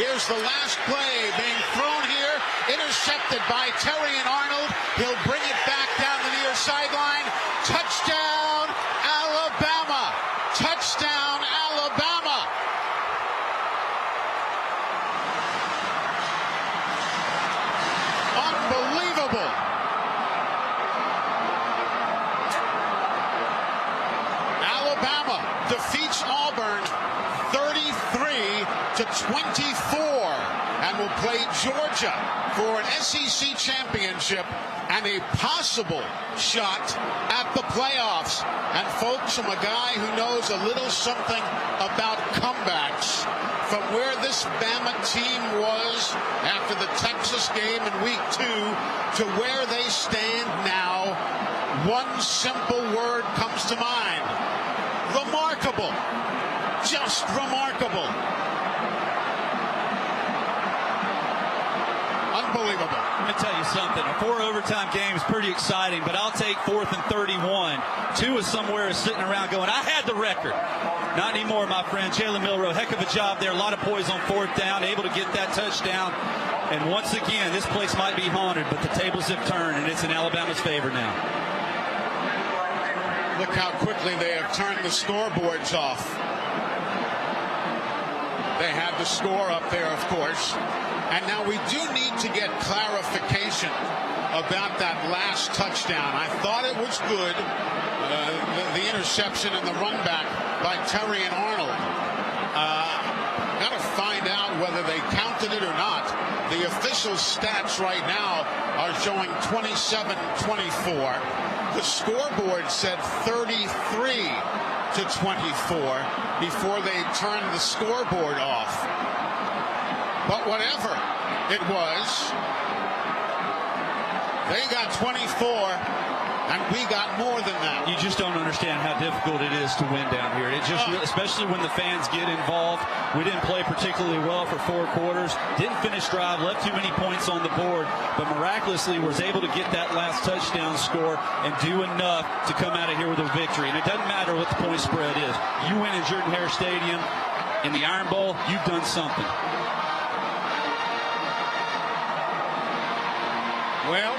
Here's the last play being thrown here. Intercepted by Terry and Arnold. He'll bring it back down the near sideline. Touchdown, Alabama. Touchdown, Alabama. Unbelievable. Alabama defeats Auburn 33-24 and will play Georgia for an SEC championship and a possible shot at the playoffs. And folks, from a guy who knows a little something about comebacks, from where this Bama team was after the Texas game in week 2 to where they stand now, one simple word comes to mind: remarkable. Just remarkable. Unbelievable. Let me tell you something. A 4 overtime game is pretty exciting, but I'll take 4th and 31. 2 is somewhere sitting around going, I had the record. Not anymore, my friend. Jalen Milroe, heck of a job there. A lot of poise on 4th down, able to get that touchdown. And once again, this place might be haunted, but the tables have turned, and it's in Alabama's favor now. Look how quickly they have turned the scoreboards off. They have the score up there, of course. And now we do need to get clarification about that last touchdown. I thought it was good, the interception and the run back by Terry and Arnold. got to find out whether they counted it or not. The official stats right now are showing 27-24. The scoreboard said 33-24 before they turned the scoreboard off. But whatever it was, they got 24. And we got more than that. You just don't understand how difficult it is to win down here. It just, especially when the fans get involved. We didn't play particularly well for 4 quarters. Didn't finish drive, left too many points on the board, but miraculously was able to get that last touchdown score and do enough to come out of here with a victory. And it doesn't matter what the point spread is. You win in Jordan-Hare Stadium in the Iron Bowl, you've done something. Well,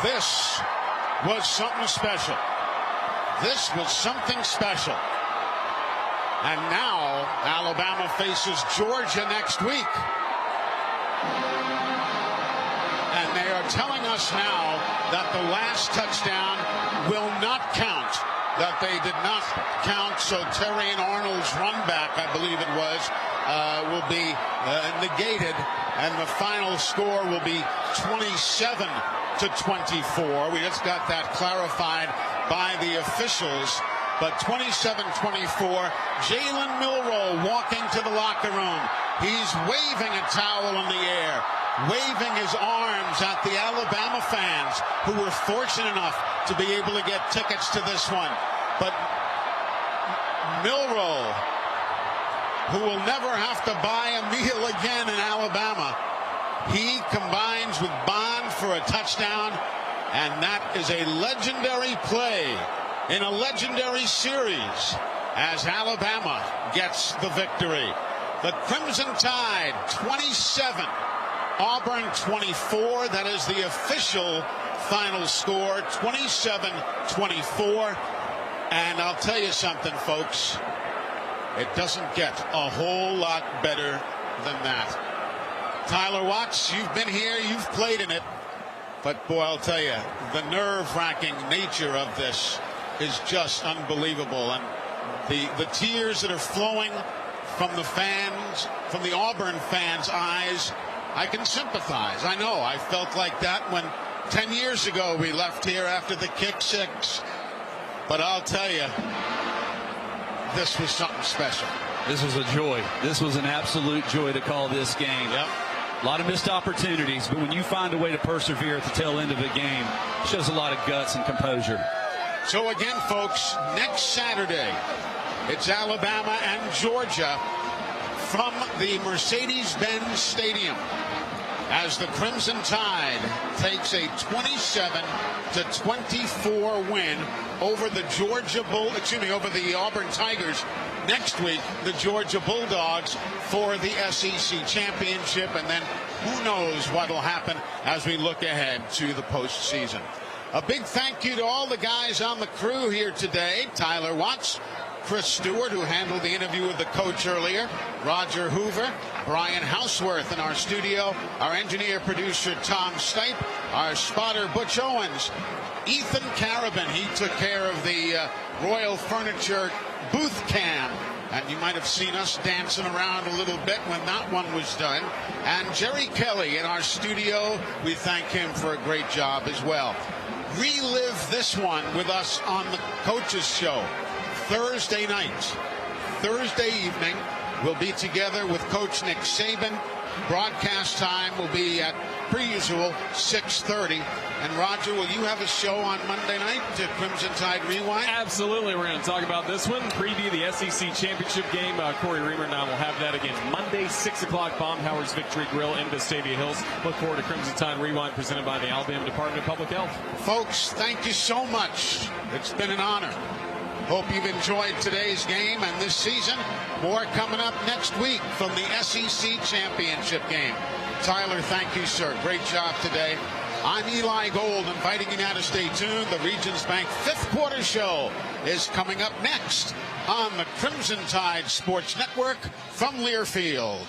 this was something special. This was something special. And now Alabama faces Georgia next week. And they are telling us now that the last touchdown will not count. That they did not count. So Terry and Arnold's run back, I believe it was, will be negated. And the final score will be 27-24. We just got that clarified by the officials. But 27-24, Jalen Milroe walking to the locker room. He's waving a towel in the air, waving his arms at the Alabama fans who were fortunate enough to be able to get tickets to this one. But Milroe, who will never have to buy a meal again in Alabama, he combines with Bond for a touchdown, and that is a legendary play in a legendary series as Alabama gets the victory. The Crimson Tide 27, Auburn 24. That is the official final score, 27-24. And I'll tell you something, folks, it doesn't get a whole lot better than that. Tyler Watts, you've been here, you've played in it, but boy, I'll tell you, the nerve-wracking nature of this is just unbelievable. And the tears that are flowing from the fans, from the Auburn fans' eyes, I can sympathize. I know I felt like that when 10 years ago we left here after the kick six. But I'll tell you, this was something special. This was a joy. This was an absolute joy to call this game. Yep. A lot of missed opportunities, but when you find a way to persevere at the tail end of a game, it shows a lot of guts and composure. So again, folks, next Saturday, it's Alabama and Georgia from the Mercedes-Benz Stadium as the Crimson Tide takes a 27-24 win over the over the Auburn Tigers. Next week, the Georgia Bulldogs for the SEC championship, and then who knows what will happen as we look ahead to the postseason. A big thank you to all the guys on the crew here today. Tyler Watts, Chris Stewart, who handled the interview with the coach earlier, Roger Hoover, Brian Houseworth in our studio, our engineer-producer Tom Stipe, our spotter Butch Owens, Ethan Carabin, he took care of the Royal Furniture booth cam, and you might have seen us dancing around a little bit when that one was done. And Jerry Kelly in our studio, we thank him for a great job as well. Relive this one with us on the Coaches Show Thursday night. Thursday evening, we'll be together with Coach Nick Saban. Broadcast time will be at, per usual, 6:30. And Roger, will you have a show on Monday night to Crimson Tide Rewind? Absolutely. We're going to talk about this one. Preview the SEC Championship game. Corey Reamer and I will have that again Monday, 6 o'clock, Baumhower's Victory Grill in Vestavia Hills. Look forward to Crimson Tide Rewind presented by the Alabama Department of Public Health. Folks, thank you so much. It's been an honor. Hope you've enjoyed today's game and this season. More coming up next week from the SEC Championship game. Tyler, thank you, sir. Great job today. I'm Eli Gold, inviting you now to stay tuned. The Regions Bank 5th Quarter Show is coming up next on the Crimson Tide Sports Network from Learfield.